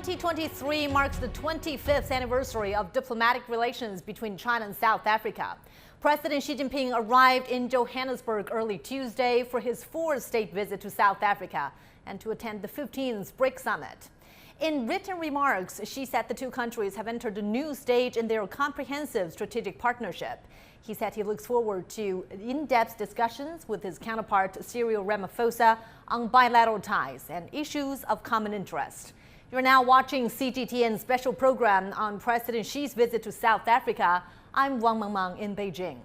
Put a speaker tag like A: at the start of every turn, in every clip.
A: 2023 marks the 25th anniversary of diplomatic relations between China and South Africa. President Xi Jinping arrived in Johannesburg early Tuesday for his fourth state visit to South Africa and to attend the 15th BRICS summit. In written remarks, Xi said the two countries have entered a new stage in their comprehensive strategic partnership. He said he looks forward to in-depth discussions with his counterpart Cyril Ramaphosa on bilateral ties and issues of common interest. You're now watching CGTN's special program on President Xi's visit to South Africa. I'm Wang Mengmeng in Beijing.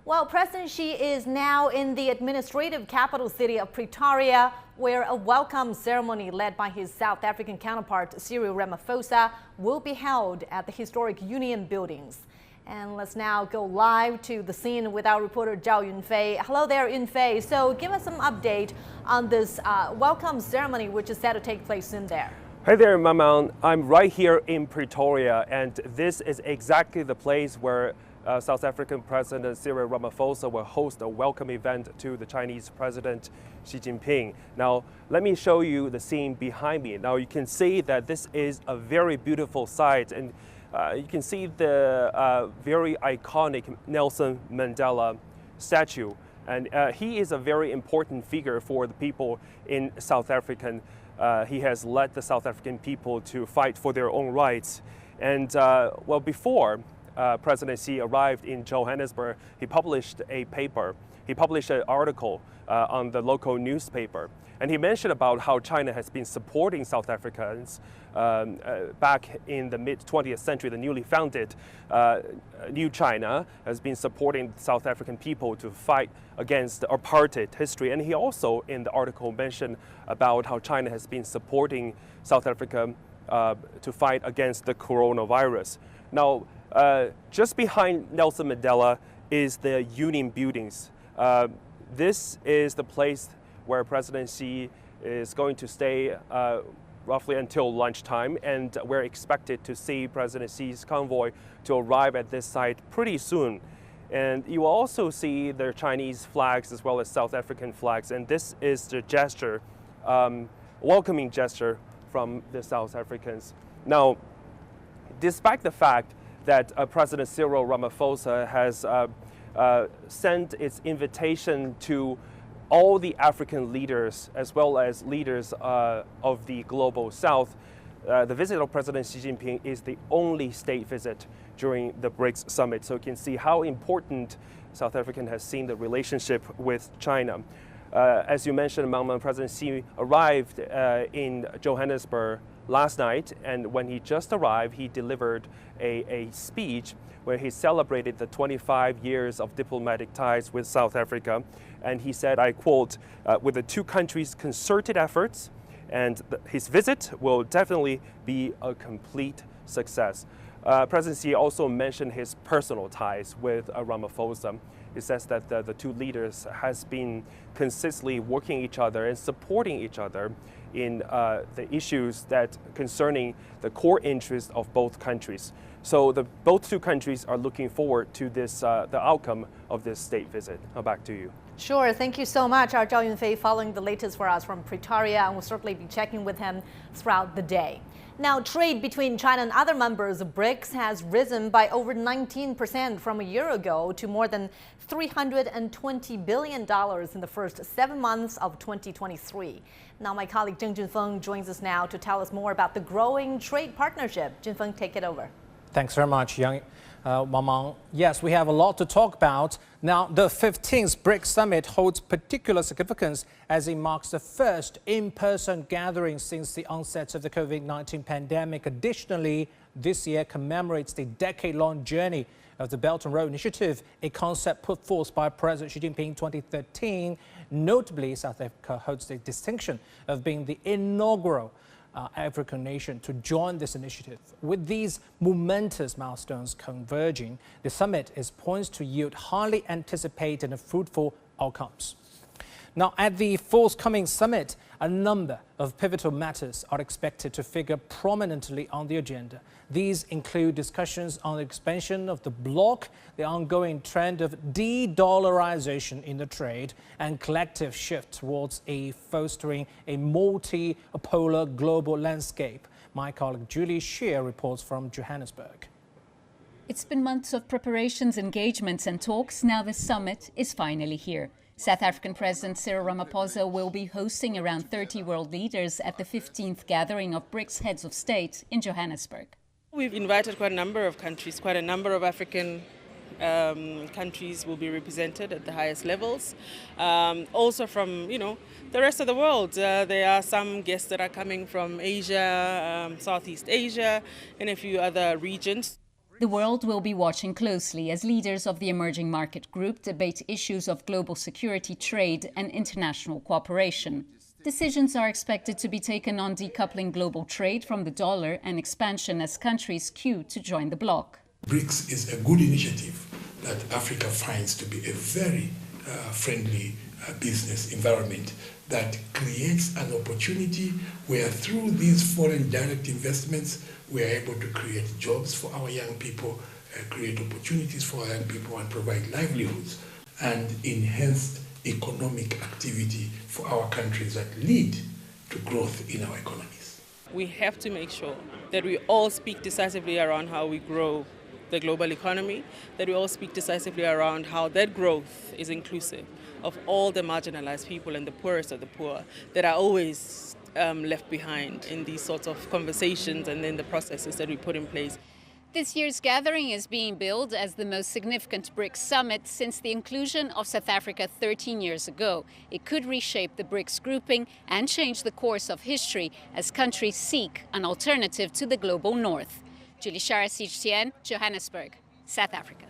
A: Well, President Xi is now in the administrative capital city of Pretoria, where a welcome ceremony led by his South African counterpart Cyril Ramaphosa will be held at the historic Union buildings. And let's now go live to the scene with our reporter Zhao Yunfei. Hello there, Yunfei. So give us some update on this welcome ceremony, which is set to take place soon there.
B: Hi there, Mamang. I'm right here in Pretoria, and this is exactly the place where South African President Cyril Ramaphosa will host a welcome event to the Chinese President Xi Jinping. Now, let me show you the scene behind me. Now, you can see that this is a very beautiful site, and you can see the very iconic Nelson Mandela statue. And he is a very important figure for the people in South Africa. He has led the South African people to fight for their own rights. And well, before President Xi arrived in Johannesburg, he published a paper. He published an article on the local newspaper. And he mentioned about how China has been supporting South Africans back in the mid-20th century. The newly founded New China has been supporting South African people to fight against apartheid history. And he also, in the article, mentioned about how China has been supporting South Africa to fight against the coronavirus. Now, just behind Nelson Mandela is the Union buildings. This is the place where President Xi is going to stay roughly until lunchtime, and we're expected to see President Xi's convoy to arrive at this site pretty soon. And you will also see the Chinese flags as well as South African flags, and this is the gesture, welcoming gesture from the South Africans. Now, despite the fact that President Cyril Ramaphosa has sent its invitation to all the African leaders as well as leaders of the global South, the visit of President Xi Jinping is the only state visit during the BRICS summit. So you can see how important South Africa has seen the relationship with China. As you mentioned, President Xi arrived in Johannesburg last night, and when he just arrived, he delivered a speech where he celebrated the 25 years of diplomatic ties with South Africa. And he said, I quote, with the two countries' concerted efforts, and his visit will definitely be a complete success. President Xi also mentioned his personal ties with Ramaphosa. He says that the two leaders has been consistently working each other and supporting each other in the issues that concerning the core interests of both countries. So both two countries are looking forward to this, the outcome of this state visit. Now back to you.
A: Sure, thank you so much, our Zhao Yunfei, following the latest for us from Pretoria, and we'll certainly be checking with him throughout the day. Now, trade between China and other members of BRICS has risen by over 19% from a year ago to more than $320 billion in the first 7 months of 2023. Now, my colleague Zheng Junfeng joins us now to tell us more about the growing trade partnership. Junfeng, take it over.
C: Thanks very much, Yang Mamang. Yes, we have a lot to talk about. Now, the 15th BRICS summit holds particular significance as it marks the first in-person gathering since the onset of the COVID-19 pandemic. Additionally, this year commemorates the decade-long journey of the Belt and Road Initiative, a concept put forth by President Xi Jinping in 2013. Notably, South Africa holds the distinction of being the inaugural African nation to join this initiative. With these momentous milestones converging, the summit is poised to yield highly anticipated and fruitful outcomes. Now, at the forthcoming summit, a number of pivotal matters are expected to figure prominently on the agenda. These include discussions on the expansion of the bloc, the ongoing trend of de-dollarization in the trade, and collective shift towards fostering a multi-polar global landscape. My colleague Julie Shear reports from Johannesburg.
D: It's been months of preparations, engagements and talks. Now the summit is finally here. South African President Cyril Ramaphosa will be hosting around 30 world leaders at the 15th gathering of BRICS heads of state in Johannesburg.
E: We've invited quite a number of countries, quite a number of African countries will be represented at the highest levels. Also from, the rest of the world. There are some guests that are coming from Asia, Southeast Asia, and a few other regions.
D: The world will be watching closely as leaders of the emerging market group debate issues of global security, trade and international cooperation. Decisions are expected to be taken on decoupling global trade from the dollar and expansion as countries queue to join the bloc.
F: BRICS is a good initiative that Africa finds to be a very friendly business environment that creates an opportunity where through these foreign direct investments we are able to create jobs for our young people, create opportunities for our young people and provide livelihoods and enhanced economic activity for our countries that lead to growth in our economies.
E: We have to make sure that we all speak decisively around how we grow the global economy, that we all speak decisively around how that growth is inclusive of all the marginalized people and the poorest of the poor that are always left behind in these sorts of conversations and then the processes that we put in place.
D: This year's gathering is being billed as the most significant BRICS summit since the inclusion of South Africa 13 years ago. It could reshape the BRICS grouping and change the course of history as countries seek an alternative to the global north. Julie Shear, CGTN, Johannesburg, South Africa.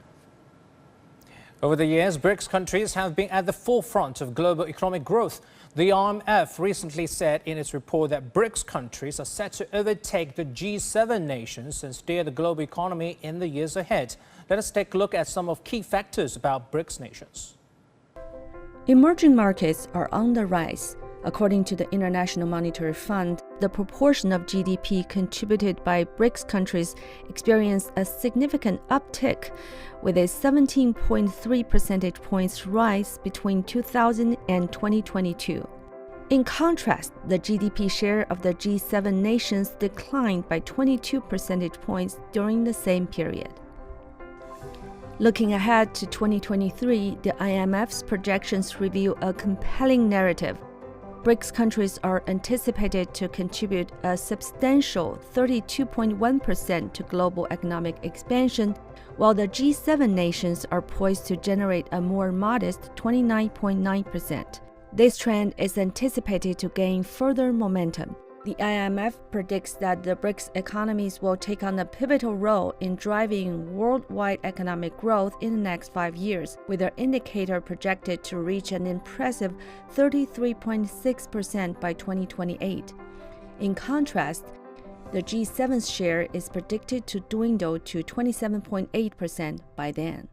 C: Over the years, BRICS countries have been at the forefront of global economic growth. The IMF recently said in its report that BRICS countries are set to overtake the G7 nations and steer the global economy in the years ahead. Let us take a look at some of key factors about BRICS nations.
G: Emerging markets are on the rise. According to the International Monetary Fund, the proportion of GDP contributed by BRICS countries experienced a significant uptick, with a 17.3 percentage points rise between 2000 and 2022. In contrast, the GDP share of the G7 nations declined by 22 percentage points during the same period. Looking ahead to 2023, the IMF's projections reveal a compelling narrative. BRICS countries are anticipated to contribute a substantial 32.1% to global economic expansion, while the G7 nations are poised to generate a more modest 29.9%. This trend is anticipated to gain further momentum. The IMF predicts that the BRICS economies will take on a pivotal role in driving worldwide economic growth in the next 5 years, with their indicator projected to reach an impressive 33.6% by 2028. In contrast, the G7's share is predicted to dwindle to 27.8% by then.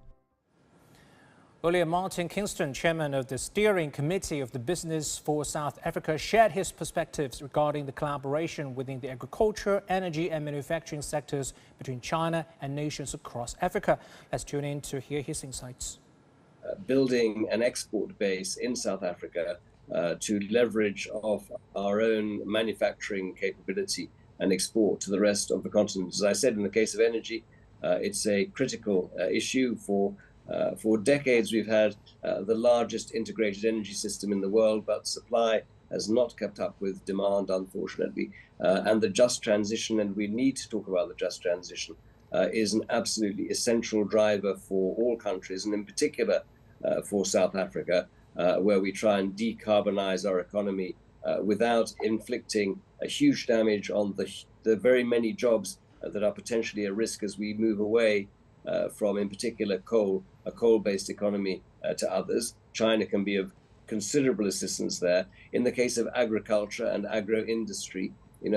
C: Earlier, Martin Kingston, chairman of the steering committee of the Business for South Africa, shared his perspectives regarding the collaboration within the agriculture, energy and manufacturing sectors between China and nations across Africa. Let's tune in to hear his insights.
H: Building an export base in South Africa to leverage off our own manufacturing capability and export to the rest of the continent. As I said, in the case of energy, it's a critical issue. For decades, we've had the largest integrated energy system in the world, but supply has not kept up with demand, unfortunately. And the just transition, and we need to talk about the just transition, is an absolutely essential driver for all countries, and in particular for South Africa, where we try and decarbonize our economy without inflicting a huge damage on the very many jobs that are potentially at risk as we move away from, in particular, a coal-based economy to others. China can be of considerable assistance there. In the case of agriculture and agro-industry,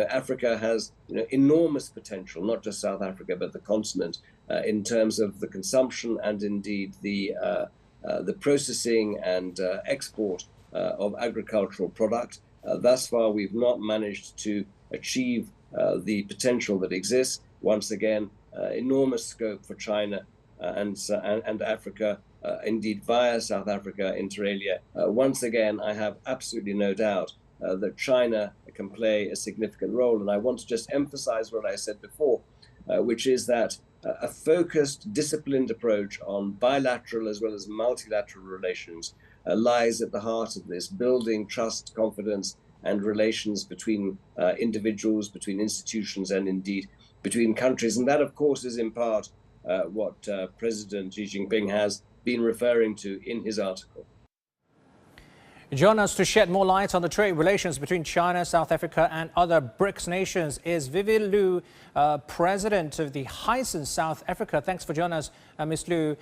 H: Africa has enormous potential, not just South Africa, but the continent, in terms of the consumption and indeed the processing and export of agricultural product. Thus far, we've not managed to achieve the potential that exists. Once again, enormous scope for China and Africa, indeed via South Africa, inter alia. Once again, I have absolutely no doubt that China can play a significant role. And I want to just emphasize what I said before, which is that a focused, disciplined approach on bilateral as well as multilateral relations lies at the heart of this, building trust, confidence, and relations between individuals, between institutions, and indeed between countries. And that, of course, is in part what President Xi Jinping has been referring to in his article.
C: Join us to shed more light on the trade relations between China, South Africa and other BRICS nations is Vivi Liu, President of the Hisense South Africa. Thanks for joining us, Ms. Liu.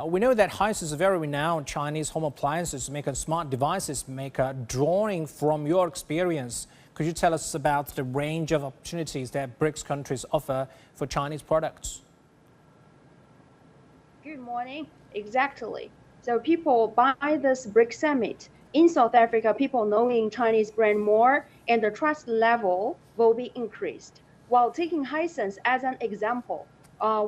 C: We know that Hisense is a very renowned Chinese home appliances maker, smart devices maker. Drawing from your experience, could you tell us about the range of opportunities that BRICS countries offer for Chinese products?
I: Good morning. Exactly. So people buy this BRICS summit. In South Africa, people knowing Chinese brand more and the trust level will be increased. While taking Hisense as an example,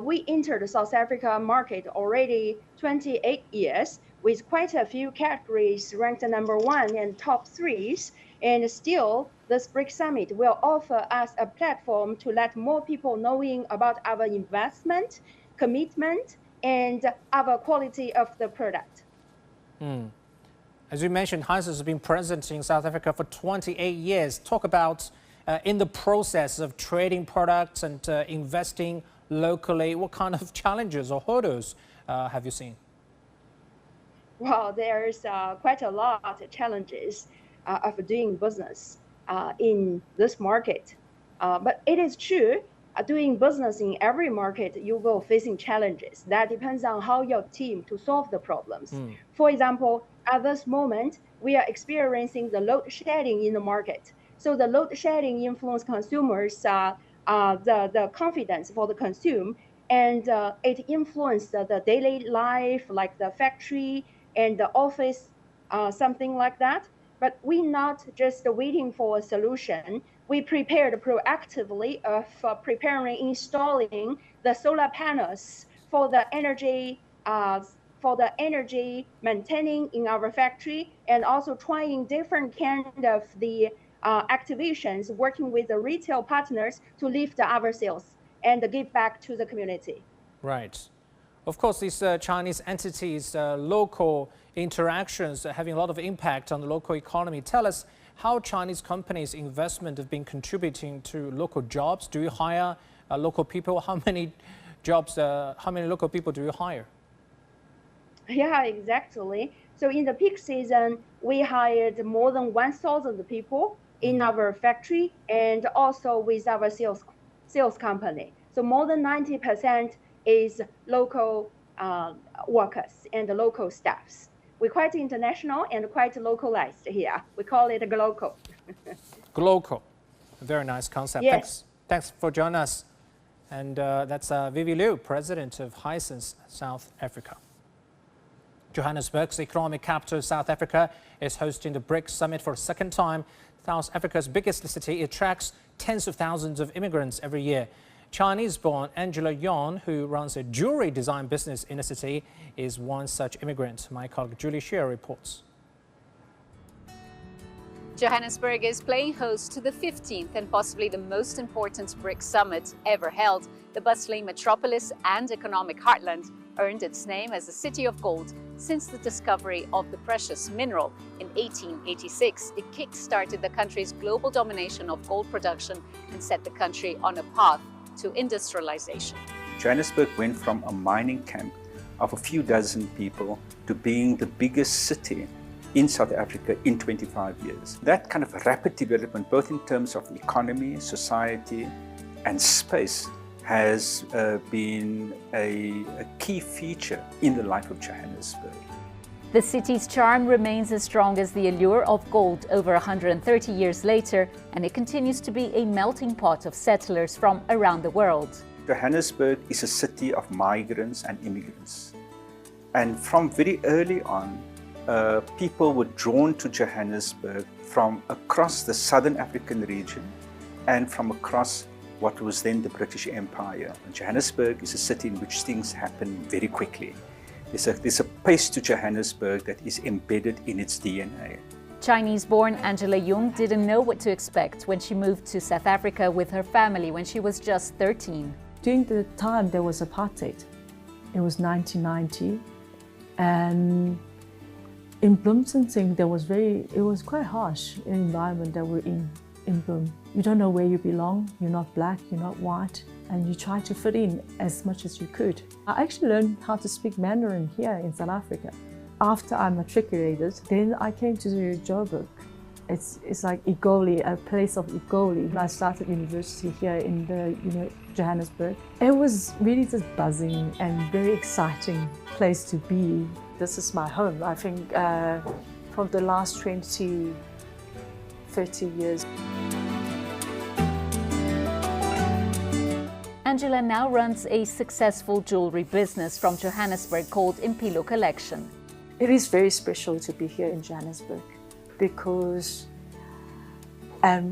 I: we entered the South Africa market already 28 years with quite a few categories ranked #1 and top 3s. And still, this BRICS summit will offer us a platform to let more people knowing about our investment, commitment, and our quality of the product.
C: As you mentioned, Hisense has been present in South Africa for 28 years. Talk about in the process of trading products and investing locally, what kind of challenges or hurdles have you seen?
I: Well, there's quite a lot of challenges of doing business in this market. But it is true, doing business in every market, you will facing challenges. That depends on how your team to solve the problems. For example, at this moment, we are experiencing the load shedding in the market. So the load shedding influence consumers, the confidence for the consume, and it influenced the daily life, like the factory and the office, something like that. But we're not just waiting for a solution. We prepared proactively of installing the solar panels for the energy maintaining in our factory, and also trying different kind of the activations, working with the retail partners to lift our sales and give back to the community.
C: Right. Of course, these Chinese entities, local interactions are having a lot of impact on the local economy. Tell us how Chinese companies' investment have been contributing to local jobs. Do you hire local people? How many jobs, how many local people do you hire?
I: Yeah, exactly. So in the peak season, we hired more than 1,000 people in our factory and also with our sales company. So more than 90% is local workers and local staffs. We're quite international and quite localized here. We call it a glocal.
C: Glocal. A very nice concept.
I: Yes.
C: Thanks for joining us. And that's Vivi Liu, President of Hisense South Africa. Johannesburg's economic capital, South Africa, is hosting the BRICS summit for a second time. South Africa's biggest city attracts tens of thousands of immigrants every year. Chinese-born Angela Yon, who runs a jewelry design business in the city, is one such immigrant. My colleague Julie Shear reports.
D: Johannesburg is playing host to the 15th and possibly the most important BRICS summit ever held. The bustling metropolis and economic heartland earned its name as the City of Gold since the discovery of the precious mineral in 1886. It kick-started the country's global domination of gold production and set the country on a path to industrialization.
J: Johannesburg went from a mining camp of a few dozen people to being the biggest city in South Africa in 25 years. That kind of rapid development, both in terms of economy, society, and space, has been a key feature in the life of Johannesburg.
K: The city's charm remains as strong as the allure of gold over 130 years later, and it continues to be a melting pot of settlers from around the world.
J: Johannesburg is a city of migrants and immigrants. And from very early on, people were drawn to Johannesburg from across the southern African region and from across what was then the British Empire. And Johannesburg is a city in which things happen very quickly. There's a pace to Johannesburg that is embedded in its DNA.
K: Chinese-born Angela Jung didn't know what to expect when she moved to South Africa with her family when she was just 13.
L: During the time there was apartheid, it was 1990, and in Bloemfontein it was quite harsh environment that we're in Bloem. You don't know where you belong, you're not black, you're not white, and you try to fit in as much as you could. I actually learned how to speak Mandarin here in South Africa. After I matriculated, then I came to Joburg. It's like Igoli, a place of Igoli. I started university here in Johannesburg. It was really just buzzing and very exciting place to be. This is my home, I think, for the last 30 years.
K: Angela now runs a successful jewelry business from Johannesburg called Impilo Collection.
L: It is very special to be here in Johannesburg because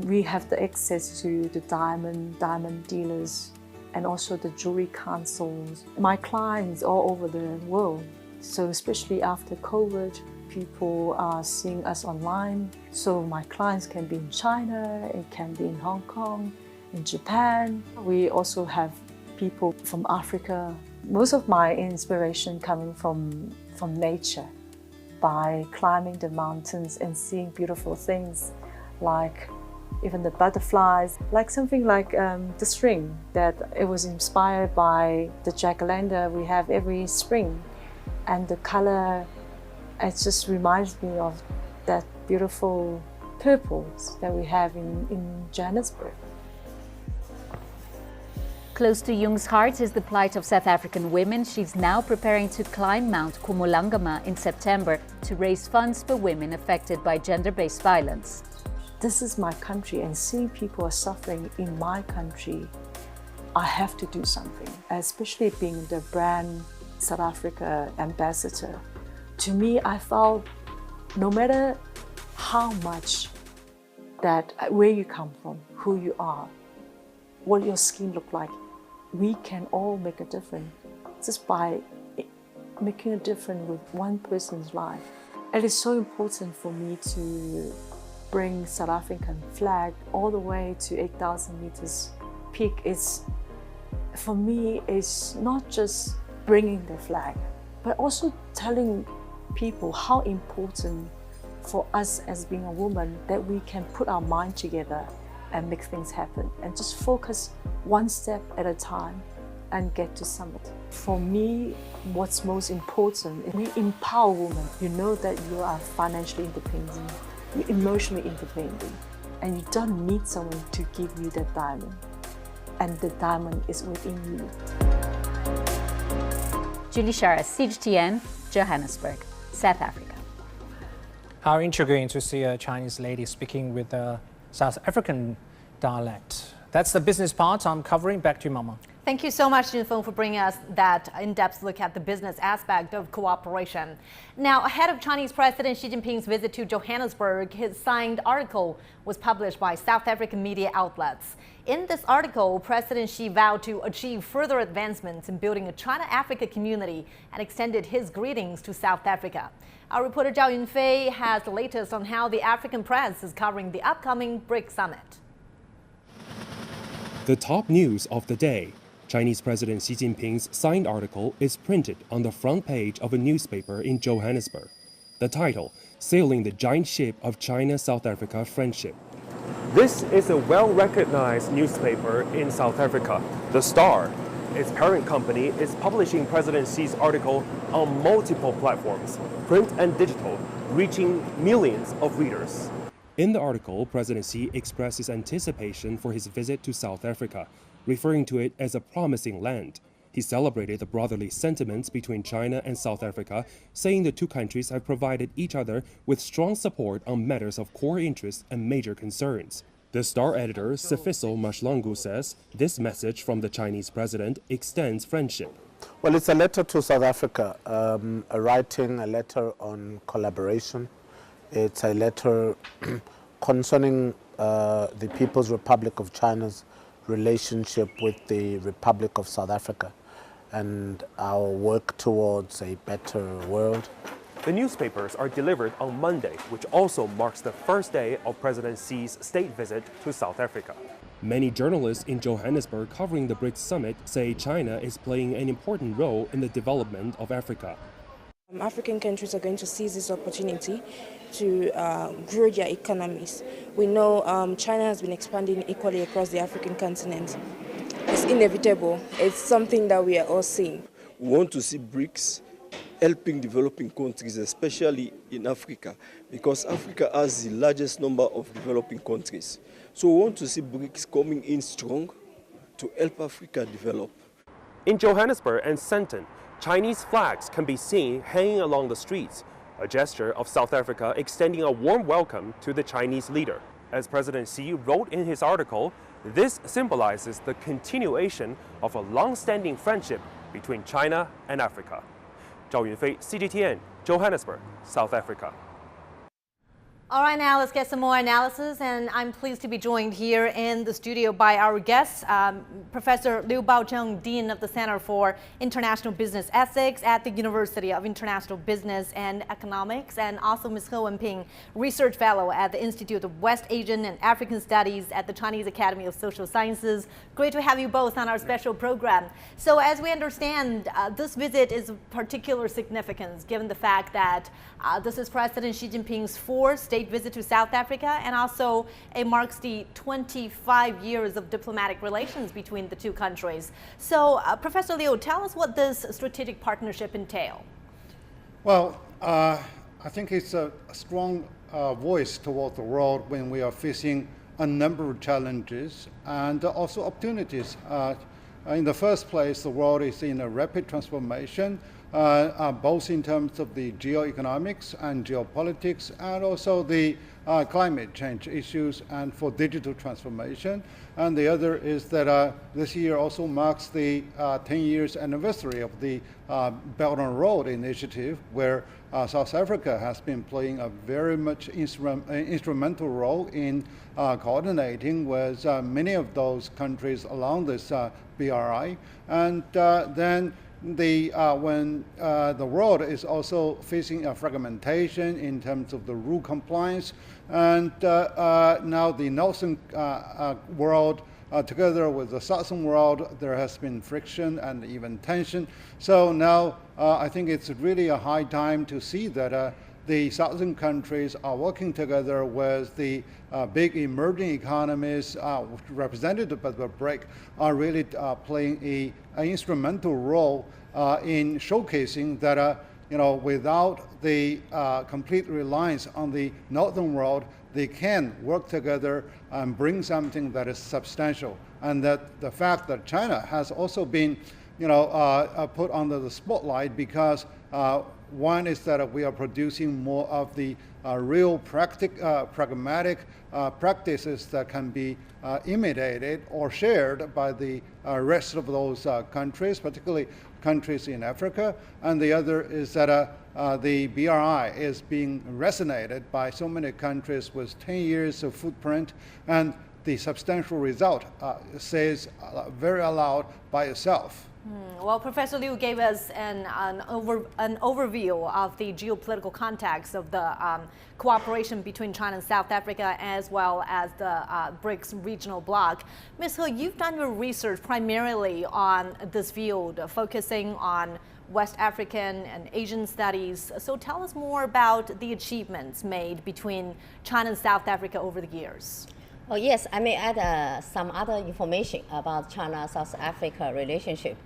L: we have the access to the diamond dealers and also the jewelry councils. My clients all over the world, so especially after COVID, people are seeing us online. So my clients can be in China, it can be in Hong Kong, in Japan. We also have people from Africa. Most of my inspiration coming from nature, by climbing the mountains and seeing beautiful things like even the butterflies, like something like the string that it was inspired by the jacaranda we have every spring, and the color, it just reminds me of that beautiful purples that we have in Johannesburg.
K: Close to Jung's heart is the plight of South African women. She's now preparing to climb Mount Kumulangama in September to raise funds for women affected by gender-based violence.
L: This is my country, and seeing people are suffering in my country, I have to do something, especially being the brand South Africa ambassador. To me, I felt no matter how much where you come from, who you are, what your skin look like, we can all make a difference just by making a difference with one person's life. It is so important for me to bring South African flag all the way to 8,000 meters peak. For me, it's not just bringing the flag, but also telling people how important for us as being a woman that we can put our mind together and make things happen and just focus one step at a time and get to summit. For me, what's most important is we empower women. You know that you are financially independent, you're emotionally independent, and you don't need someone to give you that diamond. And the diamond is within you.
K: Julie Shara, CGTN, Johannesburg, South Africa.
C: How intriguing to see a Chinese lady speaking with a South African dialect. That's the business part I'm covering. Back to you, Mama.
A: Thank you so much, Jinfeng, for bringing us that in-depth look at the business aspect of cooperation. Now, ahead of Chinese President Xi Jinping's visit to Johannesburg, his signed article was published by South African media outlets. In this article, President Xi vowed to achieve further advancements in building a China-Africa community and extended his greetings to South Africa. Our reporter Zhao Yunfei has the latest on how the African press is covering the upcoming BRICS summit.
B: The top news of the day. Chinese President Xi Jinping's signed article is printed on the front page of a newspaper in Johannesburg. The title, Sailing the Giant Ship of China-South Africa Friendship. This is a well-recognized newspaper in South Africa. The Star, its parent company, is publishing President Xi's article on multiple platforms, print and digital, reaching millions of readers. In the article, President Xi expresses anticipation for his visit to South Africa, referring to it as a promising land. He celebrated the brotherly sentiments between China and South Africa, saying the two countries have provided each other with strong support on matters of core interest and major concerns. The Star editor, Sifiso Mashlangu, says this message from the Chinese president extends friendship.
M: Well, it's a letter to South Africa, a letter on collaboration. It's a letter concerning the People's Republic of China's relationship with the Republic of South Africa and our work towards a better world
B: The newspapers are delivered on Monday, which also marks the first day of President Xi's state visit to South Africa. Many journalists in Johannesburg covering the BRICS summit say China is playing an important role in the development of Africa.
N: African countries are going to seize this opportunity to grow their economies. We know China has been expanding equally across the African continent. It's inevitable. It's something that we are all seeing.
O: We want to see BRICS helping developing countries, especially in Africa, because Africa has the largest number of developing countries. So we want to see BRICS coming in strong to help Africa develop.
B: In Johannesburg and Sandton, Chinese flags can be seen hanging along the streets, a gesture of South Africa extending a warm welcome to the Chinese leader. As President Xi wrote in his article, this symbolizes the continuation of a long-standing friendship between China and Africa. Zhao Yunfei, CGTN, Johannesburg, South Africa.
A: All right, now let's get some more analysis, and I'm pleased to be joined here in the studio by our guests, Professor Liu Baozheng, Dean of the Center for International Business Ethics at the University of International Business and Economics, and also Ms. He Wenping, Research Fellow at the Institute of West Asian and African Studies at the Chinese Academy of Social Sciences. Great to have you both on our special program. So as we understand, this visit is of particular significance given the fact that this is President Xi Jinping's fourth state visit to South Africa, and also it marks the 25 years of diplomatic relations between the two countries. So, Professor Liu, tell us what this strategic partnership entails.
P: Well, I think it's a strong voice toward the world when we are facing a number of challenges and also opportunities. In the first place, the world is in a rapid transformation, both in terms of the geoeconomics and geopolitics, and also the climate change issues and for digital transformation. And the other is that this year also marks the 10 years anniversary of the Belt and Road Initiative, where South Africa has been playing a very much instrumental role in coordinating with many of those countries along this BRI. And then when the world is also facing a fragmentation in terms of the rule compliance, and now the northern world together with the southern world, there has been friction and even tension. So now I think it's really a high time to see that the southern countries are working together with the big emerging economies represented by the BRIC, are really playing an instrumental role in showcasing that without the complete reliance on the northern world, they can work together and bring something that is substantial. And that the fact that China has also been put under the spotlight because one is that we are producing more of the real pragmatic practices that can be imitated or shared by the rest of those countries, particularly countries in Africa. And the other is that the BRI is being resonated by so many countries with 10 years of footprint, and the substantial result says very aloud by itself.
A: Well, Professor Liu gave us an overview of the geopolitical context of the cooperation between China and South Africa, as well as the BRICS regional bloc. Ms. He, you've done your research primarily on this field, focusing on West African and Asian studies. So tell us more about the achievements made between China and South Africa over the years.
Q: Oh, yes, I may add some other information about China-South Africa relationship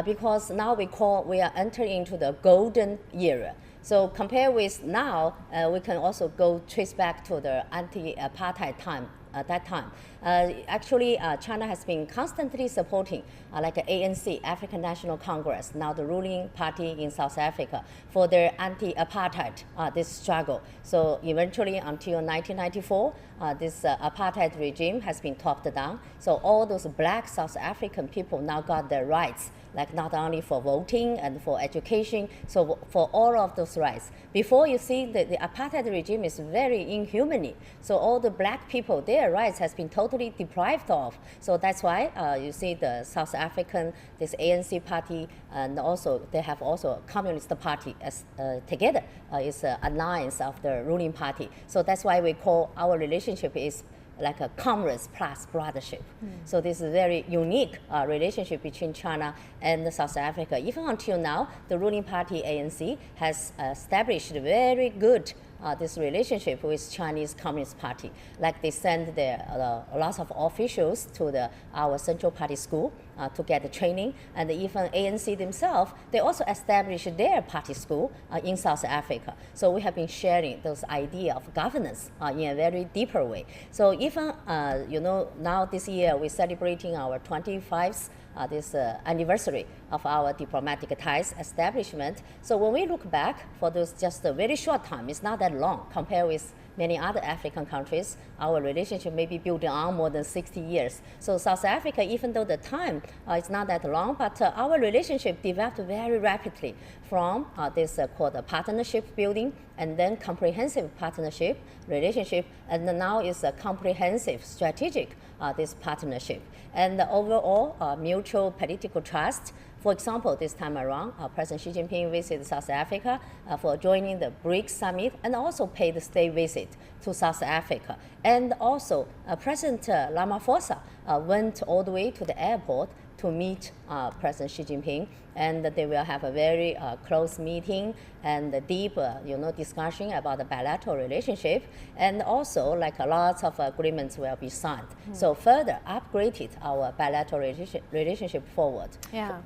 Q: because now we are entering into the golden era. So compared with now, we can also trace back to the anti-apartheid time. At that time, actually, China has been constantly supporting, like ANC, African National Congress, now the ruling party in South Africa, for their anti-apartheid this struggle. So eventually, until 1994, this apartheid regime has been topped down. So all those black South African people now got their rights like not only for voting and for education, so for all of those rights. Before, you see the apartheid regime is very inhuman. So all the black people, their rights has been totally deprived of. So that's why you see the South African, this ANC party, and also they have also a Communist Party as together is an alliance of the ruling party. So that's why we call our relationship is like a commerce plus brothership. So this is a very unique relationship between China and South Africa. Even until now, the ruling party ANC has established very good this relationship with Chinese Communist Party. Like they send their lots of officials to our Central Party school to get the training, and even ANC themselves, they also established their party school in South Africa. So we have been sharing those ideas of governance in a very deeper way. So even now this year we're celebrating our 25th this anniversary of our diplomatic ties establishment. So when we look back for those just a very short time, it's not that long compared with many other African countries, our relationship may be building on more than 60 years. So South Africa, even though the time is not that long, but our relationship developed very rapidly from this called a partnership building, and then comprehensive partnership relationship, and now is a comprehensive strategic this partnership. And overall mutual political trust. For example, this time around, President Xi Jinping visited South Africa for joining the BRICS summit, and also paid a state visit to South Africa. And also, President Ramaphosa went all the way to the airport to meet President Xi Jinping, and they will have a very close meeting and a deep discussion about the bilateral relationship, and also like lots of agreements will be signed. So further upgraded our bilateral relationship forward.
A: Yeah.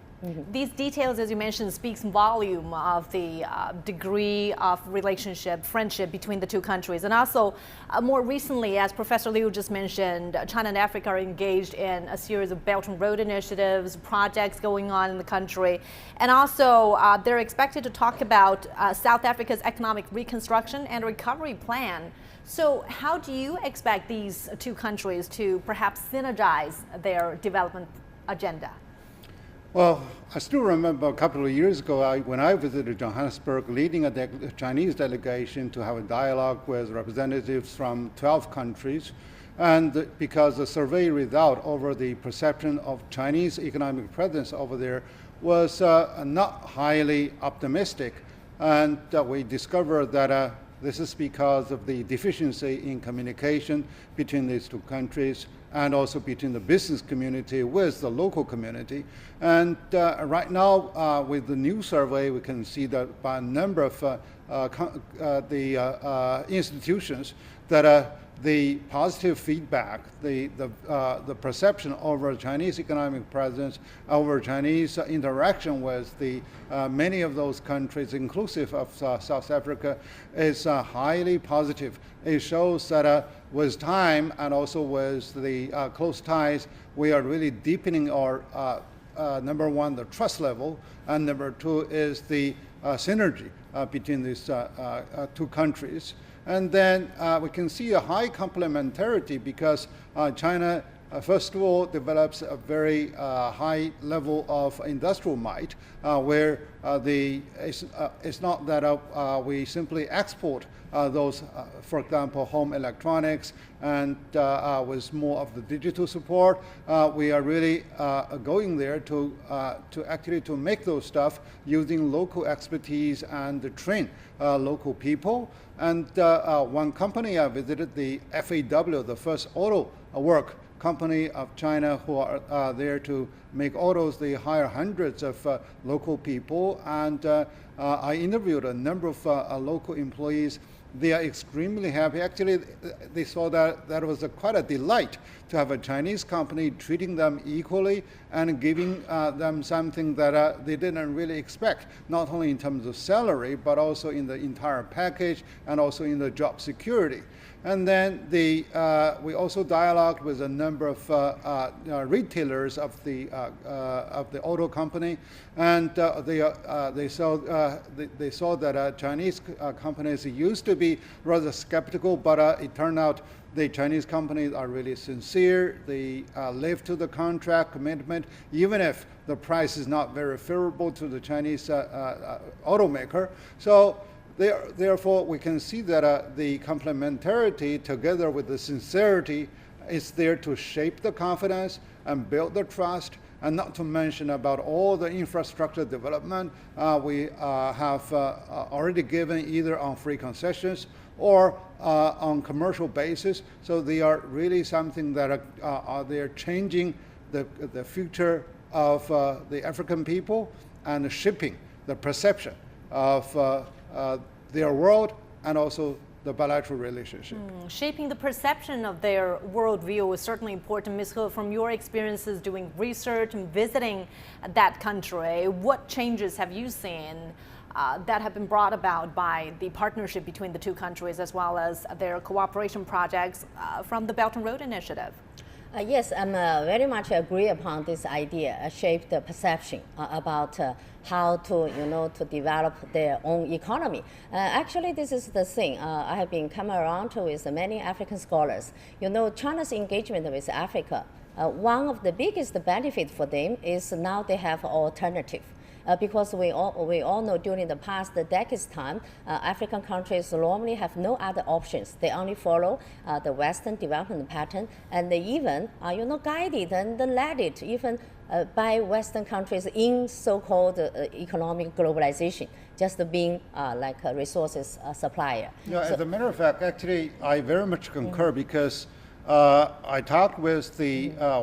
A: These details, as you mentioned, speaks volume of the degree of relationship, friendship between the two countries. And also, more recently, as Professor Liu just mentioned, China and Africa are engaged in a series of Belt and Road initiatives, projects going on in the country. And also, they're expected to talk about South Africa's economic reconstruction and recovery plan. So how do you expect these two countries to perhaps synergize their development agenda?
P: Well, I still remember a couple of years ago when I visited Johannesburg, leading a Chinese delegation to have a dialogue with representatives from 12 countries. And because the survey result over the perception of Chinese economic presence over there was not highly optimistic. And we discovered that this is because of the deficiency in communication between these two countries, and also between the business community with the local community. And right now, with the new survey, we can see that by a number of institutions that the positive feedback, the perception over Chinese economic presence, over Chinese interaction with the many of those countries, inclusive of South Africa, is highly positive. It shows that with time and also with the close ties, we are really deepening our number one, the trust level, and number two is the synergy between these two countries. And then we can see a high complementarity because China, first of all, develops a very high level of industrial might, where it's not that we simply export those, for example, home electronics, and with more of the digital support, we are really going there to actually to make those stuff using local expertise and to train local people. And one company I visited, the FAW, the first auto work company of China, who are there to make autos. They hire hundreds of local people, and I interviewed a number of local employees. They are extremely happy. Actually, they saw that was quite a delight to have a Chinese company treating them equally and giving them something that they didn't really expect, not only in terms of salary, but also in the entire package and also in the job security. And then we also dialogued with a number of retailers of the auto company, and they saw that Chinese companies used to be rather skeptical, but it turned out the Chinese companies are really sincere. They live to the contract commitment, even if the price is not very favorable to the Chinese automaker. So therefore, we can see that the complementarity together with the sincerity is there to shape the confidence and build the trust, and not to mention about all the infrastructure development we have already given either on free concessions or on commercial basis. So they are really something that they're changing the future of the African people and shaping the perception of their world and also the bilateral relationship.
A: Shaping the perception of their worldview is certainly important. Ms. He, from your experiences doing research and visiting that country, what changes have you seen that have been brought about by the partnership between the two countries as well as their cooperation projects from the Belt and Road Initiative?
Q: Yes, I'm very much agree upon this idea, shape the perception about how to, to develop their own economy. Actually, this is the thing. I have been coming around to with many African scholars. China's engagement with Africa, one of the biggest benefits for them is now they have alternative. Because we all know during the past decades time, African countries normally have no other options. They only follow the Western development pattern, and they even guided and led it even by Western countries in so-called economic globalization, just being like a resources supplier.
P: Yeah, as a matter of fact, actually, I very much concur because I talked with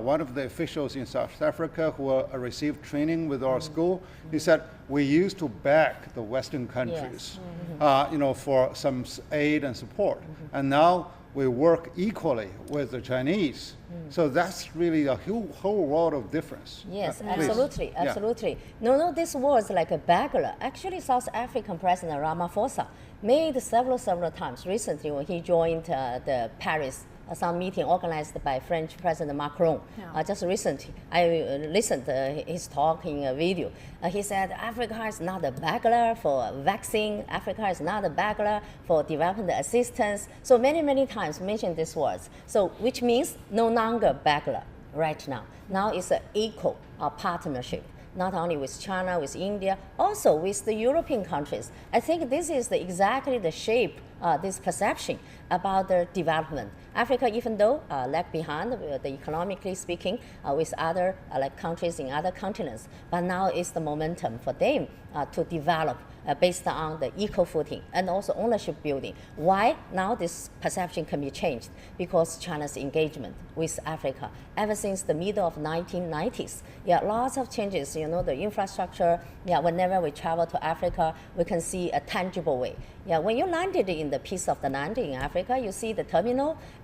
P: one of the officials in South Africa who received training with our school. He said, we used to back the Western countries, for some aid and support. And now we work equally with the Chinese. So that's really a whole world of difference.
Q: Yes, absolutely, absolutely. Yeah. No, this was like a beggar. Actually, South African President Ramaphosa made several times recently when he joined the Paris some meeting organized by French President Macron. Just recently, I listened to his talk in a video. He said, Africa is not a beggar for vaccine. Africa is not a beggar for development assistance. So many times mentioned these words. So which means no longer beggar right now. Now it's an equal partnership. Not only with China, with India, also with the European countries. I think this is exactly the shape, this perception about the development. Africa, even though lag behind, economically speaking, with other countries in other continents, but now is the momentum for them to develop based on the equal footing and also ownership building. Why now this perception can be changed? Because China's engagement with Africa ever since the middle of 1990s. Yeah, lots of changes, the infrastructure. Yeah, whenever we travel to Africa, we can see a tangible way. Yeah, when you landed in the piece of the land in Africa, you see the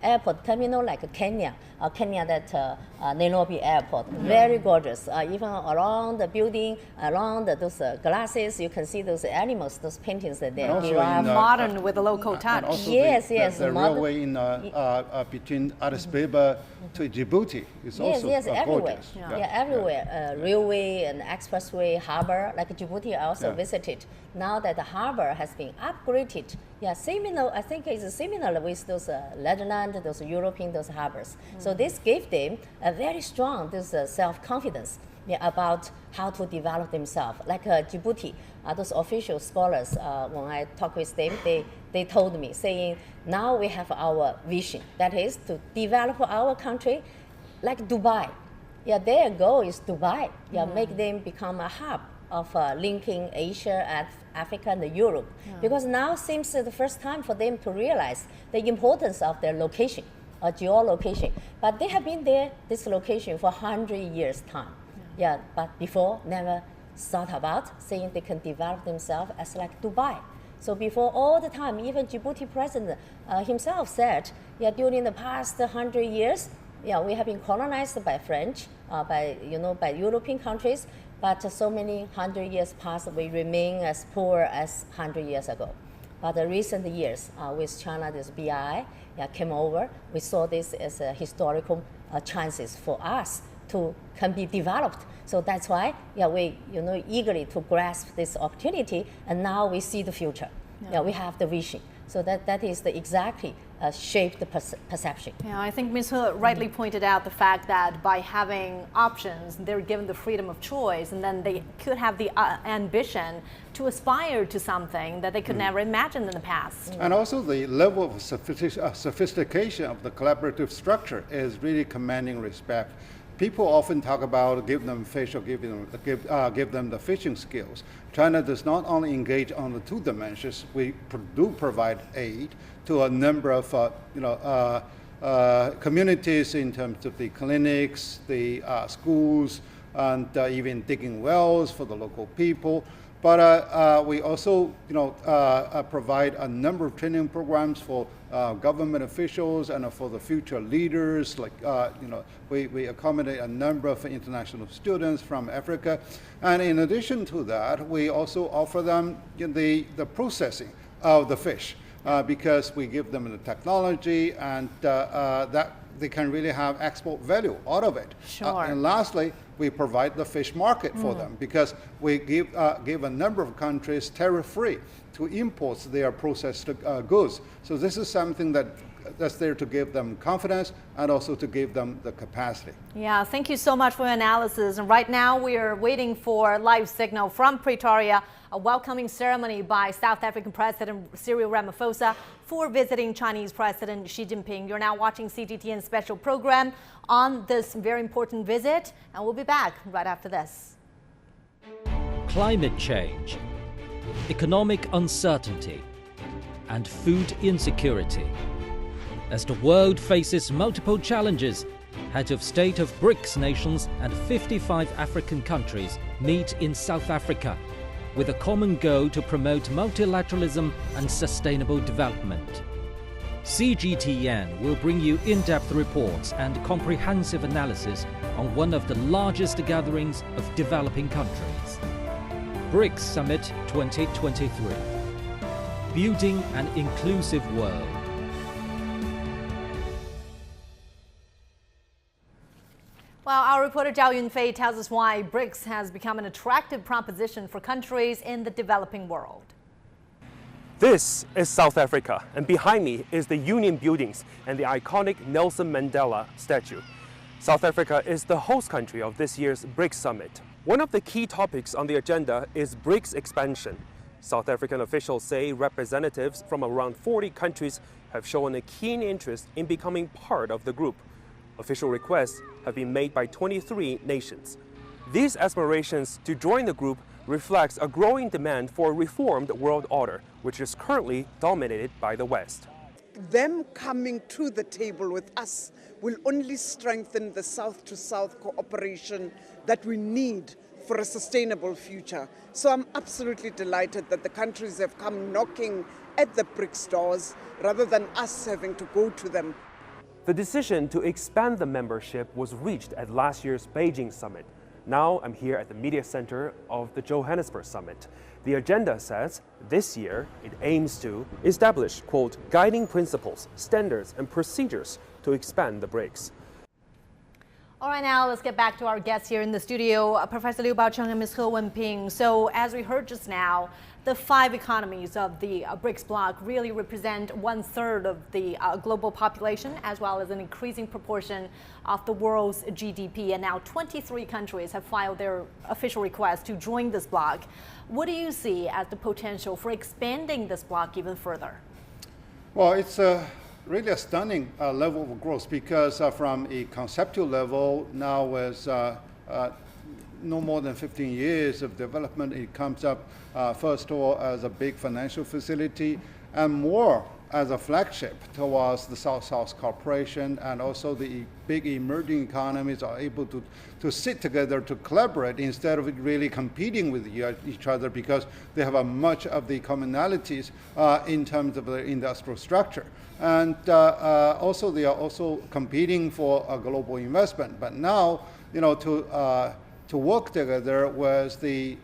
Q: airport terminal like Kenya that Nairobi airport, very gorgeous. Even around the building, around those glasses, you can see those animals, those paintings that they are
A: modern with a local touch.
Q: Yes.
P: The railway in between Addis Ababa to Djibouti is also gorgeous.
Q: Yeah, everywhere. Railway and expressway, harbor, like Djibouti I also visited. Now that the harbor has been upgraded, similar, I think it's similar with those Netherlands, those European, those harbors. So this gave them a very strong self-confidence about how to develop themselves. Like Djibouti, those official scholars, when I talk with them, they told me, saying, now we have our vision, that is to develop our country like Dubai. Yeah, their goal is Dubai. Yeah, make them become a hub of linking Asia, Africa, and Europe. Because now seems the first time for them to realize the importance of their location, geolocation. But they have been there, this location, for 100 years' time. Yeah, but before, never thought about saying they can develop themselves as like Dubai. So before all the time, even Djibouti president himself said, during the past 100 years, we have been colonized by French, by European countries, but so many 100 years past, we remain as poor as 100 years ago. But the recent years with China, this BRI, came over, we saw this as a historical chances for us can be developed. So that's why we eagerly to grasp this opportunity, and now we see the future. We have the vision. So that is the exactly shape the perception.
A: Yeah, I think Ms. He rightly pointed out the fact that by having options, they're given the freedom of choice, and then they could have the ambition to aspire to something that they could never imagine in the past.
P: And also the level of sophistication of the collaborative structure is really commanding respect. People often talk about give them fish or give them the fishing skills. China does not only engage on the two dimensions, we do provide aid to a number of communities in terms of the clinics, the schools, and even digging wells for the local people. But we also provide a number of training programs for government officials and for the future leaders. Like we accommodate a number of international students from Africa, and in addition to that, we also offer them the processing of the fish because we give them the technology, and that they can really have export value out of it.
A: Sure.
P: And lastly, we provide the fish market for them because we give a number of countries tariff-free to import their processed goods. So this is something that's there to give them confidence and also to give them the capacity.
A: Yeah, thank you so much for your analysis. And right now we are waiting for live signal from Pretoria, a welcoming ceremony by South African President Cyril Ramaphosa for visiting Chinese President Xi Jinping. You're now watching CGTN's special program on this very important visit, and we'll be back right after this.
R: Climate change, economic uncertainty, and food insecurity. As the world faces multiple challenges, heads of state of BRICS nations and 55 African countries meet in South Africa with a common goal to promote multilateralism and sustainable development. CGTN will bring you in-depth reports and comprehensive analysis on one of the largest gatherings of developing countries. BRICS Summit 2023. Building an inclusive world.
A: Well, our reporter Zhao Yunfei tells us why BRICS has become an attractive proposition for countries in the developing world.
B: This is South Africa, and behind me is the Union buildings and the iconic Nelson Mandela statue. South Africa is the host country of this year's BRICS Summit. One of the key topics on the agenda is BRICS expansion. South African officials say representatives from around 40 countries have shown a keen interest in becoming part of the group. Official requests have been made by 23 nations. These aspirations to join the group reflects a growing demand for a reformed world order, which is currently dominated by the West.
S: Them coming to the table with us will only strengthen the South-to-South cooperation that we need for a sustainable future. So I'm absolutely delighted that the countries have come knocking at the BRICS doors rather than us having to go to them.
B: The decision to expand the membership was reached at last year's Beijing summit. Now I'm here at the media center of the Johannesburg summit. The agenda says this year it aims to establish, quote, guiding principles, standards, and procedures to expand the BRICS.
A: All right, now let's get back to our guests here in the studio, Professor Liu Baocheng and Ms. He Wenping. So as we heard just now, the 5 economies of the BRICS bloc really represent 1/3 of the global population, as well as an increasing proportion of the world's GDP. And now 23 countries have filed their official request to join this bloc. What do you see as the potential for expanding this bloc even further?
P: Well, it's really a stunning level of growth because from a conceptual level, now with no more than 15 years of development, it comes up first of all as a big financial facility and more as a flagship towards the South-South cooperation, and also the big emerging economies are able to sit together to collaborate instead of really competing with each other because they have much of the commonalities in terms of the industrial structure. And also they are also competing for a global investment. But now, to work together with the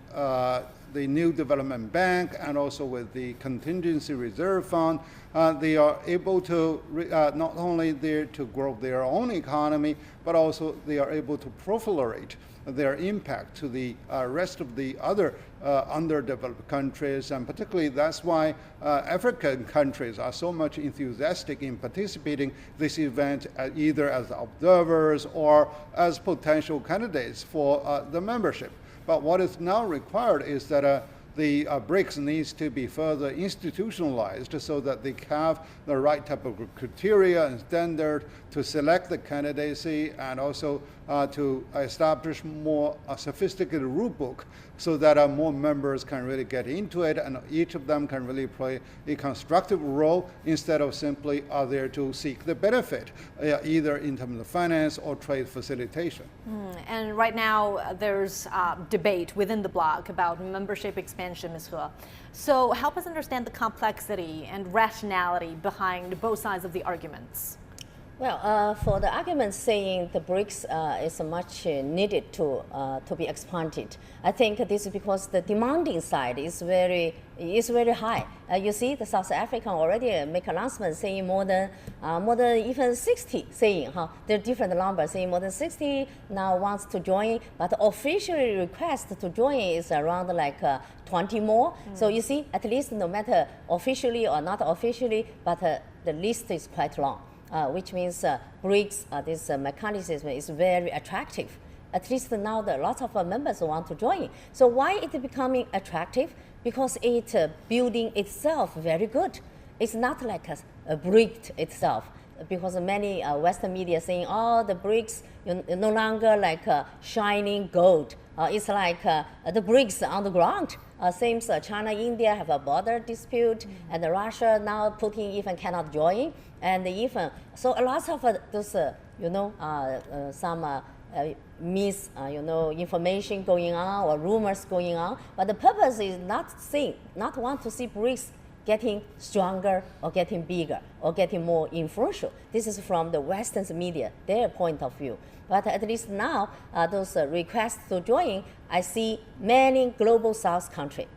P: the new development bank and also with the contingency reserve fund, they are able to not only there to grow their own economy, but also they are able to proliferate their impact to the rest of the other underdeveloped countries, and particularly that's why African countries are so much enthusiastic in participating this event either as observers or as potential candidates for the membership. But what is now required is that the BRICS needs to be further institutionalized so that they have the right type of criteria and standard to select the candidacy, and also to establish more sophisticated rule book so that more members can really get into it, and each of them can really play a constructive role instead of simply are there to seek the benefit, either in terms of finance or trade facilitation.
A: And right now there's debate within the bloc about membership expansion, Ms. He. So help us understand the complexity and rationality behind both sides of the arguments.
Q: Well, for the argument saying the BRICS is much needed to be expanded, I think this is because the demanding side is very high. You see, the South African already make announcements saying more than even 60, saying there are different numbers, saying more than 60 now wants to join, but officially request to join is around like 20 more. So you see, at least no matter officially or not officially, but the list is quite long. Which means BRICS, this mechanism is very attractive. At least now lots of members want to join. So why it becoming attractive? Because it building itself very good. It's not like a BRIC itself. Because many Western media saying, oh, the BRICS no longer like shining gold. It's like the BRICS on the ground. Seems China, India have a border dispute, and Russia now Putin even cannot join, and even so a lot of those some information going on or rumors going on. But the purpose is not want to see BRICS getting stronger or getting bigger or getting more influential. This is from the Western media, their point of view. But at least now, those requests to join, I see many global South countries.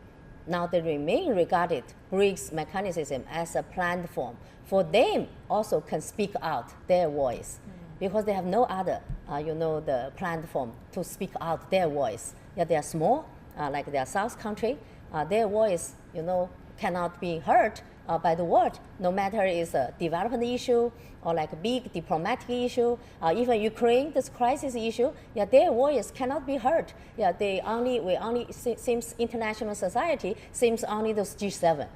Q: Now they remain regarded BRICS mechanism as a platform for them also can speak out their voice, because they have no other, the platform to speak out their voice. Yeah, they are small, like they are South country, their voice, cannot be heard by the world, no matter it's a development issue or like a big diplomatic issue, even Ukraine, this crisis issue, their voice cannot be heard. Seems international society seems only those G7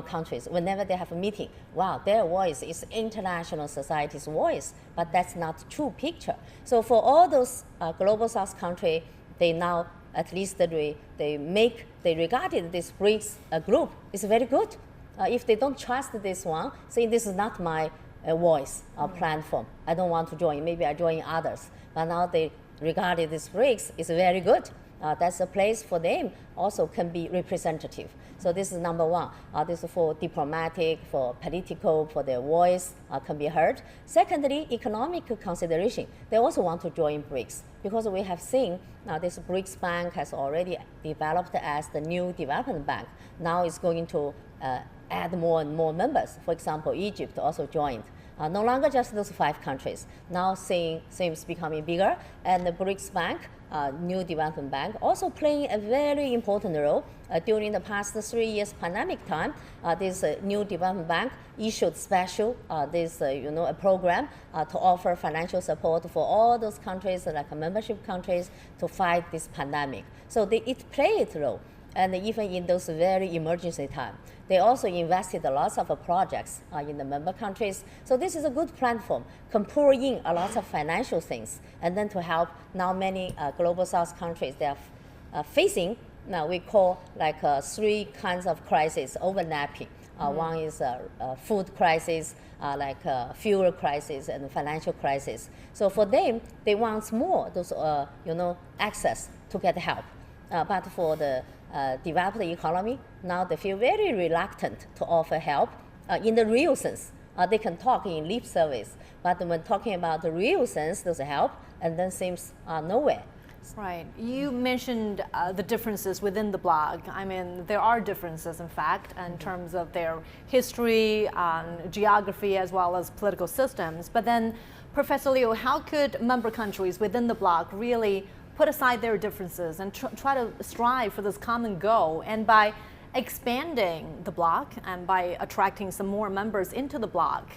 Q: countries, whenever they have a meeting, wow, their voice is international society's voice, but that's not true picture. So for all those global South countries, they now at least they regarded this BRICS group is very good. If they don't trust this one, saying this is not my voice or platform, I don't want to join, maybe I join others. But now they regarded this BRICS is very good. That's a place for them also can be representative. So this is number one. This is for diplomatic, for political, for their voice can be heard. Secondly, economic consideration. They also want to join BRICS because we have seen now this BRICS bank has already developed as the new development bank. Now it's going to add more and more members. For example, Egypt also joined. No longer just those 5 countries. Now seems becoming bigger, and the BRICS Bank, new development bank, also playing a very important role during the past 3 years pandemic time. This new development bank issued special a program to offer financial support for all those countries, like membership countries, to fight this pandemic. So it played a role. And even in those very emergency time, they also invested a lot of projects in the member countries. So this is a good platform, can pour in a lot of financial things, and then to help now many global South countries, they are facing, now we call like 3 kinds of crises overlapping. One is food crisis, like fuel crisis and financial crisis. So for them, they want more those access to get help. But for the developed economy, now they feel very reluctant to offer help in the real sense. They can talk in lip service, but when talking about the real sense, there's help, and then seems nowhere.
A: Right. You mentioned the differences within the bloc. I mean, there are differences, in fact, in terms of their history, geography, as well as political systems. But then, Professor Liu, how could member countries within the bloc really put aside their differences and try to strive for this common goal? And by expanding the bloc and by attracting some more members into the bloc,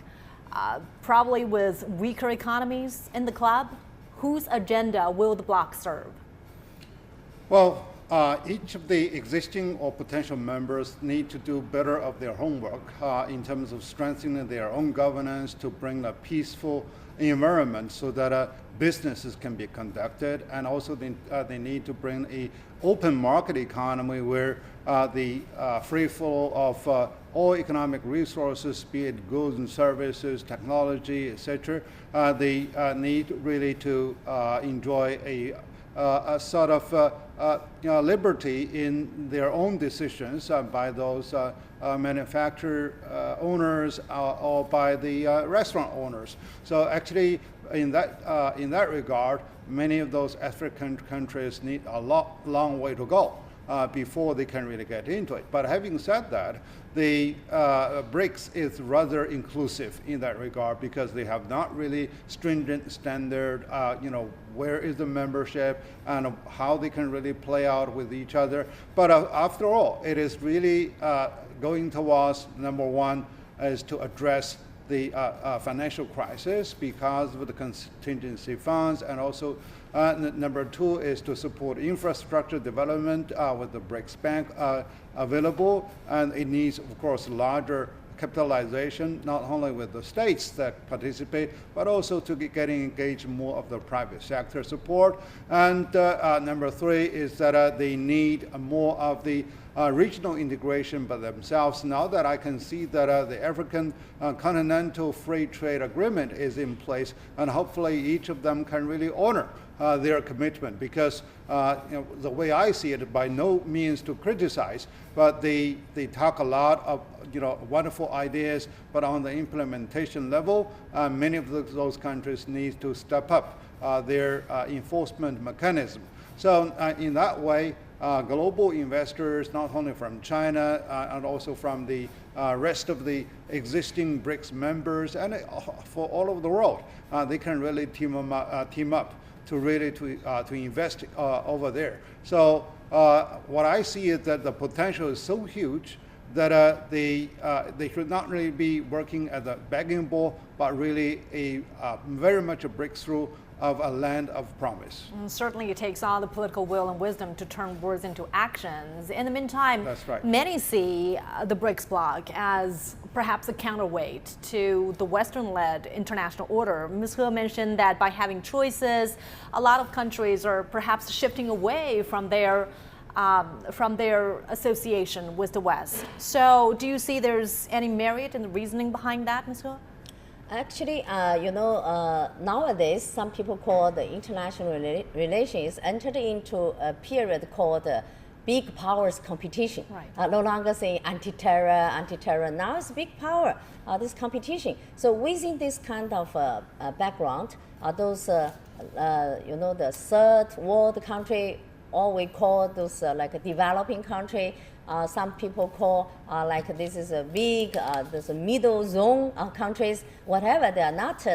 A: probably with weaker economies in the club, whose agenda will the bloc serve?
P: Well, each of the existing or potential members need to do better of their homework in terms of strengthening their own governance to bring a peaceful environment so that businesses can be conducted, and also they need to bring an open market economy where the free flow of all economic resources, be it goods and services, technology, etc., they need really to enjoy a sort of liberty in their own decisions by those manufacturer owners or by the restaurant owners. So actually, in that regard, many of those African countries need a long way to go before they can really get into it. But having said that, the BRICS is rather inclusive in that regard because they have not really stringent standard, where is the membership and how they can really play out with each other. But after all, it is really going towards, number one, is to address the financial crisis because of the contingency funds, and also number two is to support infrastructure development with the BRICS Bank available, and it needs, of course, larger capitalization, not only with the states that participate, but also to getting engaged more of the private sector support. And number three is that they need more of the regional integration by themselves. Now that I can see that the African Continental Free Trade Agreement is in place, and hopefully each of them can really honor their commitment, because the way I see it, by no means to criticize, but they talk a lot of wonderful ideas, but on the implementation level, many of those countries need to step up their enforcement mechanism. So in that way, global investors, not only from China and also from the rest of the existing BRICS members and for all over the world, they can really team up to really to invest over there. So what I see is that the potential is so huge that they should not really be working as a begging bowl, but really very much a breakthrough of a land of promise.
A: And certainly it takes all the political will and wisdom to turn words into actions. In the meantime,
P: that's right,
A: many see the BRICS bloc as perhaps a counterweight to the Western-led international order. Ms. He mentioned that by having choices, a lot of countries are perhaps shifting away from their association with the West. So do you see there's any merit in the reasoning behind that, Ms. He?
Q: Actually, nowadays, some people call the international relations entered into a period called big powers competition.
A: Right.
Q: No longer saying anti-terror. Now it's big power, this competition. So within this kind of background, those, the third world country, or we call those like a developing country. Some people call like this is a big, there's a middle zone countries, whatever. They are not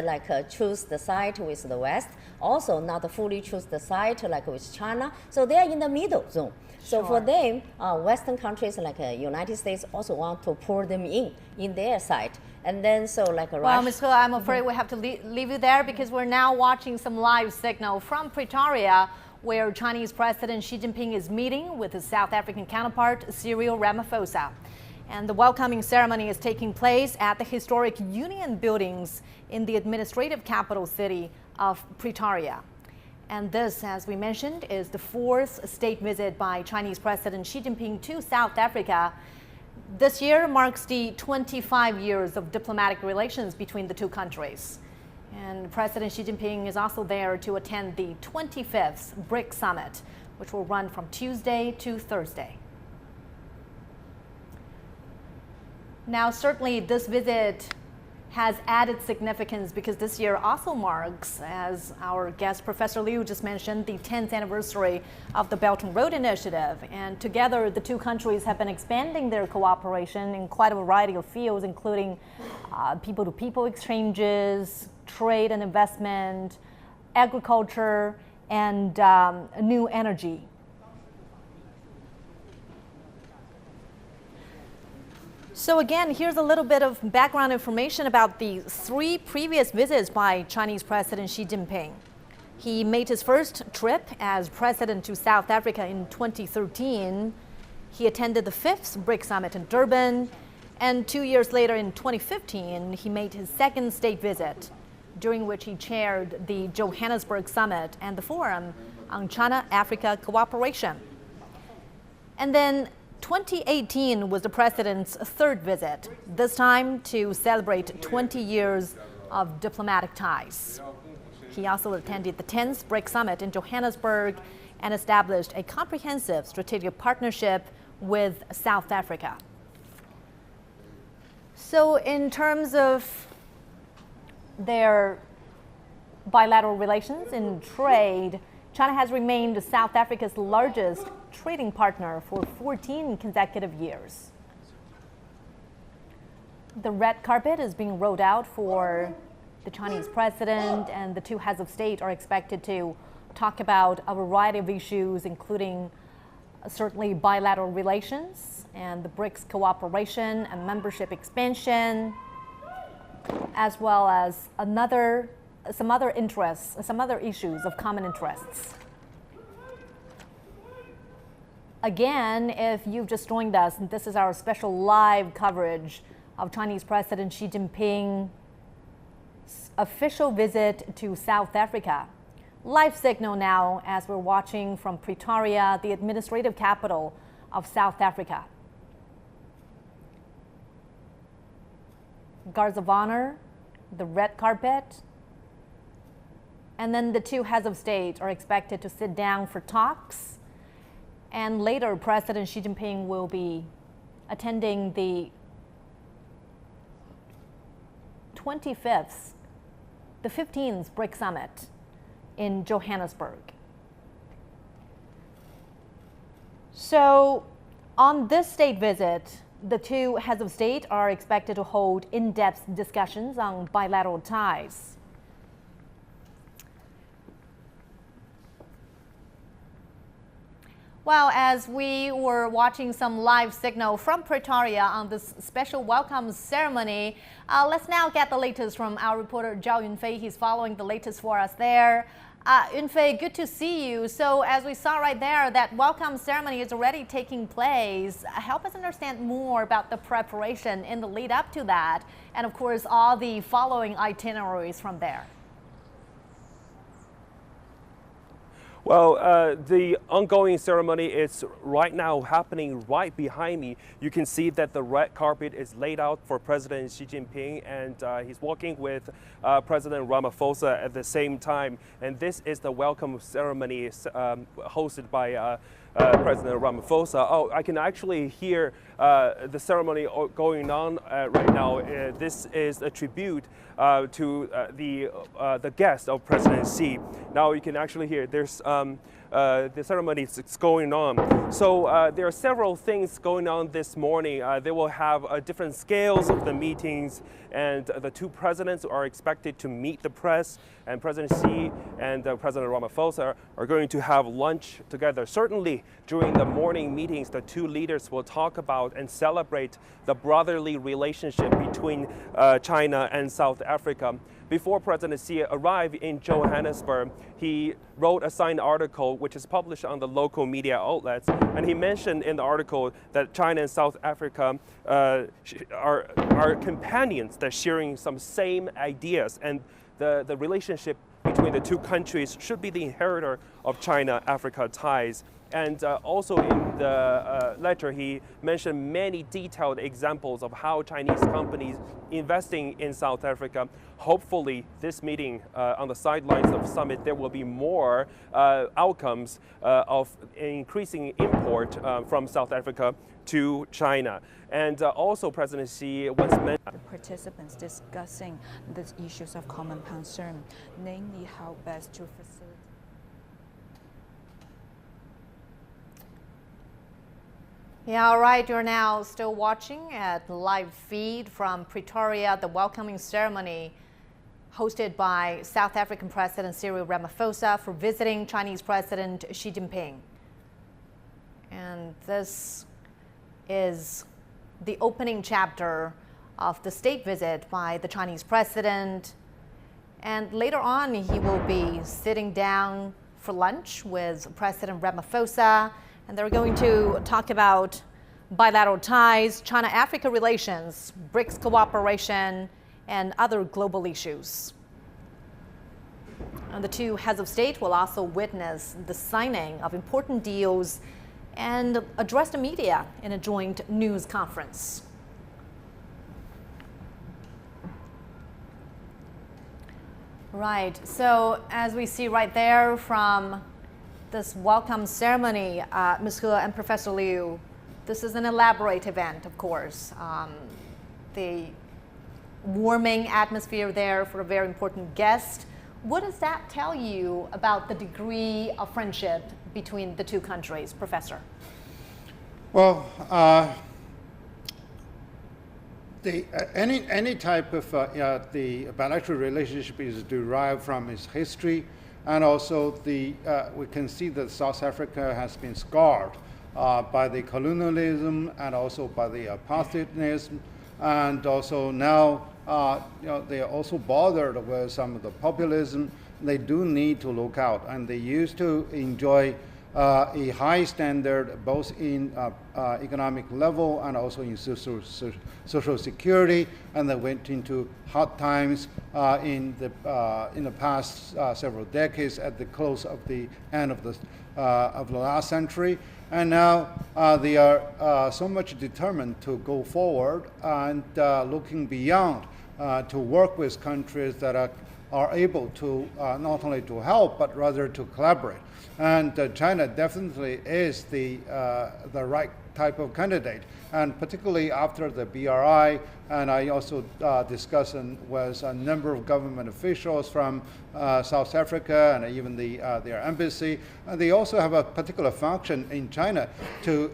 Q: choose the side with the West, also not fully choose the side like with China. So they are in the middle zone. So
A: Sure.
Q: for them, Western countries like United States also want to pull them in their side. And then so like
A: well,
Q: Russia.
A: Ms. He, I'm afraid we have to leave you there because we're now watching some live signal from Pretoria, where Chinese President Xi Jinping is meeting with his South African counterpart, Cyril Ramaphosa. And the welcoming ceremony is taking place at the historic Union buildings in the administrative capital city of Pretoria. And this, as we mentioned, is the fourth state visit by Chinese President Xi Jinping to South Africa. This year marks the 25 years of diplomatic relations between the two countries. And President Xi Jinping is also there to attend the 25th BRICS Summit, which will run from Tuesday to Thursday. Now, certainly this visit has added significance because this year also marks, as our guest Professor Liu just mentioned, the 10th anniversary of the Belt and Road Initiative. And together, the two countries have been expanding their cooperation in quite a variety of fields, including people-to-people exchanges, trade and investment, agriculture, and new energy. So again, here's a little bit of background information about the 3 previous visits by Chinese President Xi Jinping. He made his first trip as president to South Africa in 2013. He attended the 5th BRICS Summit in Durban. And 2 years later, in 2015, he made his second state visit, during which he chaired the Johannesburg Summit and the Forum on China-Africa Cooperation. And then 2018 was the president's 3rd visit, this time to celebrate 20 years of diplomatic ties. He also attended the 10th BRICS Summit in Johannesburg and established a comprehensive strategic partnership with South Africa. So in terms of their bilateral relations in trade, China has remained South Africa's largest trading partner for 14 consecutive years. The red carpet is being rolled out for the Chinese president, and the two heads of state are expected to talk about a variety of issues, including certainly bilateral relations and the BRICS cooperation and membership expansion, as well as some other issues of common interests. Again, if you've just joined us, this is our special live coverage of Chinese President Xi Jinping's official visit to South Africa. Live signal now as we're watching from Pretoria, the administrative capital of South Africa. Guards of honor, the red carpet, and then the two heads of state are expected to sit down for talks. And later, President Xi Jinping will be attending the 15th BRICS Summit in Johannesburg. So on this state visit, the two heads of state are expected to hold in-depth discussions on bilateral ties. Well, as we were watching some live signal from Pretoria on this special welcome ceremony, let's now get the latest from our reporter Zhao Yunfei. He's following the latest for us there. Yunfei, good to see you. So as we saw right there, that welcome ceremony is already taking place. Help us understand more about the preparation in the lead up to that, and of course all the following itineraries from there.
B: Well, the ongoing ceremony is right now happening right behind me. You can see that the red carpet is laid out for President Xi Jinping, and he's walking with President Ramaphosa at the same time. And this is the welcome ceremony hosted by President Ramaphosa. Oh, I can actually hear the ceremony going on right now. This is a tribute to the guest of President Xi. Now you can actually hear there's the ceremony is going on. So there are several things going on this morning. They will have different scales of the meetings, and the two presidents are expected to meet the press, and President Xi and President Ramaphosa are going to have lunch together. Certainly during the morning meetings, the two leaders will talk about and celebrate the brotherly relationship between China and South Africa. Before President Xi arrived in Johannesburg, he wrote a signed article which is published on the local media outlets, and he mentioned in the article that China and South Africa are companions that sharing some same ideas, and the relationship between the two countries should be the inheritor of China-Africa ties. And also in the letter, he mentioned many detailed examples of how Chinese companies investing in South Africa. Hopefully, this meeting on the sidelines of summit, there will be more outcomes of increasing import from South Africa to China. And also President Xi once mentioned
T: participants discussing the issues of common concern, namely how best to facilitate.
A: Yeah, all right, you're now still watching at live feed from Pretoria, the welcoming ceremony hosted by South African President Cyril Ramaphosa for visiting Chinese President Xi Jinping. And this is the opening chapter of the state visit by the Chinese president. And later on, he will be sitting down for lunch with President Ramaphosa. And they're going to talk about bilateral ties, China-Africa relations, BRICS cooperation, and other global issues. And the two heads of state will also witness the signing of important deals and address the media in a joint news conference. Right, so as we see right there from this welcome ceremony, Ms. He and Professor Liu, this is an elaborate event, of course. The warming atmosphere there for a very important guest. What does that tell you about the degree of friendship between the two countries, Professor?
P: Well, any type of the bilateral relationship is derived from its history. And also, we can see that South Africa has been scarred by the colonialism and also by the apartheidism, and also now they are also bothered with some of the populism. They do need to look out, and they used to enjoy a high standard both in economic level and also in social security, and they went into hard times in the past several decades at the close of the end of the last century, and now they are so much determined to go forward and looking beyond to work with countries that are able to not only to help but rather to collaborate. And China definitely is the right type of candidate, and particularly after the BRI, and I also discussed with a number of government officials from South Africa and even their embassy. And they also have a particular function in China to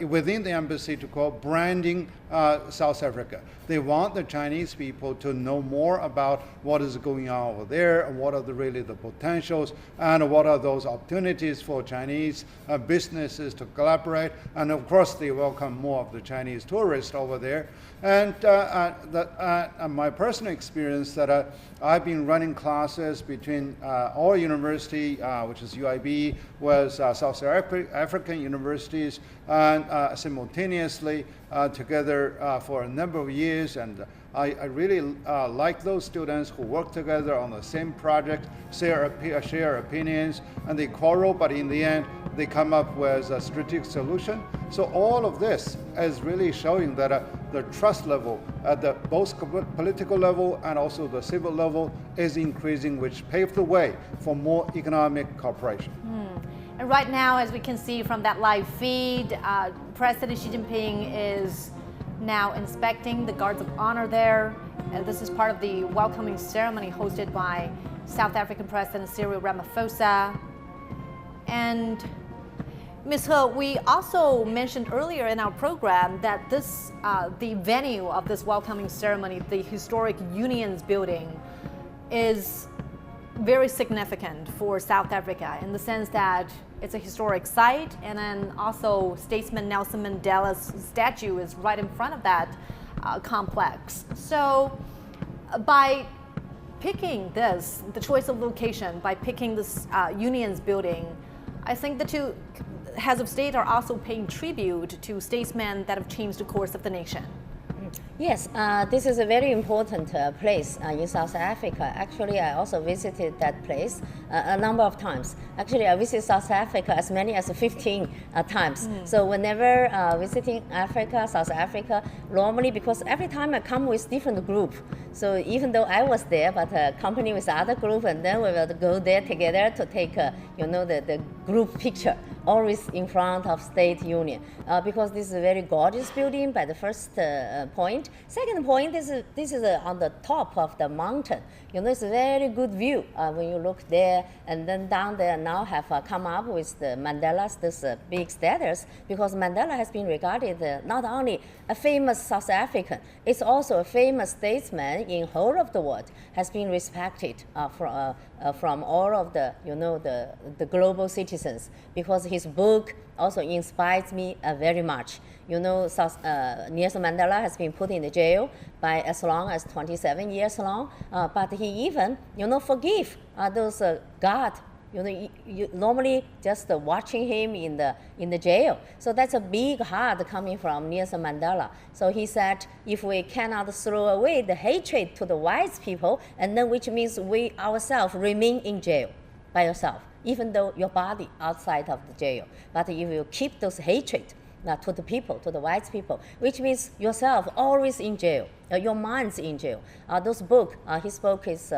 P: within the embassy to call branding South Africa. They want the Chinese people to know more about what is going on over there, and what are really the potentials, and what are those opportunities for Chinese businesses to collaborate. And of course, they welcome more of the Chinese tourists over there. And my personal experience that I've been running classes between our university, which is UIB, with South African universities, and simultaneously together for a number of years. And I really like those students who work together on the same project, share opinions, and they quarrel, but in the end, they come up with a strategic solution. So all of this is really showing that the trust level at the both political level and also the civil level is increasing, which paved the way for more economic cooperation.
A: And right now, as we can see from that live feed, President Xi Jinping is now inspecting the guards of honor there. And this is part of the welcoming ceremony hosted by South African President Cyril Ramaphosa. And Ms. He, we also mentioned earlier in our program that this, the venue of this welcoming ceremony, the historic Unions building, is very significant for South Africa in the sense that it's a historic site, and then also statesman Nelson Mandela's statue is right in front of that complex. So by picking this, the choice of location, by picking this Unions building, I think the two heads of state are also paying tribute to statesmen that have changed the course of the nation.
Q: Yes, this is a very important place in South Africa. Actually, I also visited that place a number of times. Actually, I visited South Africa as many as 15 times. So whenever visiting South Africa, normally, because every time I come with different group, so even though I was there, but accompanied with other group, and then we will go there together to take, the group picture, always in front of State Union, because this is a very gorgeous building by the first point. Second point, this is on the top of the mountain. It's a very good view when you look there, and then down there now have come up with the Mandela's, this big status, because Mandela has been regarded not only a famous South African, it's also a famous statesman in whole of the world, has been respected from all of the, the global citizens, because his book also inspires me very much. Nelson Mandela has been put in the jail by as long as 27 years long, but he even, forgive those guards. You normally just watching him in the jail. So that's a big heart coming from Nelson Mandela. So he said, if we cannot throw away the hatred to the white people, and then which means we ourselves remain in jail by yourself, even though your body outside of the jail. But if you keep those hatred to the people, to the white people, which means yourself always in jail, your mind's in jail. His book is,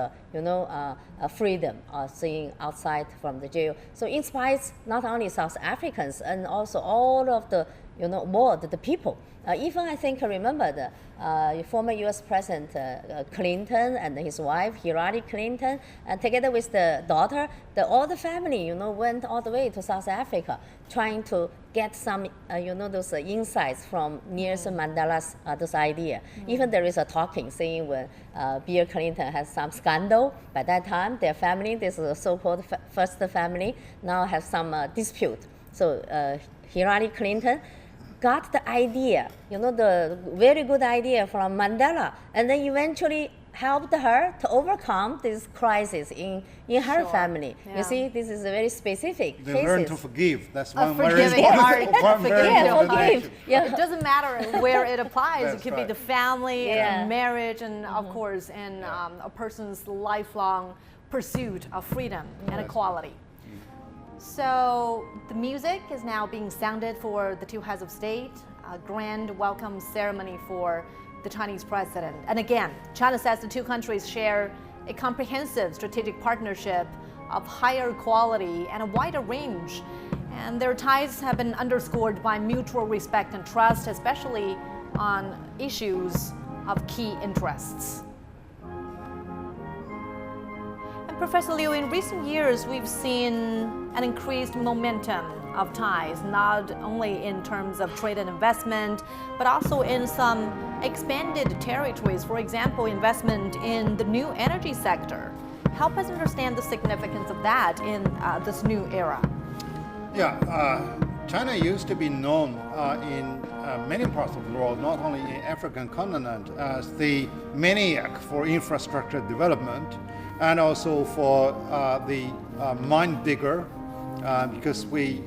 Q: freedom, seeing outside from the jail. So it inspires not only South Africans and also all of the, world, the people. Even I think, remember the former U.S. President Clinton and his wife, Hillary Clinton, and together with the daughter, all the family, went all the way to South Africa, trying to get some, those insights from Nelson Mandela's those idea. Even there is a talking saying when Bill Clinton has some scandal, by that time, their family, this is a so-called first family, now have some dispute. So Hillary Clinton got the idea, the very good idea from Mandela, and then eventually helped her to overcome this crisis in her family. Yeah. You see, this is a very specific
P: They
Q: cases.
P: learn to forgive. That's one very
A: forgiving
P: important
A: heart.
Q: Forgive. Yeah.
A: It doesn't matter where it applies.
P: That's
A: It could
P: right.
A: be the family,
Q: Yeah.
A: and marriage, and of course, and a person's lifelong pursuit of freedom and equality. So the music is now being sounded for the two heads of state, a grand welcome ceremony for the Chinese president. And again, China says the two countries share a comprehensive strategic partnership of higher quality and a wider range. And their ties have been underscored by mutual respect and trust, especially on issues of key interests. Professor Liu, in recent years, we've seen an increased momentum of ties, not only in terms of trade and investment, but also in some expanded territories. For example, investment in the new energy sector. Help us understand the significance of that in this new era.
P: Yeah, China used to be known in many parts of the world, not only in African continent, as the maniac for infrastructure development, and also for the mine digger, because we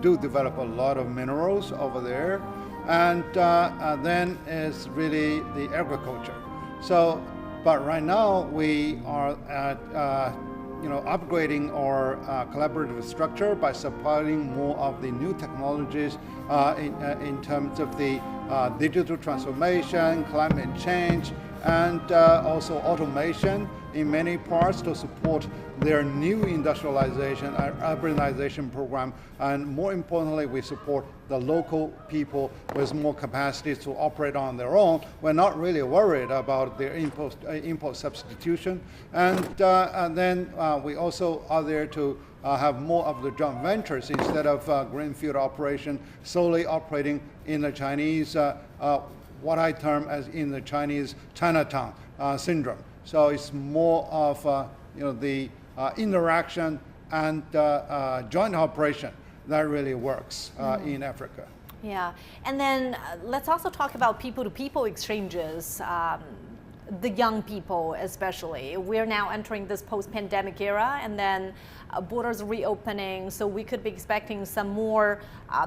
P: do develop a lot of minerals over there, and then is really the agriculture. So, but right now we are at upgrading our collaborative structure by supporting more of the new technologies in terms of the digital transformation, climate change, and also automation in many parts to support their new industrialization and urbanization program. And more importantly, we support the local people with more capacity to operate on their own. We're not really worried about their import substitution. And then we also are there to have more of the joint ventures instead of greenfield operation, solely operating in the Chinese, what I term as in the Chinese Chinatown syndrome. So it's more of the interaction and joint operation that really works in Africa.
A: Yeah, and then let's also talk about people-to-people exchanges. the young people especially? We're now entering this post-pandemic era, and then borders reopening, so we could be expecting some more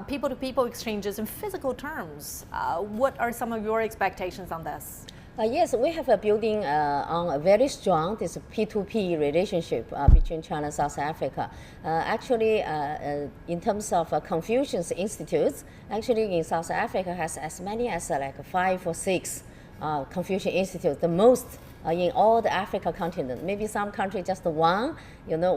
A: people-to-people exchanges in physical terms. What are some of your expectations on this?
Q: Yes, we have a building on a very strong this P2P relationship between China and South Africa. Actually, in terms of Confucius Institutes, actually in South Africa has as many as like 5 or 6 Confucius Institutes, the most in all the Africa continent. Maybe some country just one, even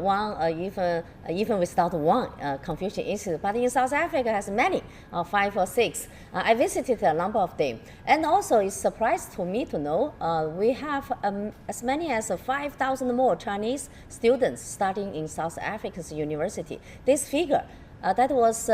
Q: without one Confucius Institute. But in South Africa has many, 5 or 6. I visited a number of them. And also it's a surprise to me to know we have as many as 5,000 more Chinese students studying in South Africa's university. This figure, that was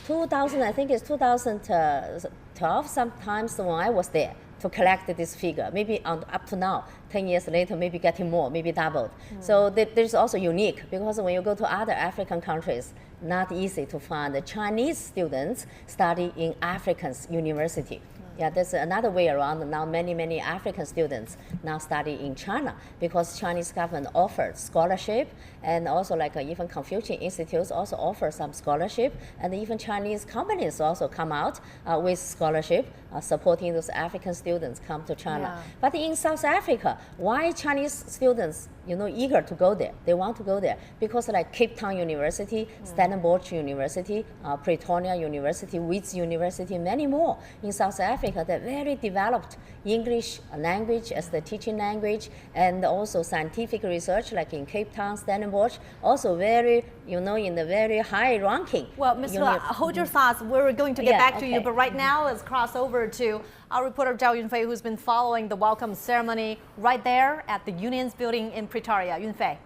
Q: 2000, I think it's 2012, sometimes when I was there, to collect this figure. Maybe up to now, 10 years later, maybe getting more, maybe doubled. So there's also unique, because when you go to other African countries, not easy to find the Chinese students study in African's university. Yeah, there's another way around. Now many African students now study in China, because Chinese government offered scholarship, and also like even Confucius Institutes also offer some scholarship, and even Chinese companies also come out with scholarship supporting those African students come to China. Yeah. But in South Africa, why Chinese students eager to go there? They want to go there because like Cape Town University, Stellenbosch University, Pretoria University, Wits University, many more in South Africa, they're very developed English language as the teaching language, and also scientific research like in Cape Town, Stellenbosch, also very, in the very high ranking.
A: Well, Ms. Hua, hold your thoughts. We're going to get back to you, but right now let's cross over to our reporter Zhao Yunfei, who's been following the welcome ceremony right there at the Unions building in Pretoria. Yunfei.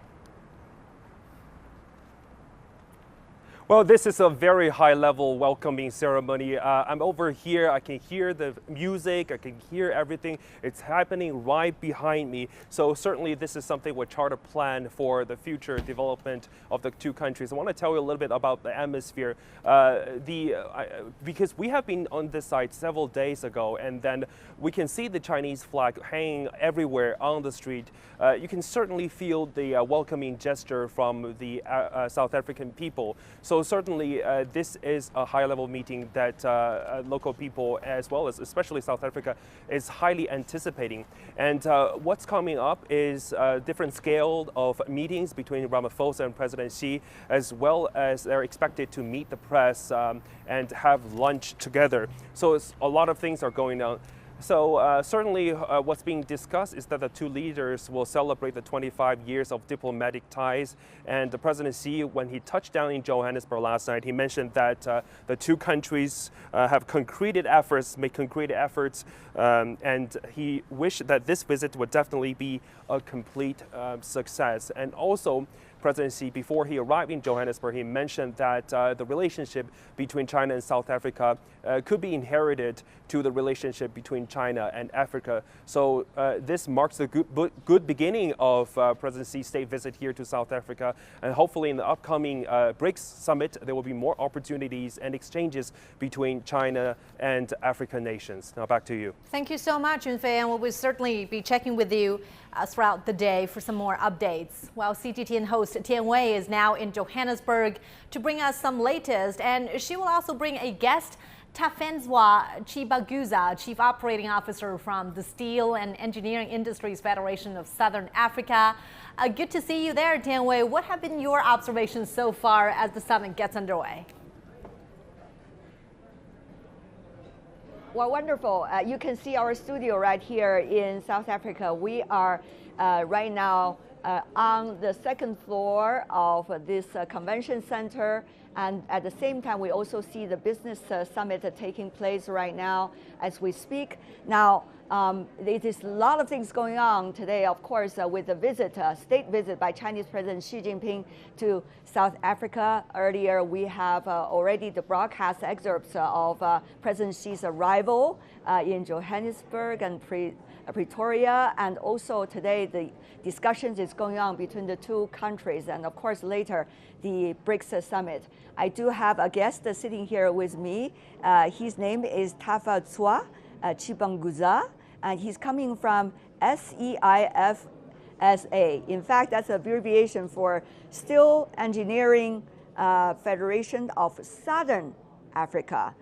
B: Well, this is a very high-level welcoming ceremony. I'm over here. I can hear the music. I can hear everything. It's happening right behind me. So certainly this is something we chart a plan for the future development of the two countries. I want to tell you a little bit about the atmosphere. Because we have been on this site several days ago, and then we can see the Chinese flag hanging everywhere on the street. You can certainly feel the welcoming gesture from the South African people. So certainly this is a high-level meeting that local people, as well as especially South Africa, is highly anticipating. And what's coming up is a different scale of meetings between Ramaphosa and President Xi, as well as they're expected to meet the press and have lunch together. So a lot of things are going on. So certainly what's being discussed is that the two leaders will celebrate the 25 years of diplomatic ties. And the President Xi, when he touched down in Johannesburg last night, he mentioned that the two countries have made concrete efforts, and he wished that this visit would definitely be a complete success. And also, President Xi, before he arrived in Johannesburg, he mentioned that the relationship between China and South Africa could be inherited to the relationship between China and Africa. So this marks the good beginning of President Xi's state visit here to South Africa. And hopefully in the upcoming BRICS summit, there will be more opportunities and exchanges between China and African nations. Now back to you.
A: Thank you so much, Yunfei, and we will certainly be checking with you throughout the day for some more updates. While CGTN host Tian Wei is now in Johannesburg to bring us some latest, and she will also bring a guest, Tafenzwa Chibaguza, Chief Operating Officer from the Steel and Engineering Industries Federation of Southern Africa. Good to see you there, Tian Wei. What have been your observations so far as the summit gets underway?
I: Well, wonderful. You can see our studio right here in South Africa. We are right now on the second floor of this convention center. And at the same time, we also see the business summit taking place right now as we speak. Now, it is a lot of things going on today, of course, with the visit, state visit by Chinese President Xi Jinping to South Africa. Earlier, we have already the broadcast excerpts of President Xi's arrival in Johannesburg and Pretoria, and also today the discussions is going on between the two countries, and of course later the BRICS summit. I do have a guest sitting here with me. His name is Tafenzwa Chibaguza, and he's coming from
U: SEIFSA. In fact, that's an abbreviation for Steel Engineering Federation of Southern Africa.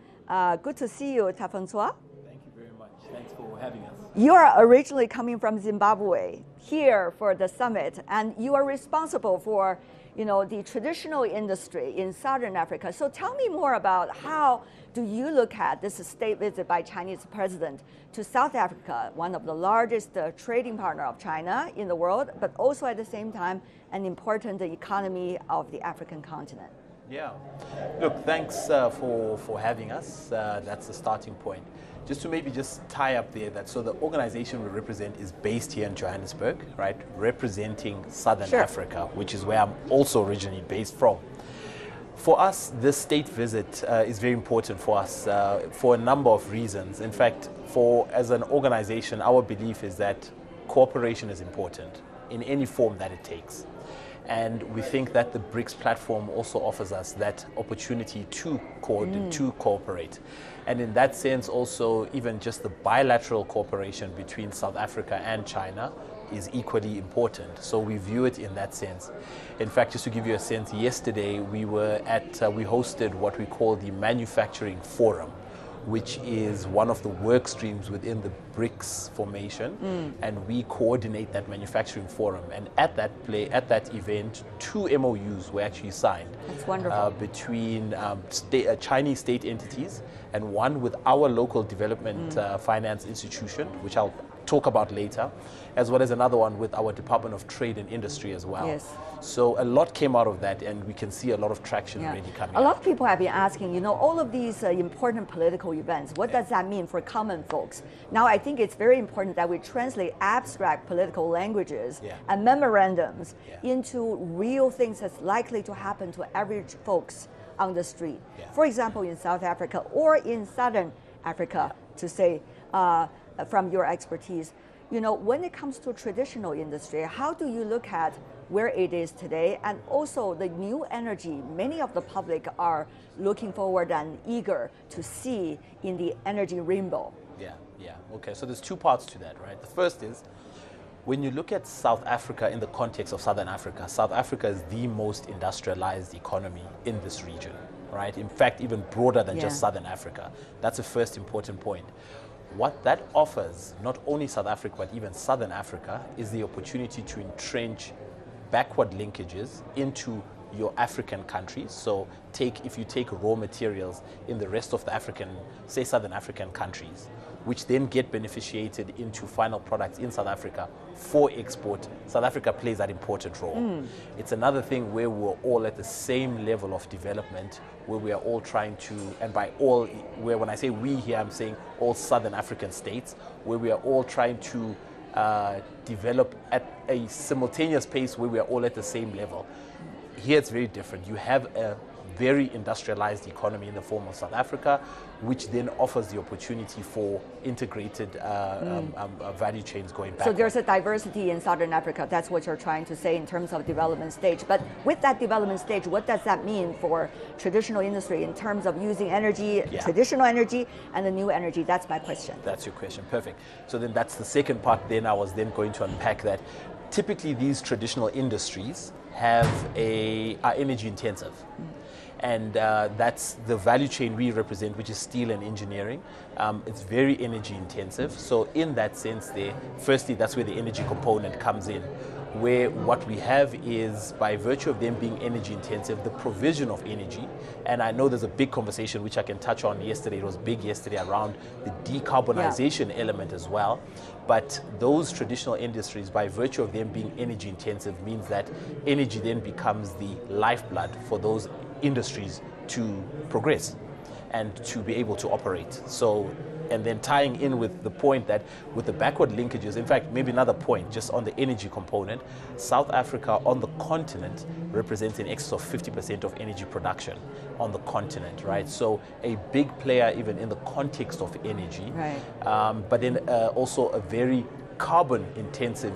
U: Good to see you, Tafanswa.
V: Thank you very much. Thanks for having us.
U: You are originally coming from Zimbabwe here for the summit, and you are responsible for, the traditional industry in Southern Africa. So tell me more about how do you look at this state visit by Chinese president to South Africa, one of the largest trading partner of China in the world, but also at the same time an important economy of the African continent.
V: Yeah. Look, thanks for having us. That's the starting point. Just to maybe just tie up there so the organization we represent is based here in Johannesburg, right? Representing Southern Africa, which is where I'm also originally based from. For us, this state visit is very important for us for a number of reasons. In fact, as an organization, our belief is that cooperation is important in any form that it takes. And we think that the BRICS platform also offers us that opportunity to cooperate. And in that sense, also, even just the bilateral cooperation between South Africa and China is equally important. So we view it in that sense. In fact, just to give you a sense, yesterday we hosted what we call the Manufacturing Forum, which is one of the work streams within the BRICS formation, and we coordinate that manufacturing forum. And at that event, 2 MOUs were actually signed.
U: That's wonderful.
V: Between Chinese state entities and one with our local development finance institution, which I'll talk about later, as well as another one with our Department of Trade and Industry as well.
U: Yes.
V: So a lot came out of that, and we can see a lot of traction already coming
U: A lot of people have been asking, all of these important political events, what does that mean for common folks? Now, I think it's very important that we translate abstract political languages and memorandums into real things that's likely to happen to average folks on the street. For example, in South Africa or in Southern Africa, to say, from your expertise, when it comes to traditional industry, how do you look at where it is today, and also the new energy many of the public are looking forward and eager to see in the energy rainbow?
V: Yeah. Okay, so there's 2 parts to that, right? The first is, when you look at South Africa in the context of Southern Africa, South Africa is the most industrialized economy in this region, right? In fact, even broader than just Southern Africa. That's the first important point. What that offers, not only South Africa, but even Southern Africa, is the opportunity to entrench backward linkages into your African countries. So if you take raw materials in the rest of the Southern African countries, which then get beneficiated into final products in South Africa for export, South Africa plays that important role. It's another thing where we're all at the same level of development, where we are all trying to, and by all, when I say we here, I'm saying all Southern African states, where we are all trying to develop at a simultaneous pace where we are all at the same level. Here it's very different. You have a very industrialized economy in the form of South Africa, which then offers the opportunity for integrated value chains going back.
U: So there's a diversity in Southern Africa. That's what you're trying to say in terms of development stage. But with that development stage, what does that mean for traditional industry in terms of using energy, traditional energy, and the new energy? That's my question.
V: That's your question. Perfect. So then that's the second part. Then I was then going to unpack that. Typically, these traditional industries are energy intensive. And that's the value chain we represent, which is steel and engineering. It's very energy intensive. So in that sense firstly, that's where the energy component comes in, where what we have is, by virtue of them being energy intensive, the provision of energy. And I know there's a big conversation which I can touch on yesterday. It was big yesterday around the decarbonization element as well. But those traditional industries, by virtue of them being energy intensive, means that energy then becomes the lifeblood for those industries to progress and to be able to operate. So, and then tying in with the point that with the backward linkages, in fact, maybe another point just on the energy component, South Africa on the continent represents in excess of 50% of energy production on the continent, right? So a big player even in the context of energy, but then also a very carbon-intensive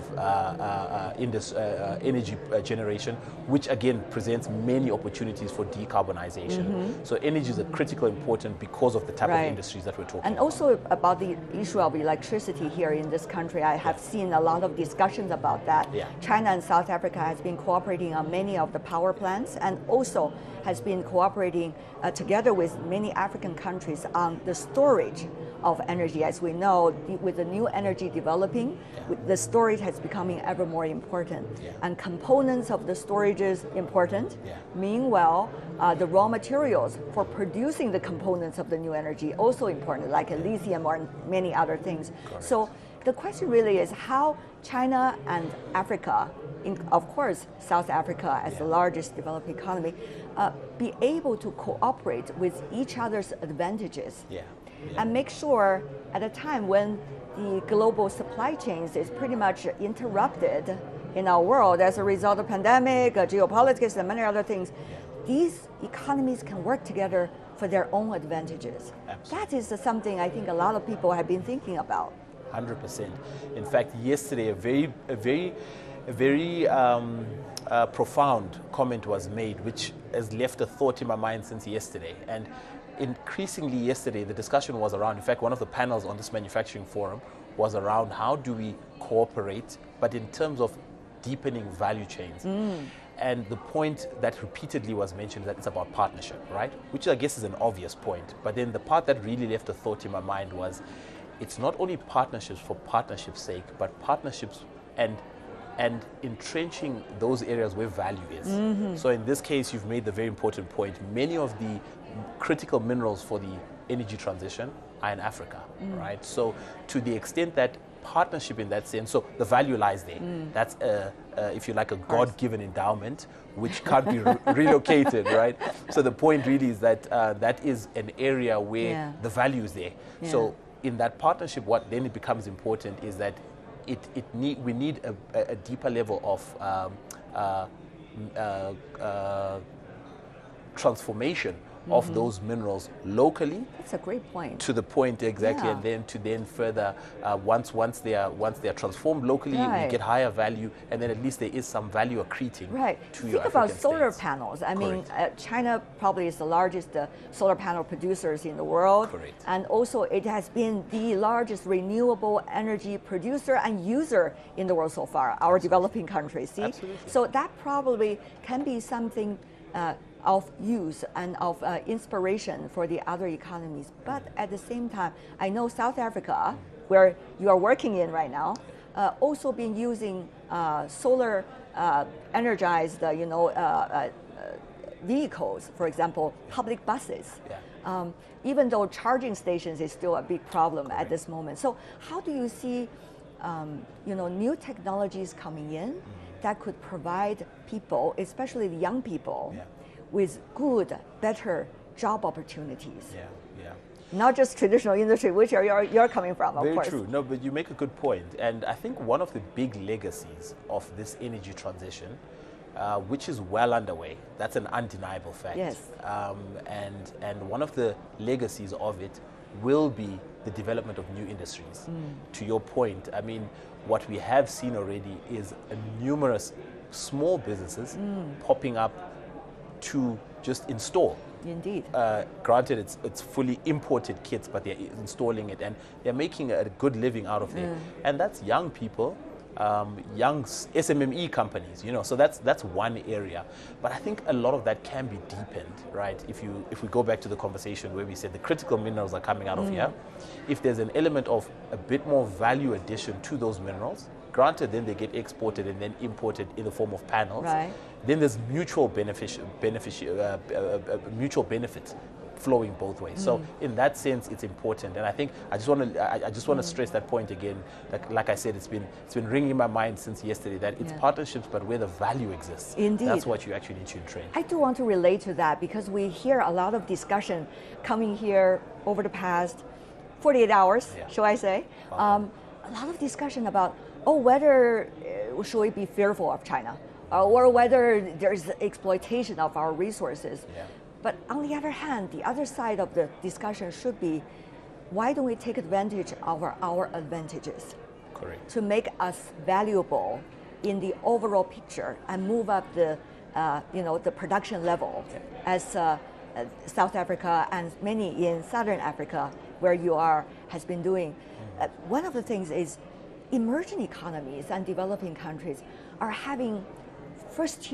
V: energy generation, which again presents many opportunities for decarbonization. So energy is a critical important because of the type of industries that we're talking
U: about. And also about the issue of electricity here in this country, I have seen a lot of discussions about that. China and South Africa has been cooperating on many of the power plants, and also has been cooperating together with many African countries on the storage of energy. As we know, with the new energy developing, the storage has becoming ever more important. And components of the storage is important. Meanwhile, the raw materials for producing the components of the new energy also important, like lithium or many other things. So the question really is how China and Africa, of course South Africa as the largest developed economy, be able to cooperate with each other's advantages and make sure at a time when the global supply chains is pretty much interrupted in our world as a result of pandemic, geopolitics, and many other things, these economies can work together for their own advantages. That is something I think a lot of people have been thinking about.
V: 100%. In fact, yesterday a very profound comment was made, which has left a thought in my mind since yesterday. And increasingly yesterday, the discussion was around, in fact, one of the panels on this manufacturing forum was around how do we cooperate, but in terms of deepening value chains. And the point that repeatedly was mentioned is that it's about partnership, right? Which I guess is an obvious point. But then the part that really left a thought in my mind was, it's not only partnerships for partnership's sake, but partnerships and entrenching those areas where value is. So in this case, you've made the very important point. Many of the critical minerals for the energy transition are in Africa, right? So to the extent that partnership in that sense, so the value lies there. That's, if you like, a God-given endowment, which can't be relocated, right? So the point really is that that is an area where the value is there. So in that partnership, what then it becomes important is that we need a deeper level of transformation of those minerals locally.
U: That's a great point.
V: To the point exactly, and then to then further once they are transformed locally, we get higher value, and then at least there is some value accreting. To your
U: Think about
V: African
U: solar
V: states.
U: panels. I mean, China probably is the largest solar panel producers in the world, and also it has been the largest renewable energy producer and user in the world so far. Our developing countries. See, so that probably can be something of use and of inspiration for the other economies. But at the same time, I know South Africa, where you are working in right now, also been using solar energized, vehicles, for example, public buses. Even though charging stations is still a big problem at this moment. So how do you see new technologies coming in that could provide people, especially the young people, with good, better job opportunities? Not just traditional industry, which you're coming from, of course.
V: Very true. No, but you make a good point. And I think one of the big legacies of this energy transition, which is well underway, that's an undeniable fact. And one of the legacies of it will be the development of new industries. To your point, I mean, what we have seen already is numerous small businesses popping up to just install.
U: Indeed.
V: Granted, it's fully imported kits, but they're installing it and they're making a good living out of it. And that's young people, young SMME companies, so that's one area. But I think a lot of that can be deepened, right? If we go back to the conversation where we said the critical minerals are coming out of here, if there's an element of a bit more value addition to those minerals, granted, then they get exported and then imported in the form of panels. Then there's mutual benefit flowing both ways. So in that sense, it's important. And I think I just want to stress that point again. Like I said, it's been ringing in my mind since yesterday that it's partnerships, but where the value exists.
U: Indeed.
V: That's what you actually need to train.
U: I do want to relate to that because we hear a lot of discussion coming here over the past 48 hours, shall I say. A lot of discussion about whether should we be fearful of China, or whether there's exploitation of our resources. But on the other hand, the other side of the discussion should be, why don't we take advantage of our advantages? to make us valuable in the overall picture and move up the, the production level as South Africa and many in Southern Africa, where you are, has been doing. One of the things is emerging economies and developing countries are having first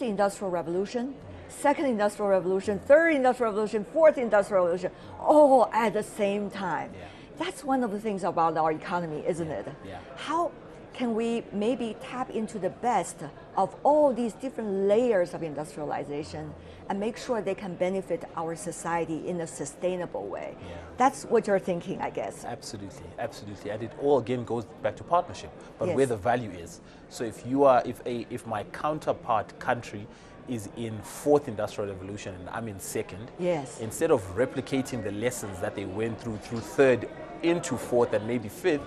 U: industrial revolution, second industrial revolution, third industrial revolution, fourth industrial revolution, all at the same time. That's one of the things about our economy, isn't it? How can we maybe tap into the best of all these different layers of industrialization and make sure they can benefit our society in a sustainable way? That's what you're thinking, I guess.
V: Absolutely, absolutely. And it all again goes back to partnership, but where the value is. So if my counterpart country is in fourth industrial revolution and I'm in second, instead of replicating the lessons that they went through third into fourth and maybe fifth,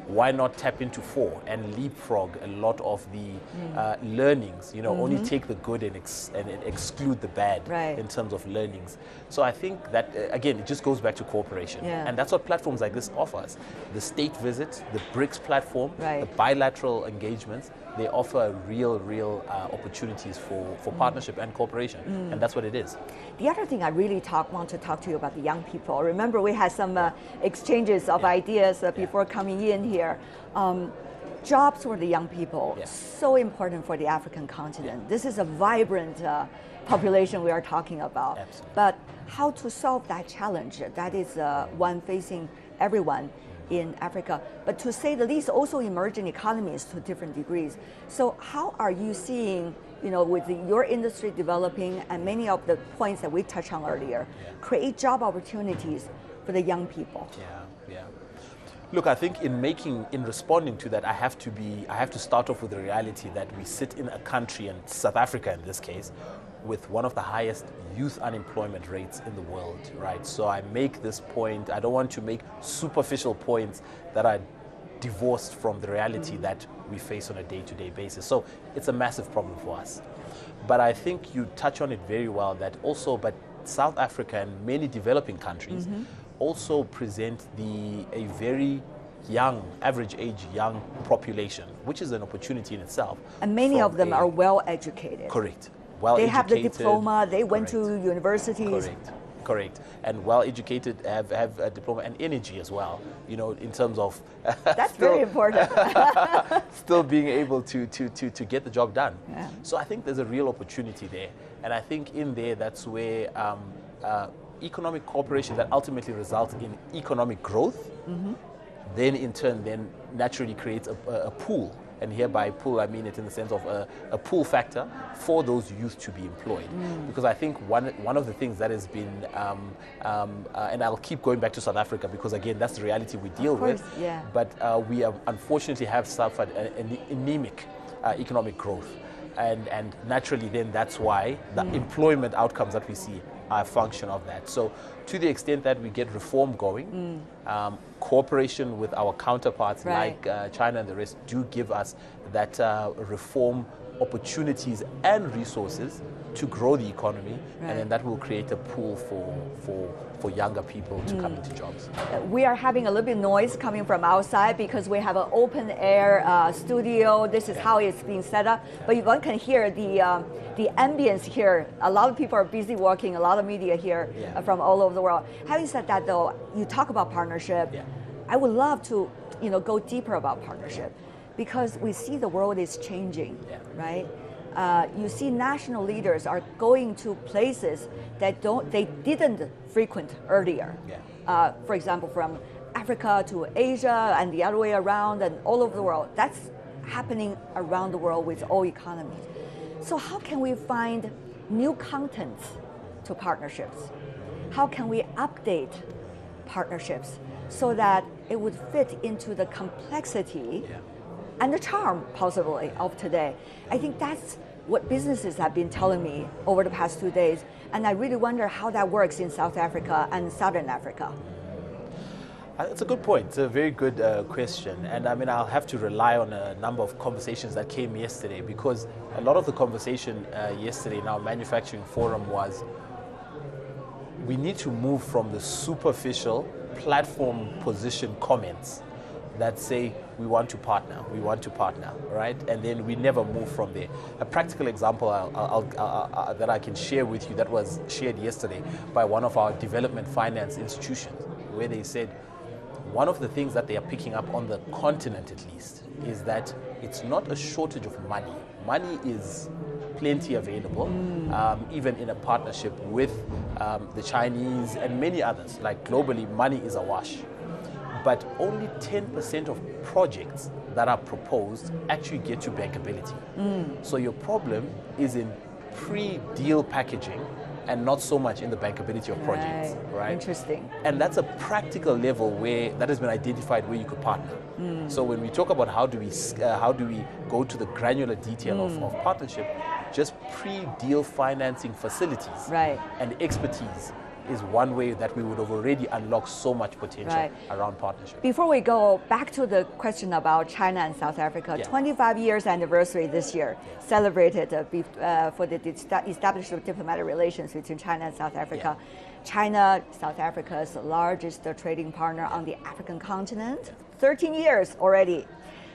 V: why not tap into four and leapfrog a lot of the learnings? Only take the good and exclude the bad in terms of learnings. So I think that again, it just goes back to cooperation, and that's what platforms like this offer us. The state visit, the BRICS platform, the bilateral engagements. They offer real opportunities for partnership and cooperation, and that's what it is.
U: The other thing I really want to talk to you about the young people. Remember, we had some exchanges of ideas before coming in here. Jobs for the young people, so important for the African continent. This is a vibrant population we are talking about. But how to solve that challenge, that is one facing everyone in Africa, but to say the least, also emerging economies to different degrees. So how are you seeing, with your industry developing and many of the points that we touched on earlier, create job opportunities for the young people?
V: Look, I think in responding to that, I have to start off with the reality that we sit in a country, and South Africa in this case, with one of the highest youth unemployment rates in the world, right? So I make this point, I don't want to make superficial points that are divorced from the reality that we face on a day-to-day basis. So it's a massive problem for us. But I think you touch on it very well, that also, but South Africa and many developing countries also present a very young, average age young population, which is an opportunity in itself.
U: And many of them are well educated.
V: Correct.
U: They have the diploma, they went to universities.
V: Correct. And well educated, have a diploma and energy as well, in terms of
U: that's very important.
V: Still being able to get the job done. So I think there's a real opportunity there. And I think in there, that's where economic cooperation that ultimately results in economic growth, then in turn naturally creates a pool. And here by pool, I mean it in the sense of a pull factor for those youth to be employed. Because I think one of the things that has been, and I'll keep going back to South Africa because again, that's the reality we deal with. But we unfortunately have suffered an anemic economic growth. And naturally then that's why the employment outcomes that we see are a function of that. So to the extent that we get reform going, cooperation with our counterparts like China and the rest do give us that reform opportunities and resources to grow the economy, and then that will create a pool for younger people to come into jobs.
U: We are having a little bit of noise coming from outside because we have an open air studio. This is how it's being set up, but one can hear the ambience here. A lot of people are busy working, a lot of media here from all over the world. Having said that though, you talk about partnership. I would love to go deeper about partnership because we see the world is changing, right? You see national leaders are going to places that they didn't frequent earlier. For example, from Africa to Asia and the other way around and all over the world. That's happening around the world with all economies. So how can we find new contents to partnerships? How can we update partnerships so that it would fit into the complexity and the charm, possibly, of today? I think that's what businesses have been telling me over the past 2 days, and I really wonder how that works in South Africa and Southern Africa.
V: It's a good point. It's a very good question. And I mean, I'll have to rely on a number of conversations that came yesterday because a lot of the conversation yesterday in our manufacturing forum was we need to move from the superficial platform position comments that say we want to partner, right? And then we never move from there. A practical example that I can share with you that was shared yesterday by one of our development finance institutions, where they said one of the things that they are picking up on the continent at least is that it's not a shortage of money. Money is plenty available, even in a partnership with the Chinese and many others. Like globally, money is awash. But only 10% of projects that are proposed actually get to bankability. So your problem is in pre-deal packaging and not so much in the bankability of projects, right?
U: Interesting.
V: And that's a practical level where that has been identified where you could partner. So when we talk about how do we go to the granular detail of partnership, just pre-deal financing facilities and expertise is one way that we would have already unlocked so much potential around partnership.
U: Before we go back to the question about China and South Africa, 25 years anniversary this year, celebrated for the establishment of diplomatic relations between China and South Africa. China, South Africa's largest trading partner on the African continent, 13 years already.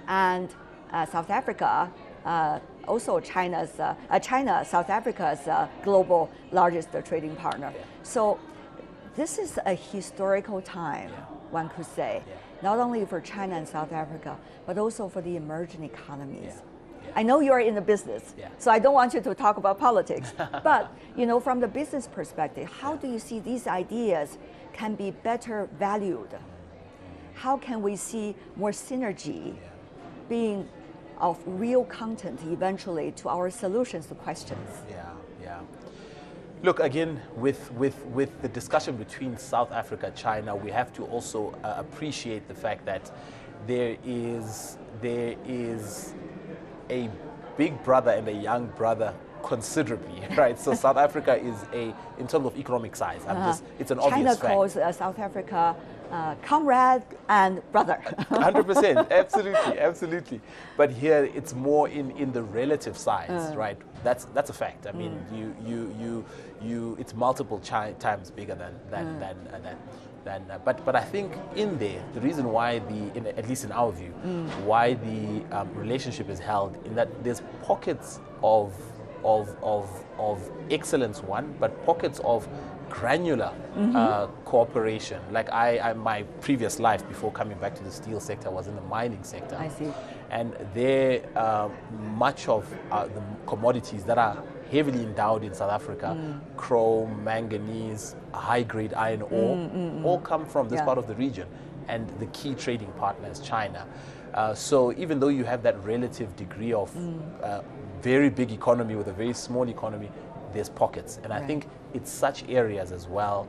U: And South Africa, also China, South Africa's global largest trading partner. So this is a historical time, one could say, not only for China and South Africa, but also for the emerging economies. I know you are in the business, so I don't want you to talk about politics. But from the business perspective, how do you see these ideas can be better valued? How can we see more synergy being of real content eventually to our solutions to questions?
V: Look, again, with the discussion between South Africa and China, we have to also appreciate the fact that there is a big brother and a young brother considerably, right? So South Africa is in terms of economic size, it's an obvious fact.
U: China calls South Africa comrade and brother.
V: 100%, absolutely. But here it's more in the relative size, right? That's a fact. I mean, it's multiple times bigger than. But I think in there, the reason why at least in our view, why the relationship is held in that there's pockets of excellence, but pockets of granular cooperation. Like my previous life before coming back to the steel sector was in the mining sector.
U: I see.
V: And there, much of the commodities that are heavily endowed in South Africa, chrome, manganese, high-grade iron ore, all come from this part of the region. And the key trading partner is China. So even though you have that relative degree of very big economy with a very small economy, there's pockets. And I think it's such areas as well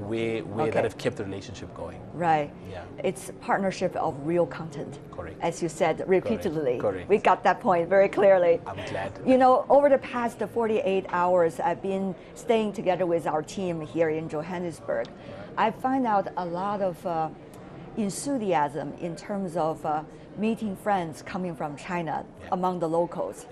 V: where that have kept the relationship going.
U: Right. Yeah. It's partnership of real content.
V: Correct.
U: As you said repeatedly.
V: Correct.
U: We got that point very clearly.
V: I'm glad.
U: Over the past 48 hours, I've been staying together with our team here in Johannesburg. I find out a lot of enthusiasm in terms of meeting friends coming from China among the locals.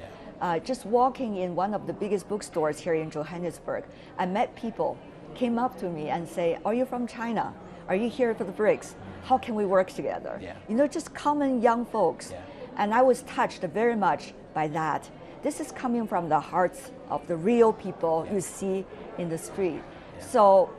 U: Just walking in one of the biggest bookstores here in Johannesburg, I met people came up to me and say, "Are you from China? Are you here for the BRICS? How can we work together?" Just common young folks. And I was touched very much by that. This is coming from the hearts of the real people you see in the street. So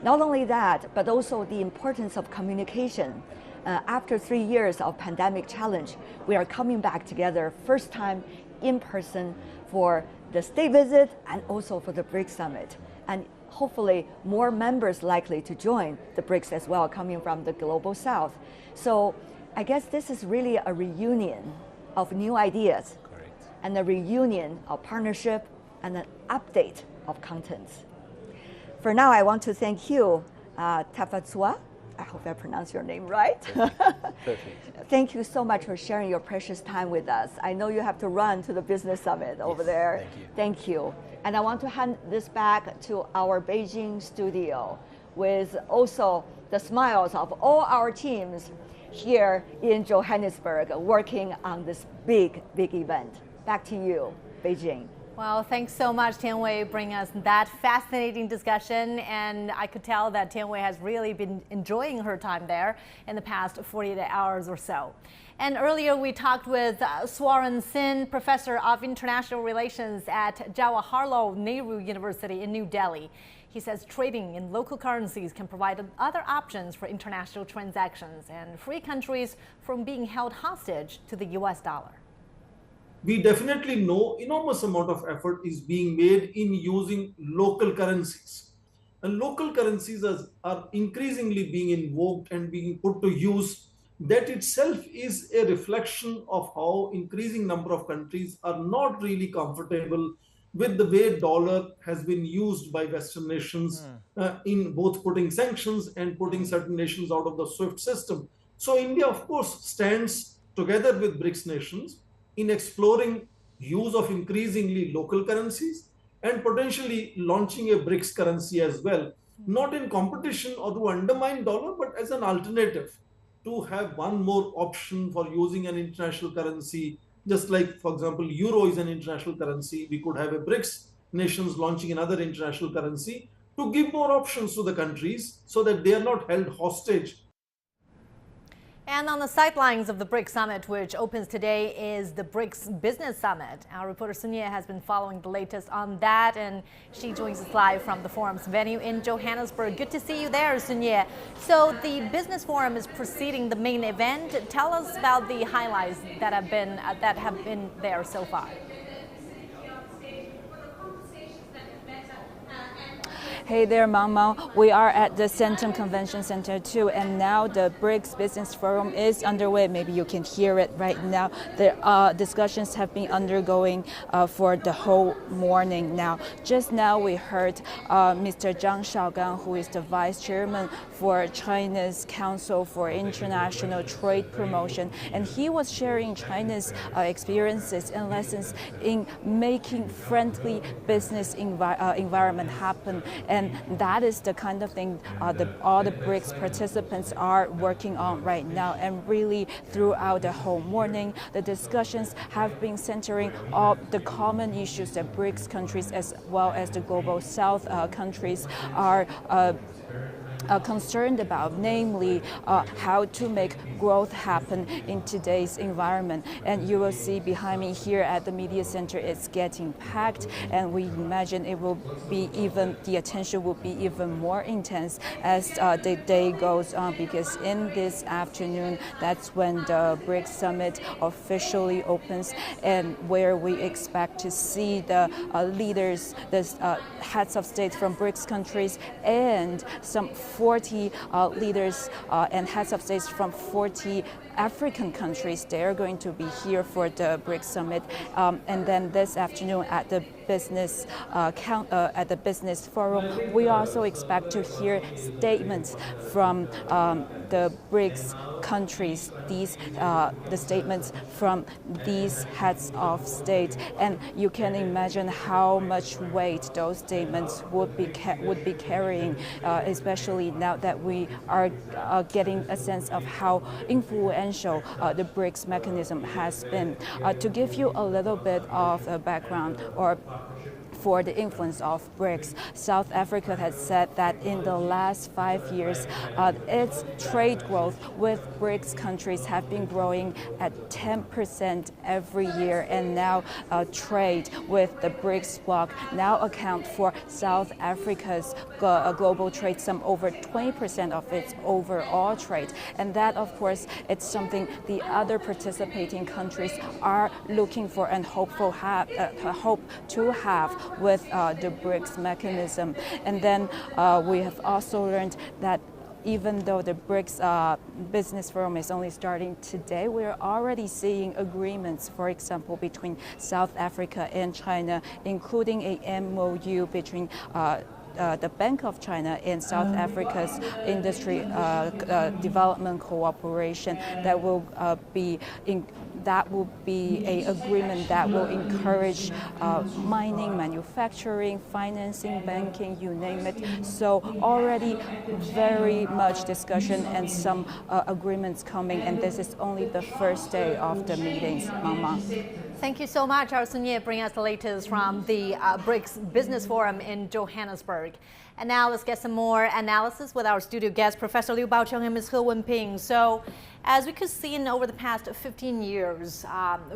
U: not only that, but also the importance of communication. After 3 years of pandemic challenge, we are coming back together, first time in person for the state visit and also for the BRICS summit. And hopefully more members likely to join the BRICS as well, coming from the global south. So I guess this is really a reunion of new ideas.
V: Correct.
U: And a reunion of partnership and an update of contents. For now, I want to thank you, Tafatsua. I hope I pronounced your name right.
V: Perfect.
U: Thank you so much for sharing your precious time with us. I know you have to run to the business summit over there.
V: Thank you.
U: And I want to hand this back to our Beijing studio with also the smiles of all our teams here in Johannesburg working on this big event. Back to you, Beijing.
A: Well, thanks so much, Tianwei, bringing us that fascinating discussion. And I could tell that Tianwei has really been enjoying her time there in the past 48 hours or so. And earlier we talked with Swaran Sin, Professor of International Relations at Jawaharlal Nehru University in New Delhi. He says trading in local currencies can provide other options for international transactions and free countries from being held hostage to the US dollar.
E: We definitely know enormous amount of effort is being made in using local currencies. And local currencies are increasingly being invoked and being put to use. That itself is a reflection of how increasing number of countries are not really comfortable with the way dollar has been used by Western nations in both putting sanctions and putting certain nations out of the SWIFT system. So India, of course, stands together with BRICS nations in exploring use of increasingly local currencies and potentially launching a BRICS currency as well, not in competition or to undermine dollar, but as an alternative to have one more option for using an international currency. Just like, for example, euro is an international currency, we could have a BRICS nations launching another international currency to give more options to the countries so that they are not held hostage.
A: And on the sidelines of the BRICS summit, which opens today, is the BRICS Business Summit. Our reporter Sunya has been following the latest on that, and she joins us live from the forum's venue in Johannesburg. Good to see you there, Sunya. So the business forum is preceding the main event. Tell us about the highlights that have been there so far.
T: Hey there, Mama. We are at the Centum Convention Center too, and now the BRICS Business Forum is underway. Maybe you can hear it right now. The discussions have been undergoing for the whole morning now. Just now we heard Mr. Zhang Shaogang, who is the Vice Chairman for China's Council for International Trade Promotion, and he was sharing China's experiences and lessons in making friendly business environment happen. And that is the kind of thing all the BRICS participants are working on right now. And really throughout the whole morning, the discussions have been centering on the common issues that BRICS countries as well as the Global South countries are concerned about, namely how to make growth happen in today's environment. And you will see behind me here at the media center, it's getting packed, and we imagine it will be the attention will be even more intense as the day goes on, because in this afternoon, that's when the BRICS summit officially opens, and where we expect to see the leaders, the heads of state from BRICS countries, and some 40 leaders and heads of states from 40 African countries. They are going to be here for the BRICS summit, and then this afternoon at the business forum, we also expect to hear statements from the BRICS countries. The statements from these heads of state, and you can imagine how much weight those statements would be carrying, especially now that we are getting a sense of how influential the BRICS mechanism has been. To give you a little bit of a background for the influence of BRICS, South Africa has said that in the last 5 years, its trade growth with BRICS countries have been growing at 10% every year, and now trade with the BRICS bloc now account for South Africa's global trade sum over 20% of its overall trade. And that, of course, it's something the other participating countries are looking for and hope to have with the BRICS mechanism. And then we have also learned that even though the BRICS Business Forum is only starting today, we're already seeing agreements, for example, between South Africa and China, including a MOU between the Bank of China and South Africa's industry development cooperation that will be an agreement that will encourage mining, manufacturing, financing, banking, you name it. So already very much discussion and some agreements coming, and this is only the first day of the meetings, Mama.
A: Thank you so much, Arsunie, bringing us the latest from the BRICS Business Forum in Johannesburg. And now let's get some more analysis with our studio guest, Professor Liu Baocheng and Ms. He Wenping. So, as we could see over the past 15 years,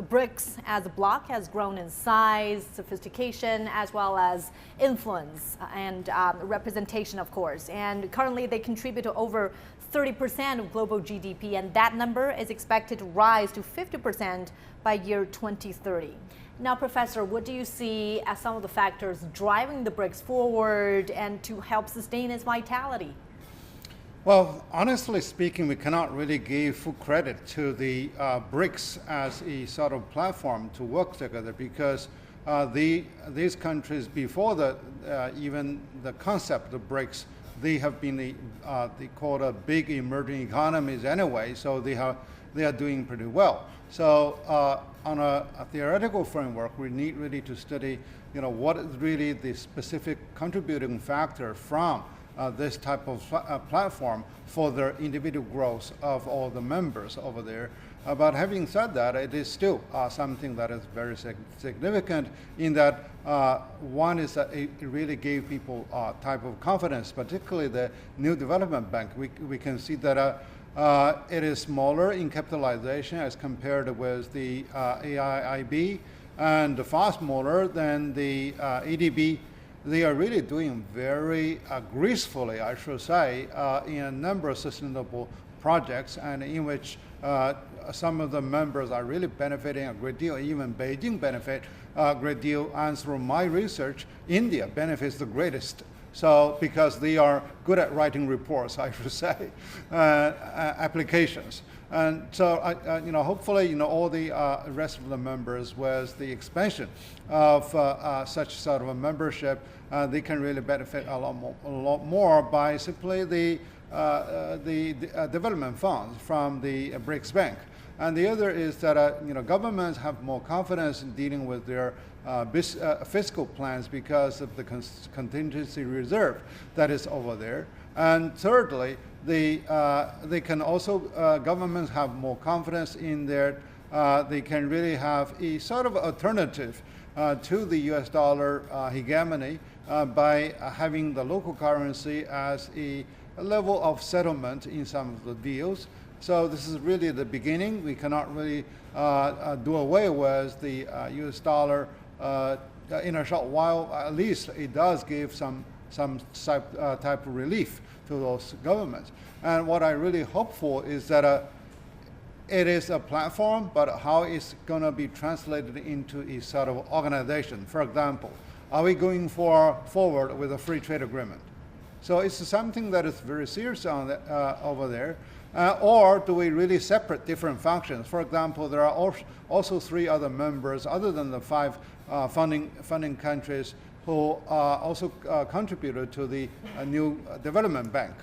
A: BRICS as a bloc has grown in size, sophistication, as well as influence and representation, of course. And currently they contribute to over 30% of global GDP, and that number is expected to rise to 50% by year 2030. Now, Professor, what do you see as some of the factors driving the BRICS forward and to help sustain its vitality?
P: Well, honestly speaking, we cannot really give full credit to the BRICS as a sort of platform to work together, because these countries, before even the concept of BRICS, they have been they called a big emerging economies anyway, so they are doing pretty well. So on a theoretical framework, we need really to study, what is really the specific contributing factor from this type of platform for the individual growth of all the members over there. But having said that, it is still something that is very significant in that one is that it really gave people a type of confidence, particularly the New Development Bank. We can see that it is smaller in capitalization as compared with the AIIB, and far smaller than the ADB. They are really doing very gracefully, I should say, in a number of sustainable projects, and in which some of the members are really benefiting a great deal. Even Beijing benefit a great deal, and through my research, India benefits the greatest. So because they are good at writing reports, I should say, applications. And so, hopefully, all the rest of the members, with the expansion of such sort of a membership, they can really benefit a lot more by simply the development funds from the BRICS Bank. And the other is that governments have more confidence in dealing with their fiscal plans because of the contingency reserve that is over there. And thirdly, they can also, governments have more confidence in their, they can really have a sort of alternative to the US dollar hegemony by having the local currency as a level of settlement in some of the deals. So this is really the beginning. We cannot really do away with the US dollar in a short while. At least it does give some type of relief to those governments. And what I really hope for is that it is a platform, but how it's going to be translated into a sort of organization. For example, are we going forward with a free trade agreement? So it's something that is very serious on over there. Or do we really separate different functions? For example, there are also 3 other members other than the 5 funding countries who also contributed to the New Development Bank.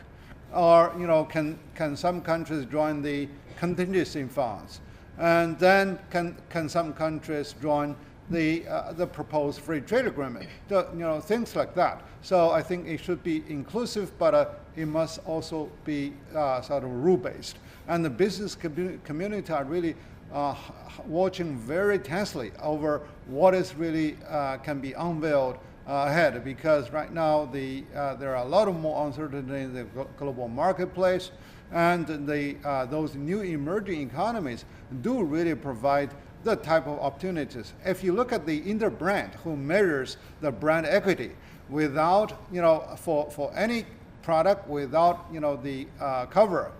P: Or can some countries join the contingency funds? And then can some countries join the proposed free trade agreement? Things like that. So I think it should be inclusive, but it must also be sort of rule-based. And the business community are really watching very tensely over what is really can be unveiled ahead, because right now there are a lot of more uncertainty in the global marketplace, and those new emerging economies do really provide the type of opportunities. If you look at the Interbrand, who measures the brand equity, without for any product, without the cover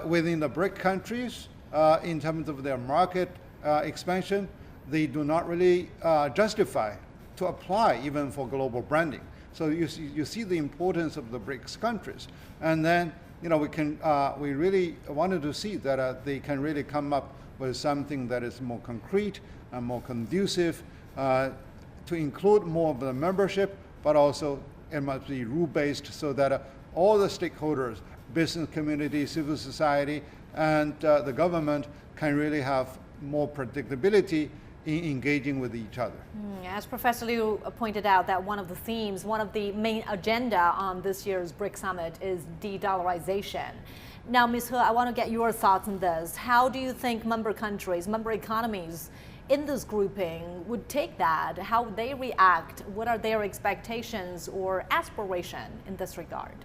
P: within the BRIC countries in terms of their market expansion, they do not really justify to apply even for global branding. So you see the importance of the BRICS countries, and then we really wanted to see that they can really come up with something that is more concrete and more conducive to include more of the membership, but also it must be rule-based so that all the stakeholders, business community, civil society, and the government can really have more predictability in engaging with each other.
A: As Professor Liu pointed out, that one of the themes, one of the main agenda on this year's BRICS Summit is de-dollarization. Now, Ms. He, I want to get your thoughts on this. How do you think member countries, member economies in this grouping would take that, how they react, what are their expectations or aspiration in this regard?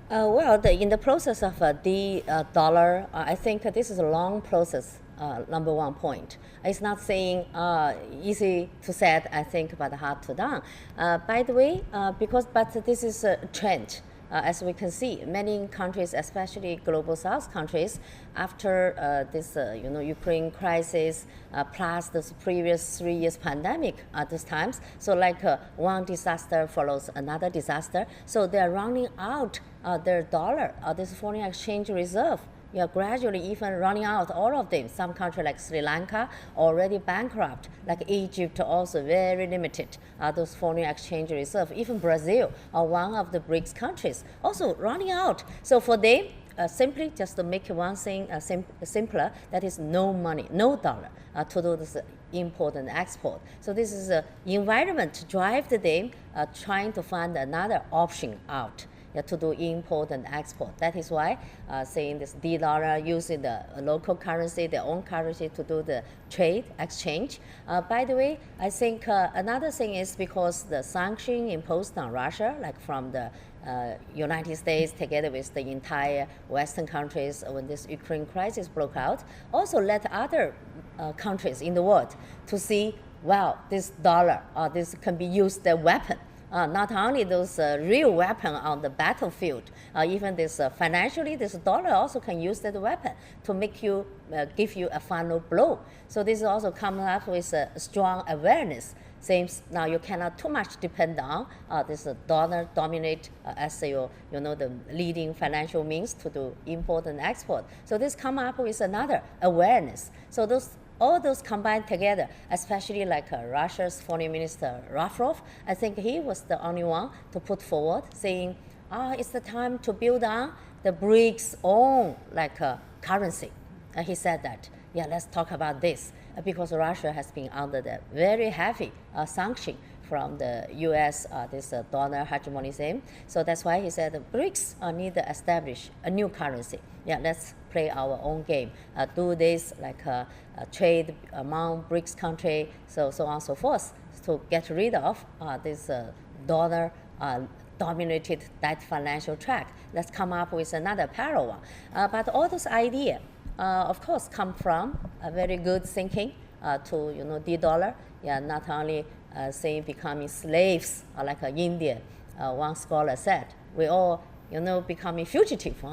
Q: In the process of the dollar, I think this is a long process. Number one point. It's not saying easy to say, I think, but hard to done. By the way, but this is a trend. As we can see, many countries, especially global South countries, after this Ukraine crisis, plus the previous 3 years pandemic at these times, so like one disaster follows another disaster, so they're running out their dollar, this foreign exchange reserve. Gradually even running out all of them. Some countries like Sri Lanka already bankrupt, like Egypt also very limited, those foreign exchange reserve. Even Brazil, one of the BRICS countries, also running out. So for them, simply just to make one thing simpler, that is no money, no dollar to do this import and export. So this is an environment to drive them trying to find another option out. To do import and export. That is why saying this D-dollar, using the local currency, their own currency to do the trade exchange. By the way, I think another thing is because the sanction imposed on Russia, like from the United States together with the entire Western countries when this Ukraine crisis broke out, also led other countries in the world to see, well, this dollar, this can be used as a weapon. Not only those real weapons on the battlefield, even this financially, this dollar also can use that weapon to make you, give you a final blow. So this also comes up with a strong awareness. Seems now you cannot too much depend on this dollar dominate as the leading financial means to do import and export. So this come up with another awareness. So all those combined together, especially like Russia's Foreign Minister Lavrov, I think he was the only one to put forward saying, it's the time to build on the BRICS' own currency. He said that, let's talk about this, because Russia has been under the very heavy sanction from the US, this dollar hegemony. So that's why he said the BRICS need to establish a new currency. Let's play our own game. Do this trade among BRICS countries, so on and so forth, to get rid of this dollar dominated that financial track. Let's come up with another parallel one. But all those ideas, of course, come from a very good thinking to D-dollar. Not only saying becoming slaves, like India, one scholar said, we all becoming fugitive,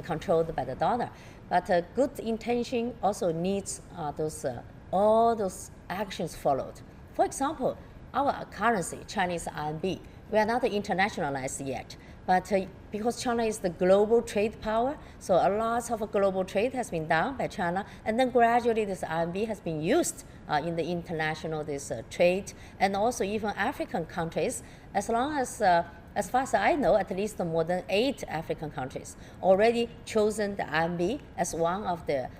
Q: controlled by the dollar. But good intention also needs all those actions followed. For example, our currency, Chinese RMB, we are not internationalized yet. But because China is the global trade power, so a lot of global trade has been done by China, and then gradually this RMB has been used in the international trade, and also even African countries, as far as I know, at least more than 8 African countries already chosen the RMB as one of the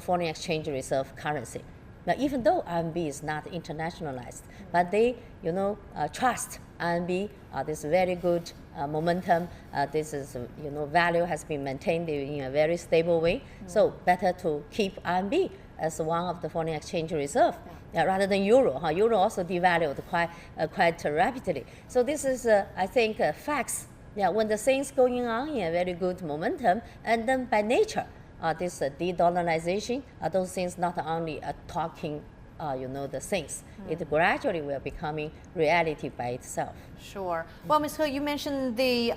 Q: foreign exchange reserve currency. Now, even though RMB is not internationalized, but they trust RMB, this very good momentum, this is value has been maintained in a very stable way. So better to keep RMB as one of the foreign exchange reserve. Rather than euro. Euro also devalued quite rapidly. So this is, I think, facts. When the things going on in a very good momentum, and then by nature, this de-dollarization, those things not only talking, the things, it gradually will becoming reality by itself.
A: Sure. Well, Ms. He, you mentioned the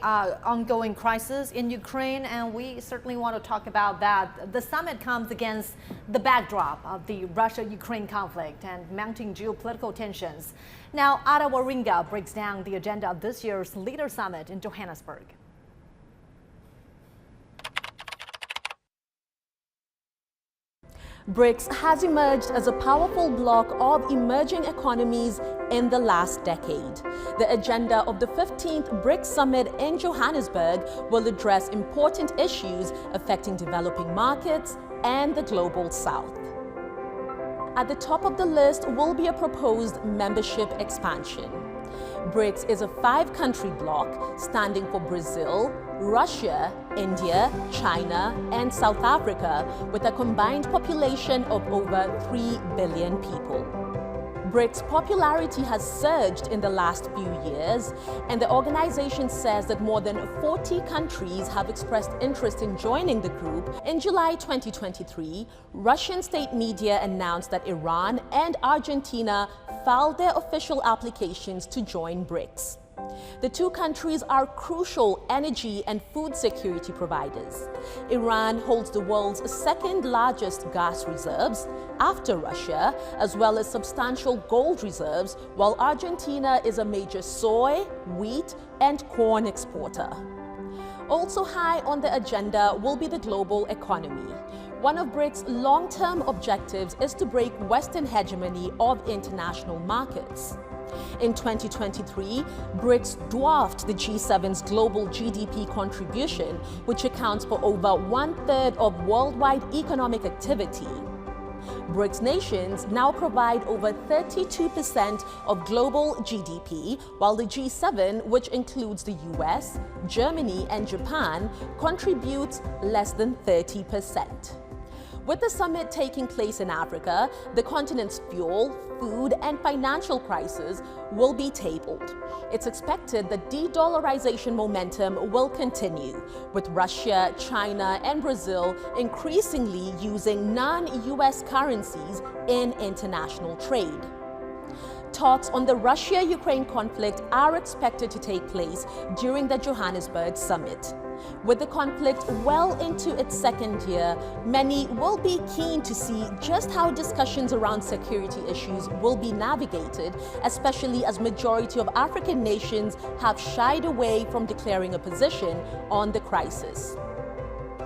A: ongoing crisis in Ukraine, and we certainly want to talk about that. The summit comes against the backdrop of the Russia-Ukraine conflict and mounting geopolitical tensions. Now, Ada Waringa breaks down the agenda of this year's Leader Summit in Johannesburg.
F: BRICS has emerged as a powerful bloc of emerging economies in the last decade. The agenda of the 15th BRICS Summit in Johannesburg will address important issues affecting developing markets and the global south. At the top of the list will be a proposed membership expansion. BRICS is a 5-country bloc standing for Brazil, Russia, India, China, and South Africa, with a combined population of over 3 billion people. BRICS' popularity has surged in the last few years, and the organization says that more than 40 countries have expressed interest in joining the group. In July 2023, Russian state media announced that Iran and Argentina filed their official applications to join BRICS. The two countries are crucial energy and food security providers. Iran holds the world's second largest gas reserves after Russia, as well as substantial gold reserves, while Argentina is a major soy, wheat, and corn exporter. Also high on the agenda will be the global economy. One of BRICS' long-term objectives is to break Western hegemony of international markets. In 2023, BRICS dwarfed the G7's global GDP contribution, which accounts for over 1/3 of worldwide economic activity. BRICS nations now provide over 32% of global GDP, while the G7, which includes the US, Germany, and Japan, contributes less than 30%. With the summit taking place in Africa, the continent's fuel, food, and financial crisis will be tabled. It's expected that de-dollarization momentum will continue, with Russia, China, and Brazil increasingly using non-US currencies in international trade. Talks on the Russia-Ukraine conflict are expected to take place during the Johannesburg summit. With the conflict well into its second year, many will be keen to see just how discussions around security issues will be navigated, especially as majority of African nations have shied away from declaring a position on the crisis.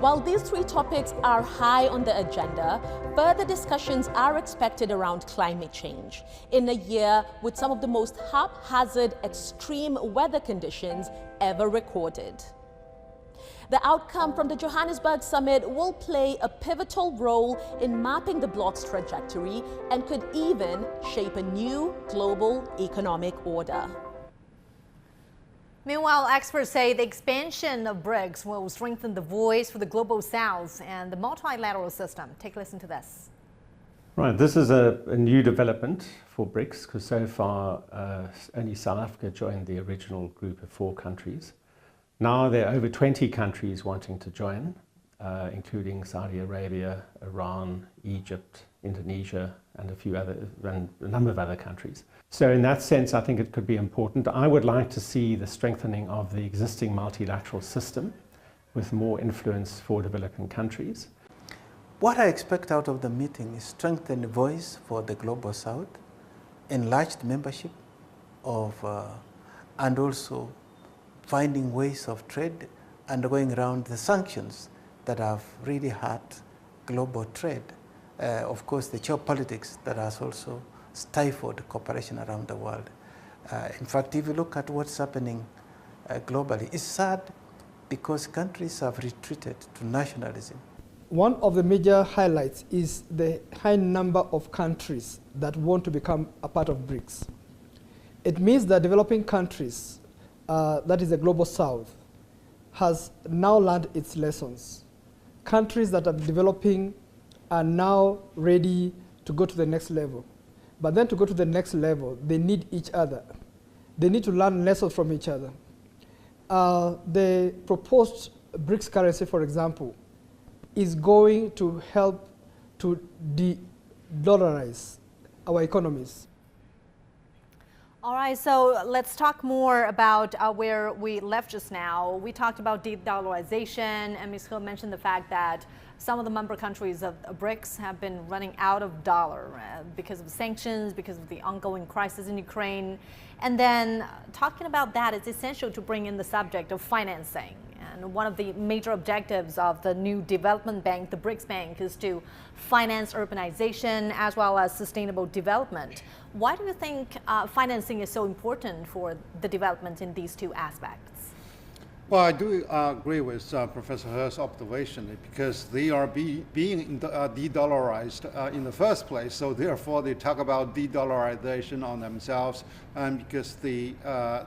F: While these three topics are high on the agenda, further discussions are expected around climate change in a year with some of the most haphazard extreme weather conditions ever recorded. The outcome from the Johannesburg summit will play a pivotal role in mapping the bloc's trajectory and could even shape a new global economic order.
A: Meanwhile, experts say the expansion of BRICS will strengthen the voice for the global south and the multilateral system. Take a listen to this.
G: Right, this is a new development for BRICS because so far only South Africa joined the original group of 4 countries. Now there are over 20 countries wanting to join, including Saudi Arabia, Iran, Egypt, Indonesia, and a number of other countries. So in that sense, I think it could be important. I would like to see the strengthening of the existing multilateral system with more influence for developing countries.
H: What I expect out of the meeting is strengthened voice for the Global South, enlarged membership of, and also finding ways of trade and going around the sanctions that have really hurt global trade. Of course, the geopolitics that has also stifled cooperation around the world. In fact, if you look at what's happening globally, it's sad because countries have retreated to nationalism.
W: One of the major highlights is the high number of countries that want to become a part of BRICS. It means that developing countries, that is the Global South, has now learned its lessons. Countries that are developing are now ready to go to the next level. But then to go to the next level, they need each other. They need to learn lessons from each other. The proposed BRICS currency, for example, is going to help to de-dollarize our economies.
A: All right, so let's talk more about where we left just now. We talked about de-dollarization, and Ms. Hill mentioned the fact that some of the member countries of BRICS have been running out of dollar because of sanctions, because of the ongoing crisis in Ukraine. And then talking about that, it's essential to bring in the subject of financing. And one of the major objectives of the new development bank, the BRICS Bank, is to finance urbanization as well as sustainable development. Why do you think financing is so important for the development in these two aspects?
P: Well, I do agree with Professor He's observation because they are being de-dollarized in the first place. So therefore, they talk about de-dollarization on themselves, and because they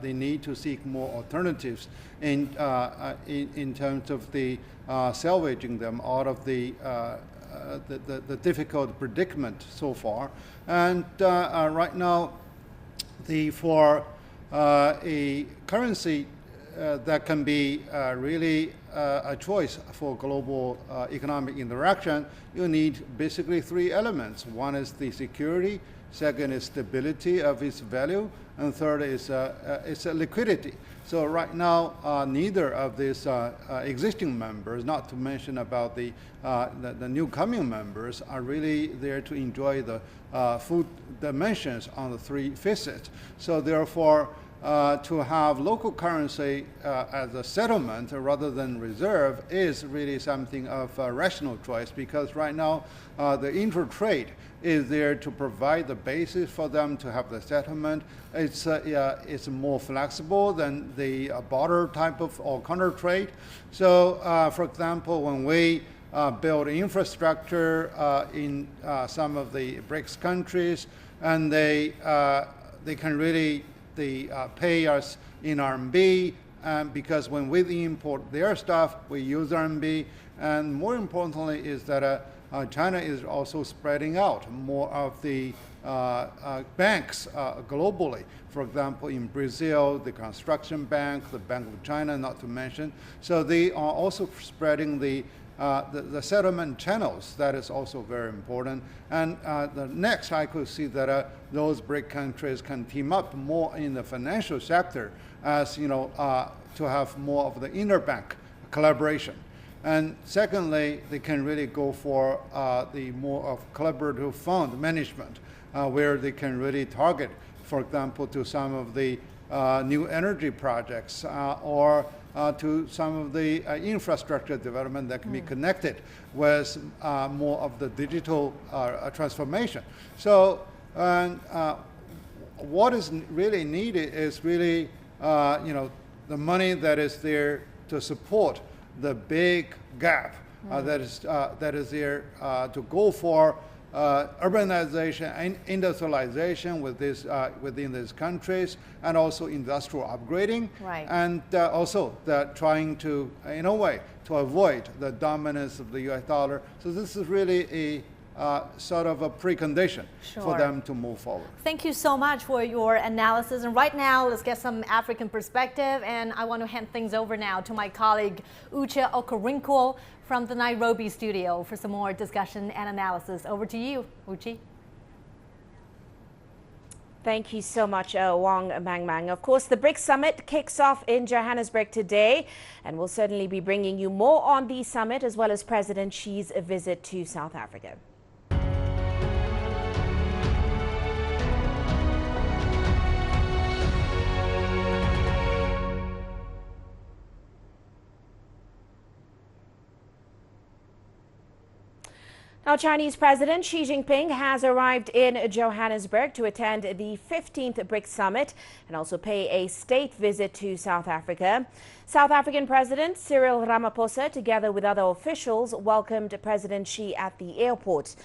P: need to seek more alternatives in terms of the salvaging them out of the difficult predicament so far. And right now, for a currency that can be really a choice for global economic interaction, you need basically three elements. One is the security, second is stability of its value, and third is liquidity. So right now, neither of these existing members, not to mention about the new coming members, are really there to enjoy the full dimensions on the three facets. So therefore, to have local currency as a settlement rather than reserve is really something of a rational choice, because right now the intertrade is there to provide the basis for them to have the settlement. It's more flexible than the barter type of or counter trade. So for example, when we build infrastructure in some of the BRICS countries, and they can really pay us in RMB, because when we import their stuff, we use RMB. And more importantly is that China is also spreading out more of the banks globally. For example, in Brazil, the Construction Bank, the Bank of China, not to mention. So they are also spreading the settlement channels. That is also very important. And the next, I could see that those BRIC countries can team up more in the financial sector, as you know, to have more of the interbank collaboration. And secondly, they can really go for the more of collaborative fund management, where they can really target, for example, to some of the new energy projects or to some of the infrastructure development that can be connected with more of the digital transformation. So what is really needed is really the money that is there to support the big gap that is there to go for urbanization and industrialization within these countries, and also industrial upgrading,
A: right.
P: And also trying to, in a way, to avoid the dominance of the US dollar. So this is really a sort of a precondition for them to move forward.
A: Thank you so much for your analysis. And right now, let's get some African perspective. And I want to hand things over now to my colleague, Uche Okorinkwo, from the Nairobi studio for some more discussion and analysis. Over to you, Uche.
D: Thank you so much, Wang Mangmang. Of course, the BRICS summit kicks off in Johannesburg today, and we'll certainly be bringing you more on the summit, as well as President Xi's visit to South Africa. Now, Chinese President Xi Jinping has arrived in Johannesburg to attend the 15th BRICS summit and also pay a state visit to South Africa. South African President Cyril Ramaphosa, together with other officials, welcomed President Xi at the airport.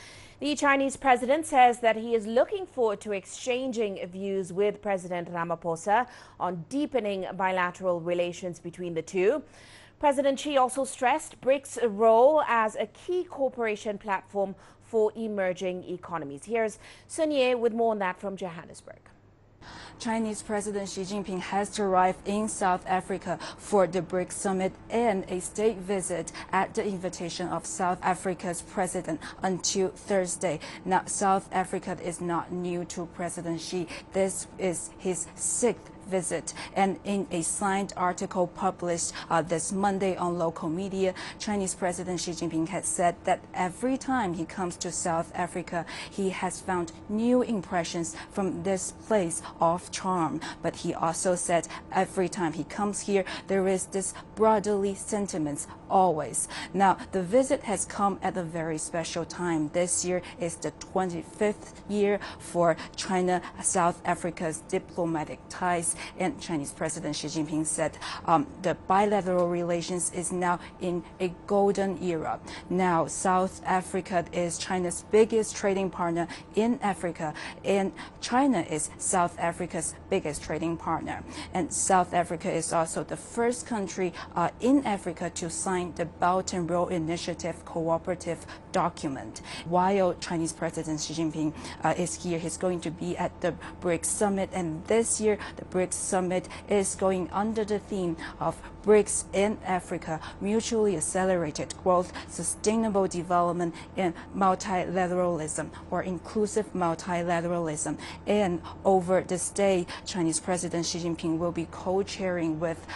D: The Chinese president says that he is looking forward to exchanging views with President Ramaphosa on deepening bilateral relations between the two. President Xi also stressed BRICS' role as a key cooperation platform for emerging economies. Here's Sun Ye with more on that from Johannesburg.
T: Chinese President Xi Jinping has arrived in South Africa for the BRICS summit and a state visit at the invitation of South Africa's president until Thursday. Now, South Africa is not new to President Xi. This is his sixth visit, and in a signed article published this Monday on local media, Chinese President Xi Jinping has said that every time he comes to South Africa, he has found new impressions from this place of charm. But he also said every time he comes here, there is this brotherly sentiments always. Now, the visit has come at a very special time. This year is the 25th year for China-South Africa's diplomatic ties. And Chinese President Xi Jinping said the bilateral relations is now in a golden era. Now, South Africa is China's biggest trading partner in Africa, and China is South Africa's biggest trading partner. And South Africa is also the first country in Africa to sign the Belt and Road Initiative cooperative document. While Chinese President Xi Jinping is here, he's going to be at the BRICS Summit, and this year the BRICS Summit is going under the theme of BRICS in Africa, mutually accelerated growth, sustainable development, and multilateralism, or inclusive multilateralism. And over this day, Chinese President Xi Jinping will be co-chairing with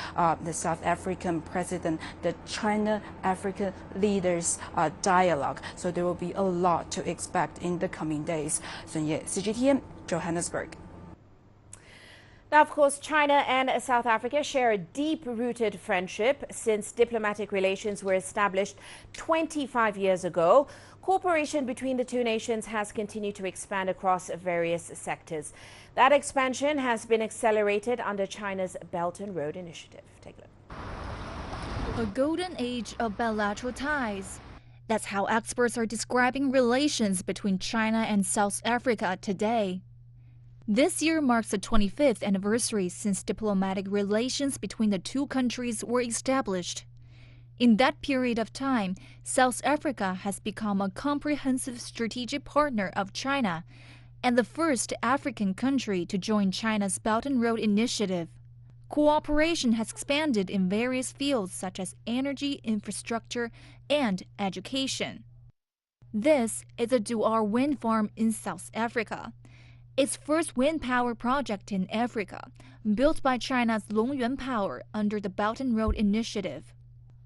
T: the South African President the China-Africa Leaders Dialogue. So there will be a lot to expect in the coming days. Sun Ye, CGTN, Johannesburg.
D: Now, of course, China and South Africa share a deep-rooted friendship since diplomatic relations were established 25 years ago. Cooperation between the two nations has continued to expand across various sectors. That expansion has been accelerated under China's Belt and Road Initiative. Take a look.
J: A golden age of bilateral ties. That's how experts are describing relations between China and South Africa today. This year marks the 25th anniversary since diplomatic relations between the two countries were established. In that period of time, South Africa has become a comprehensive strategic partner of China and the first African country to join China's Belt and Road Initiative. Cooperation has expanded in various fields such as energy, infrastructure, and education. This is a Duar wind farm in South Africa. Its first wind power project in Africa, built by China's Longyuan Power under the Belt and Road Initiative.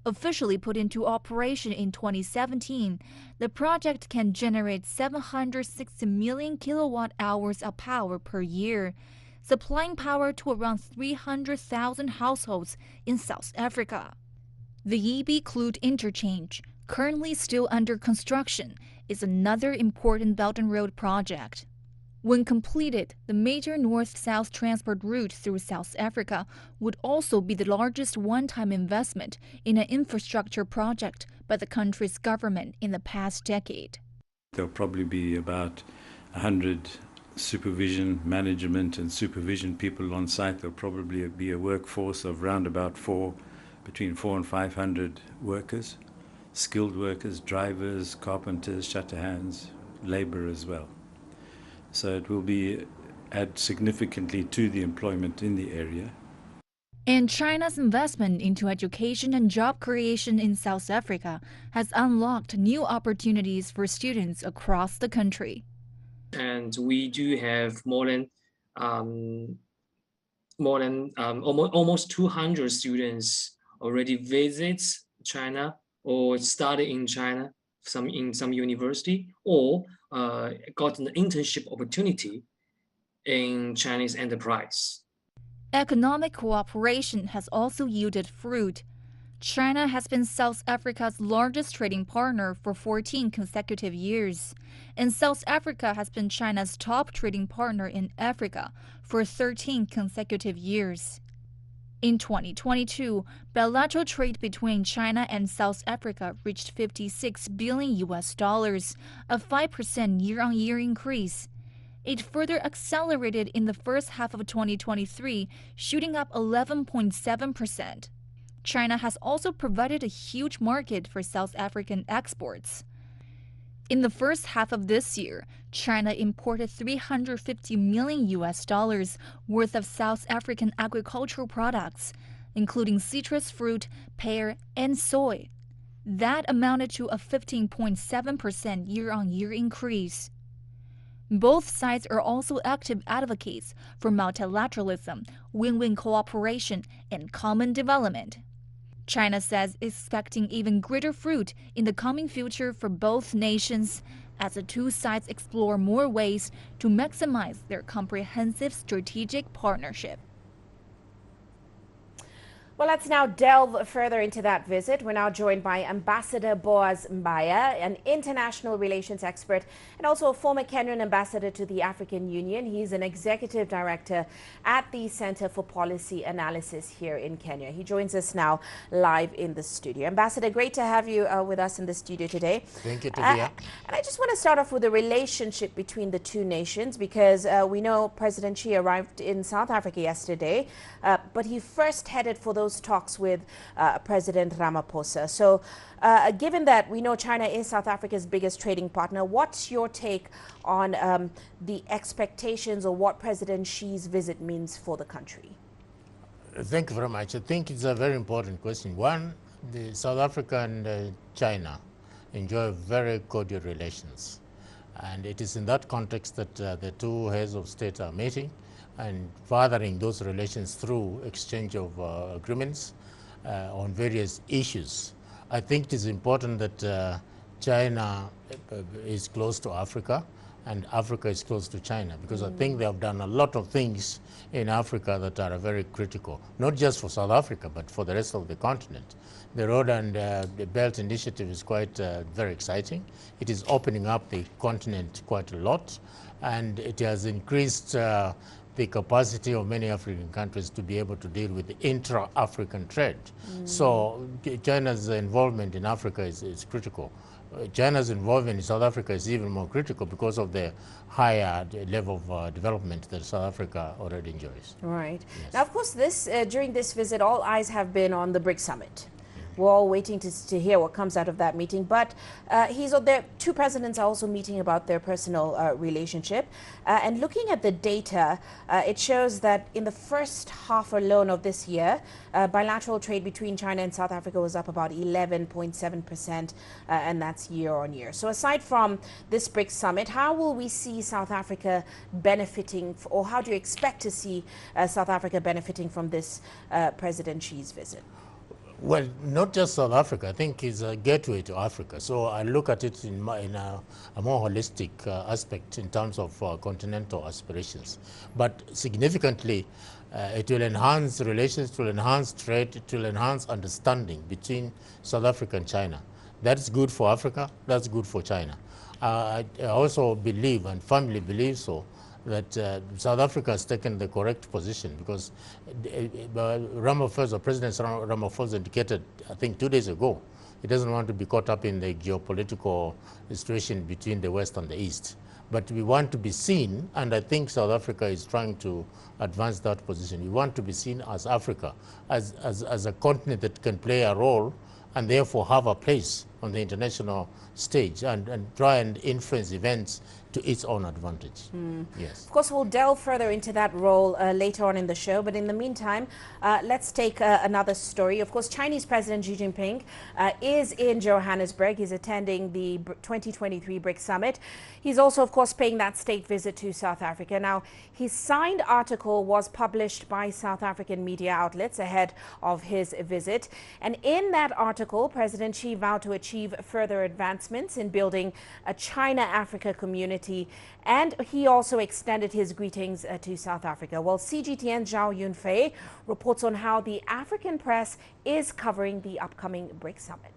J: Officially put into operation in 2017, the project can generate 760 million kilowatt-hours of power per year, supplying power to around 300,000 households in South Africa. The Yebe-Kloot interchange, currently still under construction, is another important Belt and Road project. When completed, the major north-south transport route through South Africa would also be the largest one-time investment in an infrastructure project by the country's government in the past decade.
K: There'll probably be about 100 supervision, management and supervision people on site. There'll probably be a workforce of around about between 400 and 500 workers, skilled workers, drivers, carpenters, shutter hands, labor as well. So it will add significantly to the employment in the area.
J: And China's investment into education and job creation in South Africa has unlocked new opportunities for students across the country.
L: And we do have almost 200 students already visit China or study in China, in some university, or got an internship opportunity in Chinese enterprise.
J: Economic cooperation has also yielded fruit. China has been South Africa's largest trading partner for 14 consecutive years, and South Africa has been China's top trading partner in Africa for 13 consecutive years. In 2022, bilateral trade between China and South Africa reached $56 billion, a 5% year-on-year increase. It further accelerated in the first half of 2023, shooting up 11.7%. China has also provided a huge market for South African exports. In the first half of this year, China imported $350 million worth of South African agricultural products, including citrus fruit, pear, and soy. That amounted to a 15.7% year-on-year increase. Both sides are also active advocates for multilateralism, win-win cooperation, and common development. China says it's expecting even greater fruit in the coming future for both nations as the two sides explore more ways to maximize their comprehensive strategic partnership.
D: Well, let's now delve further into that visit. We're now joined by Ambassador Boaz Mbaya, an international relations expert and also a former Kenyan ambassador to the African Union. He's an executive director at the Center for Policy Analysis here in Kenya. He joins us now live in the studio. Ambassador, great to have you with us in the studio today.
C: Thank you, Tovia.
D: And I just want to start off with the relationship between the two nations, because we know President Xi arrived in South Africa yesterday, but he first headed for those talks with President Ramaphosa. So given that we know China is South Africa's biggest trading partner, what's your take on the expectations or what President Xi's visit means for the country?
C: Thank you very much. I think it's a very important question. One, the South Africa and China enjoy very cordial relations. And it is in that context that the two heads of state are meeting and furthering those relations through exchange of agreements on various issues. I think it is important that China is close to Africa and Africa is close to China, because I think they have done a lot of things in Africa that are very critical, not just for South Africa, but for the rest of the continent. The Road and the Belt Initiative is quite very exciting. It is opening up the continent quite a lot, and it has increased the capacity of many African countries to be able to deal with the intra-African trade. So China's involvement in Africa is critical. China's involvement in South Africa is even more critical because of the higher level of development that South Africa already enjoys.
D: Right.
C: Yes.
D: Now, of course, during this visit, all eyes have been on the BRICS summit. We're all waiting to hear what comes out of that meeting. But two presidents are also meeting about their personal relationship. And looking at the data, it shows that in the first half alone of this year, bilateral trade between China and South Africa was up about 11.7%, and that's year on year. So aside from this BRICS summit, how will we see South Africa benefiting, or how do you expect to see South Africa benefiting from this President Xi's visit?
C: Well, not just South Africa. I think it's a gateway to Africa. So I look at it in a more holistic aspect in terms of continental aspirations. But significantly, it will enhance relations, it will enhance trade, it will enhance understanding between South Africa and China. That's good for Africa, that's good for China. I also believe, and firmly believe so, that South Africa has taken the correct position, because Ramaphosa, President Ramaphosa indicated, I think 2 days ago, he doesn't want to be caught up in the geopolitical situation between the West and the East. But we want to be seen, and I think South Africa is trying to advance that position. We want to be seen as Africa, as a continent that can play a role and therefore have a place on the international stage and try and influence events to its own advantage. Yes.
D: Of course, we'll delve further into that role later on in the show. But in the meantime, let's take another story. Of course, Chinese President Xi Jinping is in Johannesburg. He's attending the 2023 BRICS Summit. He's also, of course, paying that state visit to South Africa. Now, his signed article was published by South African media outlets ahead of his visit. And in that article, President Xi vowed to achieve further advancements in building a China-Africa community, and he also extended his greetings to South Africa. Well, CGTN's Zhao Yunfei reports on how the African press is covering the upcoming BRICS Summit.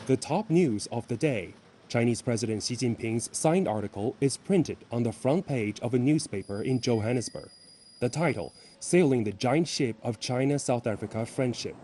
B: The top news of the day: Chinese President Xi Jinping's signed article is printed on the front page of a newspaper in Johannesburg. The title: Sailing the Giant Ship of China-South Africa Friendship.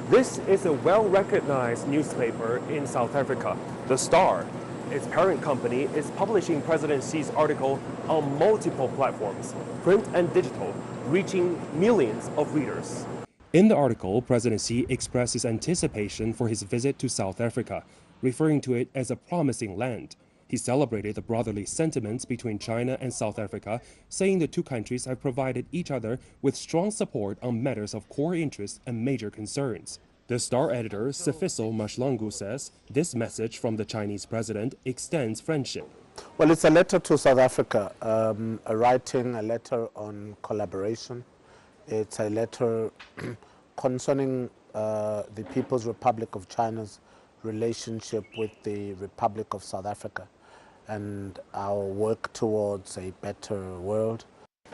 B: This is a well-recognized newspaper in South Africa, The Star. Its parent company is publishing President Xi's article on multiple platforms, print and digital, reaching millions of readers. In the article, President Xi expresses anticipation for his visit to South Africa, referring to it as a promising land. He celebrated the brotherly sentiments between China and South Africa, saying the two countries have provided each other with strong support on matters of core interest and major concerns. The Star editor, Sifiso Mashlangu, says this message from the Chinese president extends friendship.
M: Well, it's a letter to South Africa, writing a letter on collaboration. It's a letter concerning the People's Republic of China's relationship with the Republic of South Africa and our work towards a better world.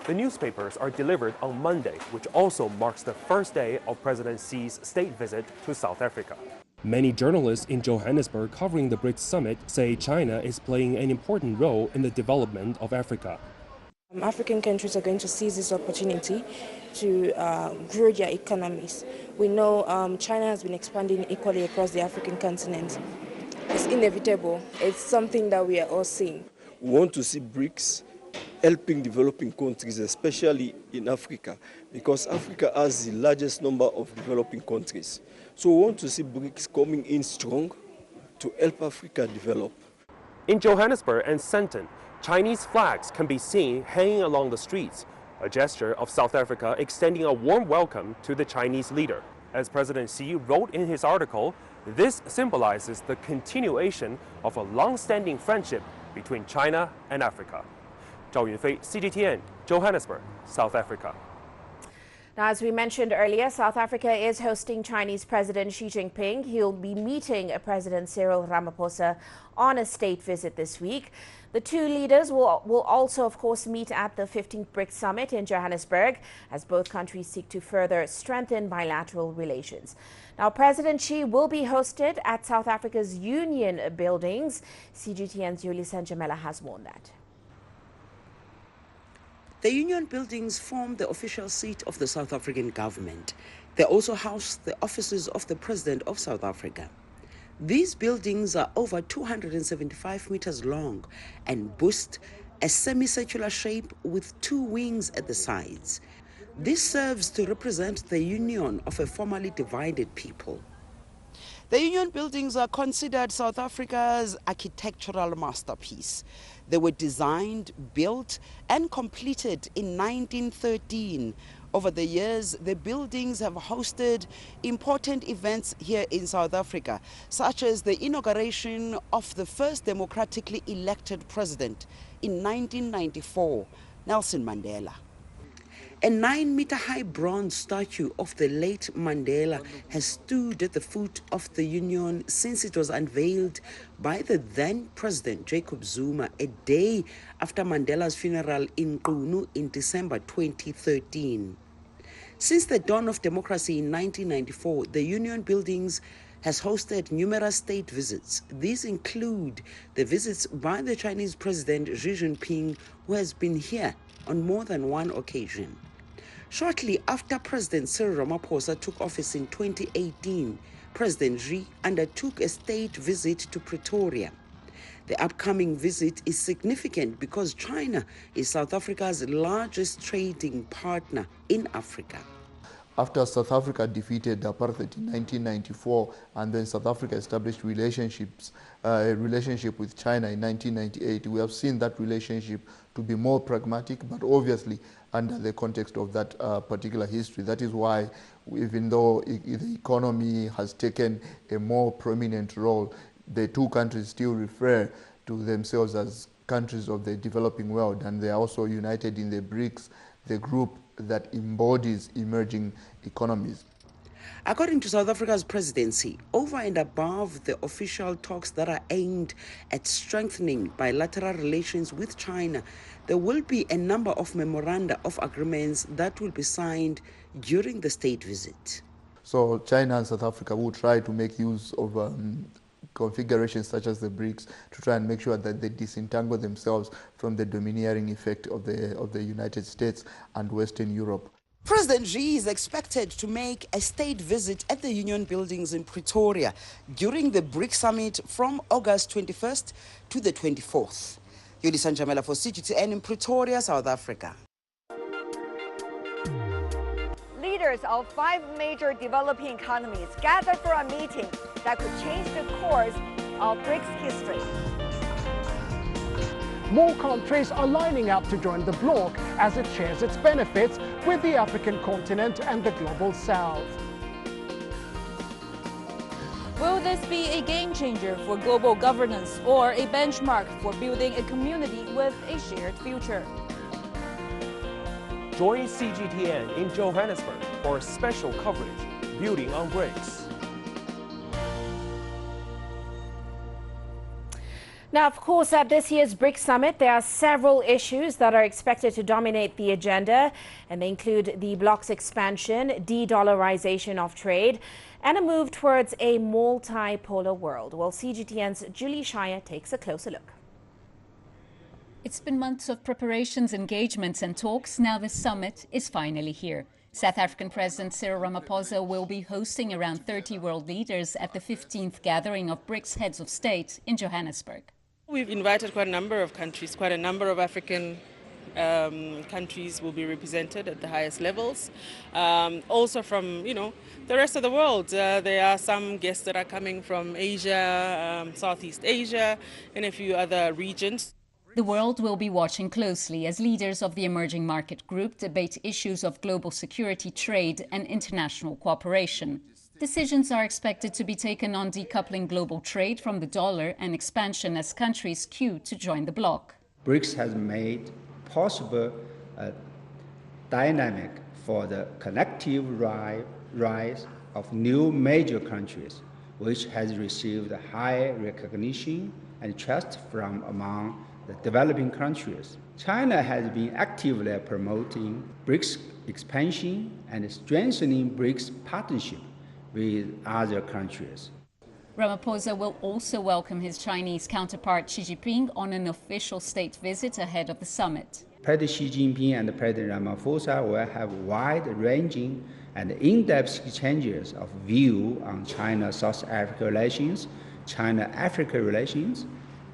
B: The newspapers are delivered on Monday, which also marks the first day of President Xi's state visit to South Africa. Many journalists in Johannesburg covering the BRICS summit say China is playing an important role in the development of Africa.
N: African countries are going to seize this opportunity to grow their economies. We know China has been expanding equally across the African continent. It's inevitable. It's something that we are all seeing.
O: We want to see BRICS helping developing countries, especially in Africa, because Africa has the largest number of developing countries. So we want to see BRICS coming in strong to help Africa develop.
B: In Johannesburg and Sandton, Chinese flags can be seen hanging along the streets, a gesture of South Africa extending a warm welcome to the Chinese leader. As President Xi wrote in his article, this symbolizes the continuation of a long-standing friendship between China and Africa. Zhao Yunfei, CGTN, Johannesburg, South Africa.
D: Now, as we mentioned earlier, South Africa is hosting Chinese President Xi Jinping. He'll be meeting President Cyril Ramaphosa on a state visit this week. The two leaders will also, of course, meet at the 15th BRICS summit in Johannesburg as both countries seek to further strengthen bilateral relations. Now, President Xi will be hosted at South Africa's Union buildings. CGTN's Yulisa Jamela has more on that.
R: The Union buildings form the official seat of the South African government. They also house the offices of the President of South Africa. These buildings are over 275 meters long and boast a semicircular shape with two wings at the sides. This serves to represent the union of a formerly divided people. The Union buildings are considered South Africa's architectural masterpiece. They were designed, built, and completed in 1913. Over the years, the buildings have hosted important events here in South Africa, such as the inauguration of the first democratically elected president in 1994, Nelson Mandela. A 9-meter-high bronze statue of the late Mandela has stood at the foot of the Union since it was unveiled by the then President Jacob Zuma a day after Mandela's funeral in Qunu in December 2013. Since the dawn of democracy in 1994, the Union buildings has hosted numerous state visits. These include the visits by the Chinese President Xi Jinping, who has been here on more than one occasion. Shortly after President Cyril Ramaphosa took office in 2018, President Xi undertook a state visit to Pretoria. The upcoming visit is significant because China is South Africa's largest trading partner in Africa.
X: After South Africa defeated apartheid in 1994 and then South Africa established a relationship with China in 1998, we have seen that relationship to be more pragmatic, but obviously under the context of that particular history. That is why, even though the economy has taken a more prominent role, the two countries still refer to themselves as countries of the developing world, and they are also united in the BRICS, the group that embodies emerging economies.
R: According to South Africa's presidency, over and above the official talks that are aimed at strengthening bilateral relations with China, there will be a number of memoranda of agreements that will be signed during the state visit.
X: So China and South Africa will try to make use of configurations such as the BRICS to try and make sure that they disentangle themselves from the domineering effect of the United States and Western Europe.
R: President Xi is expected to make a state visit at the Union buildings in Pretoria during the BRICS summit from August 21st to the 24th. Yulisa Jamela for CGTN in Pretoria, South Africa.
U: Leaders of 5 major developing economies gathered for a meeting that could change the course of BRICS history.
Y: More countries are lining up to join the bloc as it shares its benefits with the African continent and the global south.
F: Will this be a game changer for global governance or a benchmark for building a community with a shared future?
B: Join CGTN in Johannesburg for special coverage, Building on BRICS.
D: Now, of course, at this year's BRICS summit, there are several issues that are expected to dominate the agenda, and they include the bloc's expansion, de-dollarization of trade, and a move towards a multipolar world. Well, CGTN's Julie Shire takes a closer look.
E: It's been months of preparations, engagements and talks. Now the summit is finally here. South African President Cyril Ramaphosa will be hosting around 30 world leaders at the 15th gathering of BRICS heads of state in Johannesburg.
I: We've invited quite a number of countries, quite a number of African countries will be represented at the highest levels. Also from, the rest of the world. There are some guests that are coming from Asia, Southeast Asia, and a few other regions.
E: The world will be watching closely as leaders of the emerging market group debate issues of global security, trade and international cooperation. Decisions are expected to be taken on decoupling global trade from the dollar and expansion as countries queue to join the bloc.
Q: BRICS has made possible a dynamic for the collective rise of new major countries, which has received high recognition and trust from among the developing countries. China has been actively promoting BRICS expansion and strengthening BRICS partnership with other countries.
E: Ramaphosa will also welcome his Chinese counterpart Xi Jinping on an official state visit ahead of the summit.
Q: President Xi Jinping and President Ramaphosa will have wide-ranging and in-depth exchanges of view on China-South Africa relations, China-Africa relations,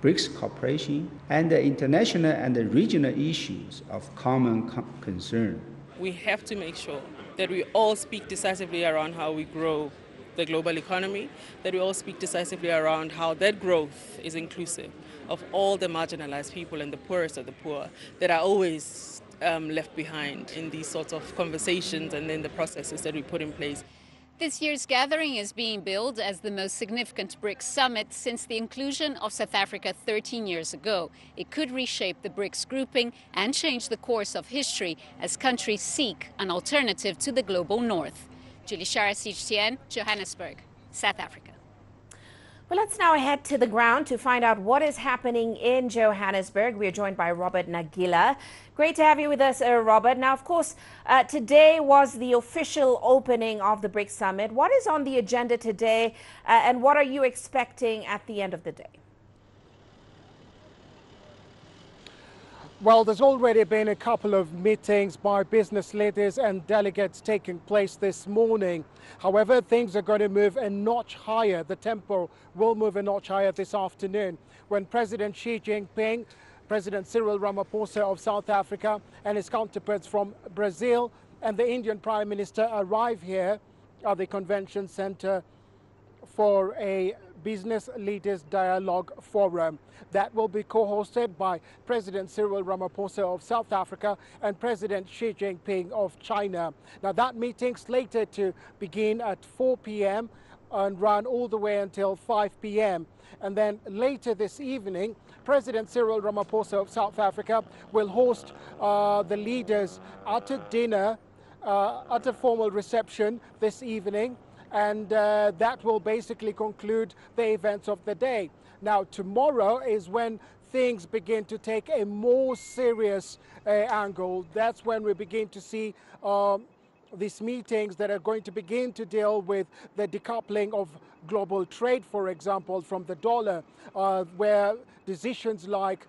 Q: BRICS cooperation, and the international and the regional issues of common concern.
I: We have to make sure that we all speak decisively around how we grow the global economy, that we all speak decisively around how that growth is inclusive of all the marginalized people and the poorest of the poor that are always left behind in these sorts of conversations and in the processes that we put in place.
E: This year's gathering is being billed as the most significant BRICS summit since the inclusion of South Africa 13 years ago. It could reshape the BRICS grouping and change the course of history as countries seek an alternative to the global north. Julie Shara, CGTN, Johannesburg, South Africa.
D: Well, let's now head to the ground to find out what is happening in Johannesburg. We are joined by Robert Nagila. Great to have you with us, Robert. Now, of course, today was the official opening of the BRICS summit. What is on the agenda today, and what are you expecting at the end of the day?
Y: Well, there's already been a couple of meetings by business leaders and delegates taking place this morning. However, things are going to move a notch higher. The tempo will move a notch higher this afternoon when President Xi Jinping, President Cyril Ramaphosa of South Africa and his counterparts from Brazil and the Indian Prime Minister arrive here at the convention center for a Business Leaders Dialogue Forum that will be co-hosted by President Cyril Ramaphosa of South Africa and President Xi Jinping of China. Now, that meeting slated to begin at 4 p.m. and run all the way until 5 p.m. And then later this evening, President Cyril Ramaphosa of South Africa will host the leaders at a dinner, at a formal reception this evening. And that will basically conclude the events of the day. Now, tomorrow is when things begin to take a more serious angle. That's when we begin to see these meetings that are going to begin to deal with the decoupling of global trade, for example, from the dollar, where decisions like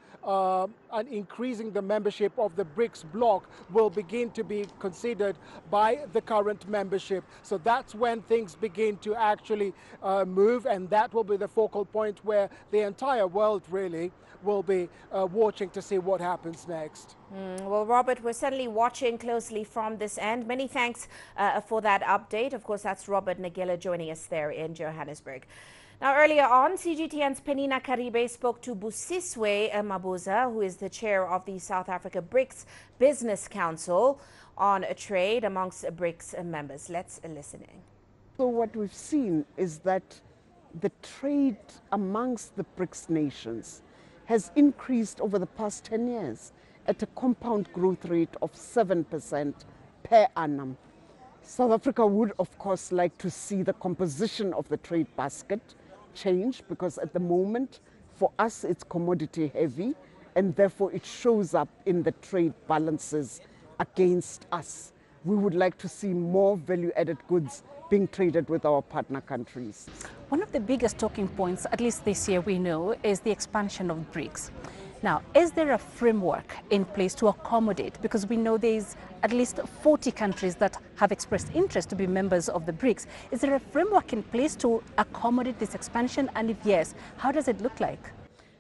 Y: increasing the membership of the BRICS bloc will begin to be considered by the current membership. So that's when things begin to actually move, and that will be the focal point where the entire world really will be watching to see what happens next.
D: Well, Robert, we're certainly watching closely from this end. Many thanks for that update. Of course, that's Robert Nagila joining us there in Johannesburg. Now, earlier on, CGTN's Penina Karibe spoke to Busiswe Mabuza, who is the chair of the South Africa BRICS Business Council, on trade amongst BRICS members. Let's listen in.
S: So what we've seen is that the trade amongst the BRICS nations has increased over the past 10 years at a compound growth rate of 7% per annum. South Africa would, of course, like to see the composition of the trade basket change, because at the moment For us, it's commodity heavy, and therefore it shows up in the trade balances against us. We would like to see more value-added goods being traded with our partner countries.
G: One of the biggest talking points, at least this year we know, is the expansion of BRICS. Now, is there a framework in place to accommodate? Because we know there's at least 40 countries that have expressed interest to be members of the BRICS. Is there a framework in place to accommodate this expansion? And if yes, how does it look like?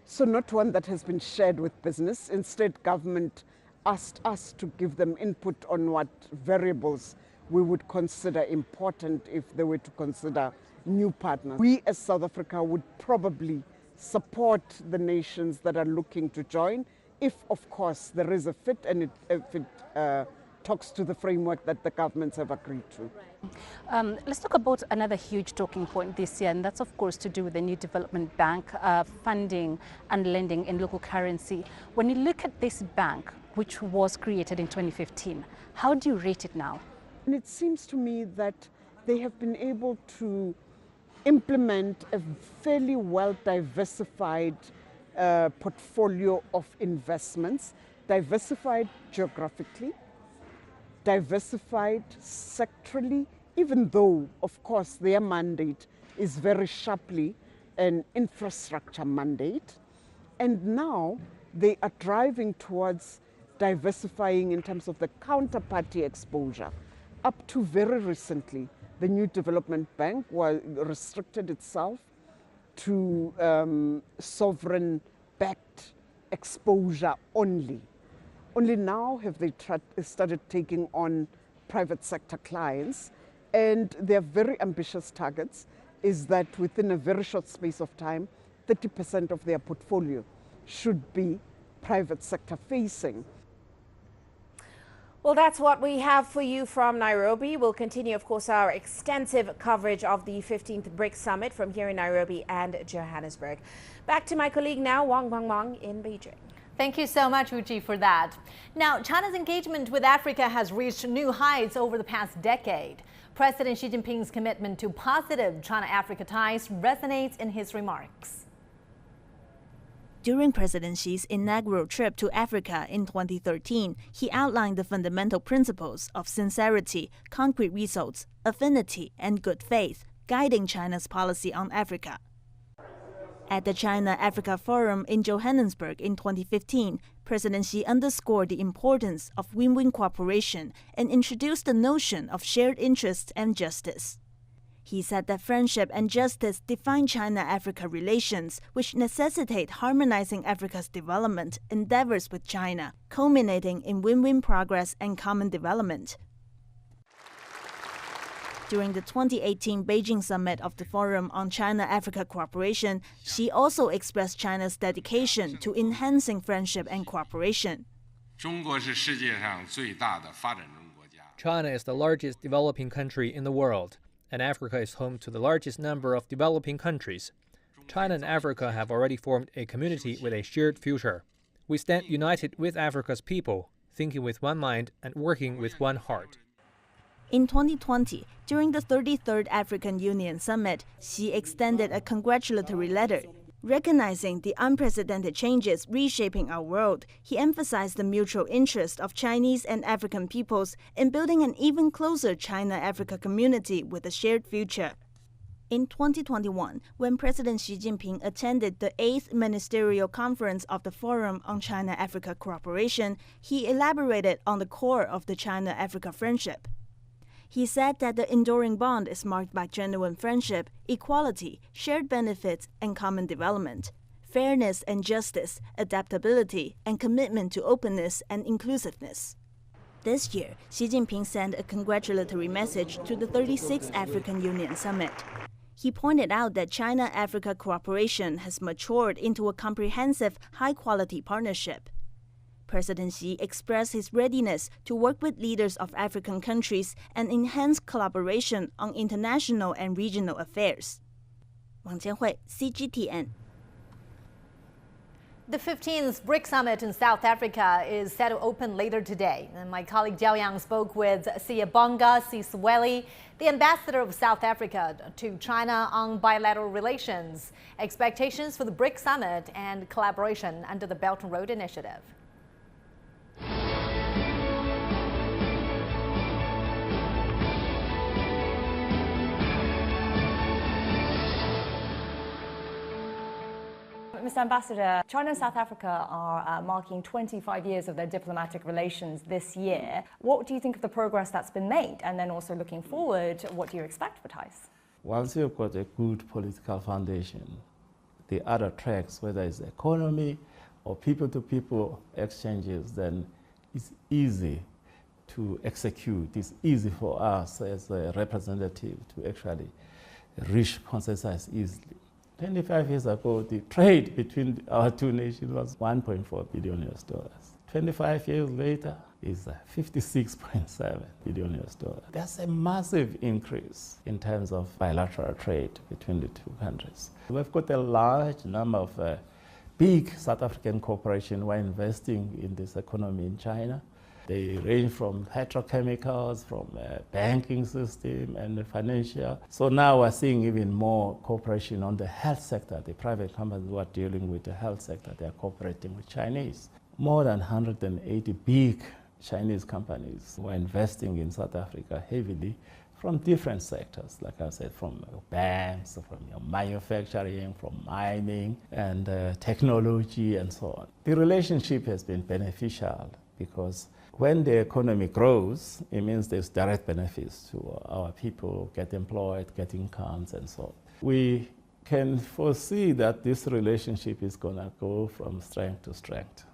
S: So not one that has been shared with business. Instead, government asked us to give them input on what variables we would consider important if they were to consider new partners. We as South Africa would probably support the nations that are looking to join if, of course, there is a fit and if it talks to the framework that the governments have agreed to.
G: Let's talk about another huge talking point this year, and that's of course to do with the new development bank, funding and lending in local currency. When you look at this bank, which was created in 2015, how do you rate it now?
S: And it seems to me that they have been able to implement a fairly well diversified portfolio of investments, diversified geographically, diversified sectorally, even though, of course, their mandate is very sharply an infrastructure mandate. And now they are driving towards diversifying in terms of the counterparty exposure. Up to very recently, the new development bank restricted itself to sovereign-backed exposure only. Only now have they started taking on private sector clients, and their very ambitious targets is that within a very short space of time, 30% of their portfolio should be private sector facing.
D: Well, that's what we have for you from Nairobi. We'll continue, of course, our extensive coverage of the 15th BRICS Summit from here in Nairobi and Johannesburg. Back to my colleague now, Wang Wang in Beijing.
A: Thank you so much, Uchi, for that. Now, China's engagement with Africa has reached new heights over the past decade. President Xi Jinping's commitment to positive China-Africa ties resonates in his remarks.
H: During President Xi's inaugural trip to Africa in 2013, he outlined the fundamental principles of sincerity, concrete results, affinity, and good faith, guiding China's policy on Africa. At the China-Africa Forum in Johannesburg in 2015, President Xi underscored the importance of win-win cooperation and introduced the notion of shared interests and justice. He said that friendship and justice define China-Africa relations, which necessitate harmonizing Africa's development endeavors with China, culminating in win-win progress and common development. During the 2018 Beijing summit of the Forum on China-Africa Cooperation, Xi also expressed China's dedication to enhancing friendship and cooperation.
P: China is the largest developing country in the world, and Africa is home to the largest number of developing countries. China and Africa have already formed a community with a shared future. We stand united with Africa's people, thinking with one mind and working with one heart.
H: In 2020, during the 33rd African Union Summit, Xi extended a congratulatory letter. Recognizing the unprecedented changes reshaping our world, he emphasized the mutual interest of Chinese and African peoples in building an even closer China-Africa community with a shared future. In 2021, when President Xi Jinping attended the 8th Ministerial Conference of the Forum on China-Africa Cooperation, he elaborated on the core of the China-Africa friendship. He said that the enduring bond is marked by genuine friendship, equality, shared benefits, and common development, fairness and justice, adaptability, and commitment to openness and inclusiveness. This year, Xi Jinping sent a congratulatory message to the 36th African Union Summit. He pointed out that China-Africa cooperation has matured into a comprehensive, high-quality partnership. President Xi expressed his readiness to work with leaders of African countries and enhance collaboration on international and regional affairs. Wang Jianhui, CGTN.
A: The 15th BRICS Summit in South Africa is set to open later today. And my colleague Jiao Yang spoke with Siyabonga Sisweli, the ambassador of South Africa to China on bilateral relations, expectations for the BRICS Summit and collaboration under the Belt and Road Initiative.
K: Mr. Ambassador, China and South Africa are marking 25 years of their diplomatic relations this year. What do you think of the progress that's been made? And then also looking forward, what do you expect for ties?
L: Once you've got a good political foundation, the other tracks, whether it's economy or people-to-people exchanges, then it's easy to execute. It's easy for us as a representative to actually reach consensus easily. 25 years ago, the trade between our two nations was $1.4 billion. 25 years later, is $56.7 billion. That's a massive increase in terms of bilateral trade between the two countries. We've got a large number of big South African corporations who are investing in this economy in China. They range from petrochemicals, from banking system and the financial. So now we're seeing even more cooperation on the health sector. The private companies who are dealing with the health sector, they are cooperating with Chinese. More than 180 big Chinese companies who are investing in South Africa heavily from different sectors, like I said, from banks, from manufacturing, from mining, and technology, and so on. The relationship has been beneficial because when the economy grows, it means there's direct benefits to our people, get employed, get incomes, and so on. We can foresee that this relationship is going to go from strength to strength.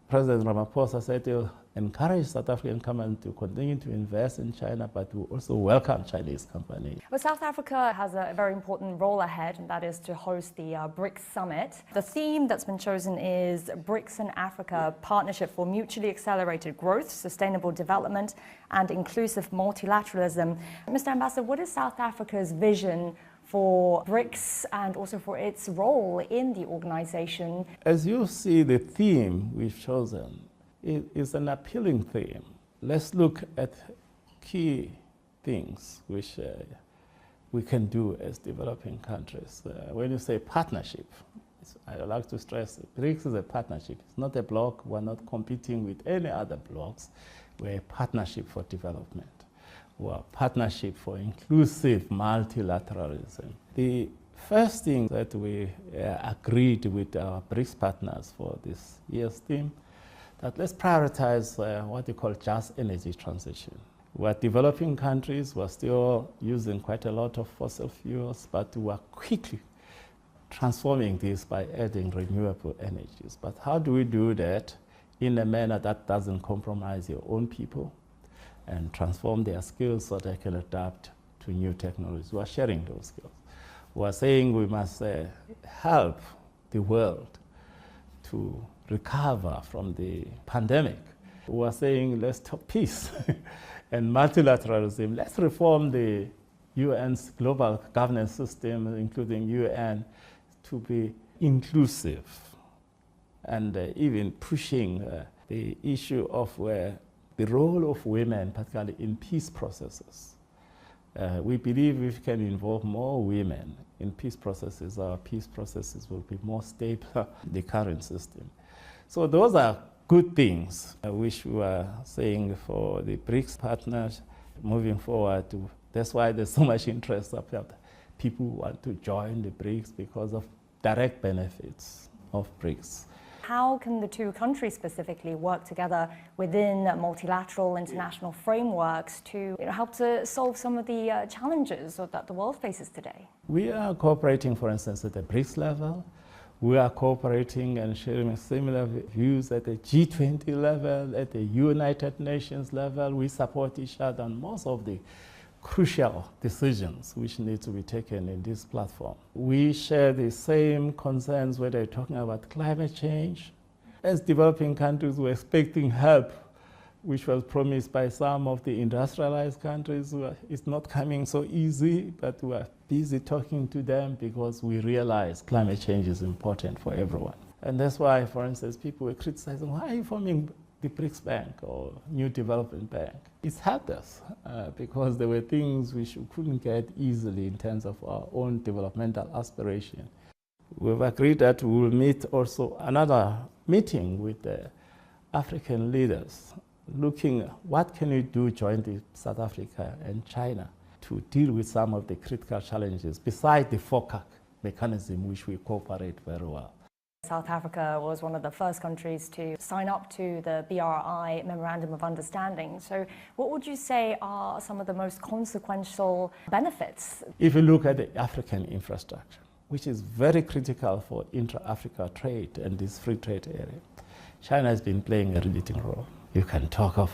L: President Ramaphosa said he'll encourage South African companies to continue to invest in China, but to also welcome Chinese companies.
K: Well, South Africa has a very important role ahead, and that is to host the BRICS Summit. The theme that's been chosen is BRICS and Africa, Partnership for Mutually Accelerated Growth, Sustainable Development, and Inclusive Multilateralism. Mr. Ambassador, what is South Africa's vision for BRICS and also for its role in the organization?
L: As you see, the theme we've chosen is an appealing theme. Let's look at key things which we can do as developing countries. When you say partnership, I like to stress that BRICS is a partnership. It's not a bloc. We're not competing with any other blocs. We're a partnership for development. We're a partnership for inclusive multilateralism. The first thing that we agreed with our BRICS partners for this year's theme, that let's prioritize what we call just energy transition. We're developing countries, we're still using quite a lot of fossil fuels, but we're quickly transforming this by adding renewable energies. But how do we do that in a manner that doesn't compromise your own people and transform their skills so they can adapt to new technologies? We're sharing those skills. We're saying we must help the world to recover from the pandemic. We're saying let's talk peace and multilateralism. Let's reform the UN's global governance system, including UN, to be inclusive, and even pushing the issue of the role of women, particularly in peace processes. We believe if we can involve more women in peace processes, our peace processes will be more stable than the current system. So those are good things which we are saying for the BRICS partners moving forward. That's why there's so much interest about people who want to join the BRICS because of direct benefits of BRICS.
K: How can the two countries specifically work together within multilateral international frameworks to help to solve some of the challenges that the world faces today?
L: We are cooperating, for instance, at the BRICS level. We are cooperating and sharing similar views at the G20 level, at the United Nations level. We support each other on most of the crucial decisions which need to be taken in this platform. We share the same concerns whether you're talking about climate change. As developing countries, we're expecting help, which was promised by some of the industrialized countries. It's not coming so easy, but we're busy talking to them because we realize climate change is important for everyone. And that's why, for instance, people were criticizing, why are you forming the BRICS Bank or New Development Bank? It's helped us because there were things we couldn't get easily in terms of our own developmental aspiration. We've agreed that we will meet also another meeting with the African leaders, looking at what can we do jointly, South Africa and China, to deal with some of the critical challenges besides the FOCAC mechanism, which we cooperate very well.
K: South Africa was one of the first countries to sign up to the BRI Memorandum of Understanding. So what would you say are some of the most consequential benefits?
L: If you look at the African infrastructure, which is very critical for intra-Africa trade and this free trade area, China has been playing a leading role. You can talk of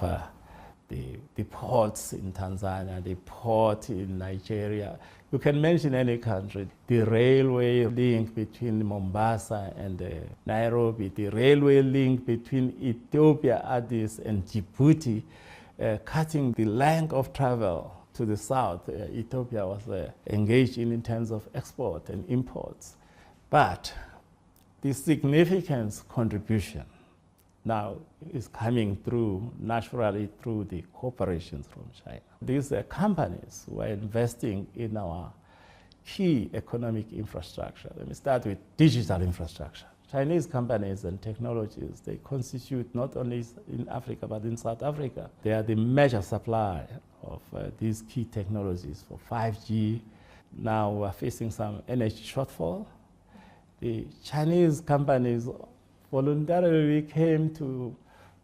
L: the ports in Tanzania, the port in Nigeria. You can mention any country. The railway link between Mombasa and Nairobi, the railway link between Ethiopia, Addis, and Djibouti, cutting the length of travel to the south. Ethiopia was engaged in terms of export and imports. But the significant contribution now is coming through, naturally, through the corporations from China. These companies were investing in our key economic infrastructure. Let me start with digital infrastructure. Chinese companies and technologies, they constitute not only in Africa, but in South Africa. They are the major supplier of these key technologies for 5G. Now we're facing some energy shortfall. The Chinese companies voluntarily came to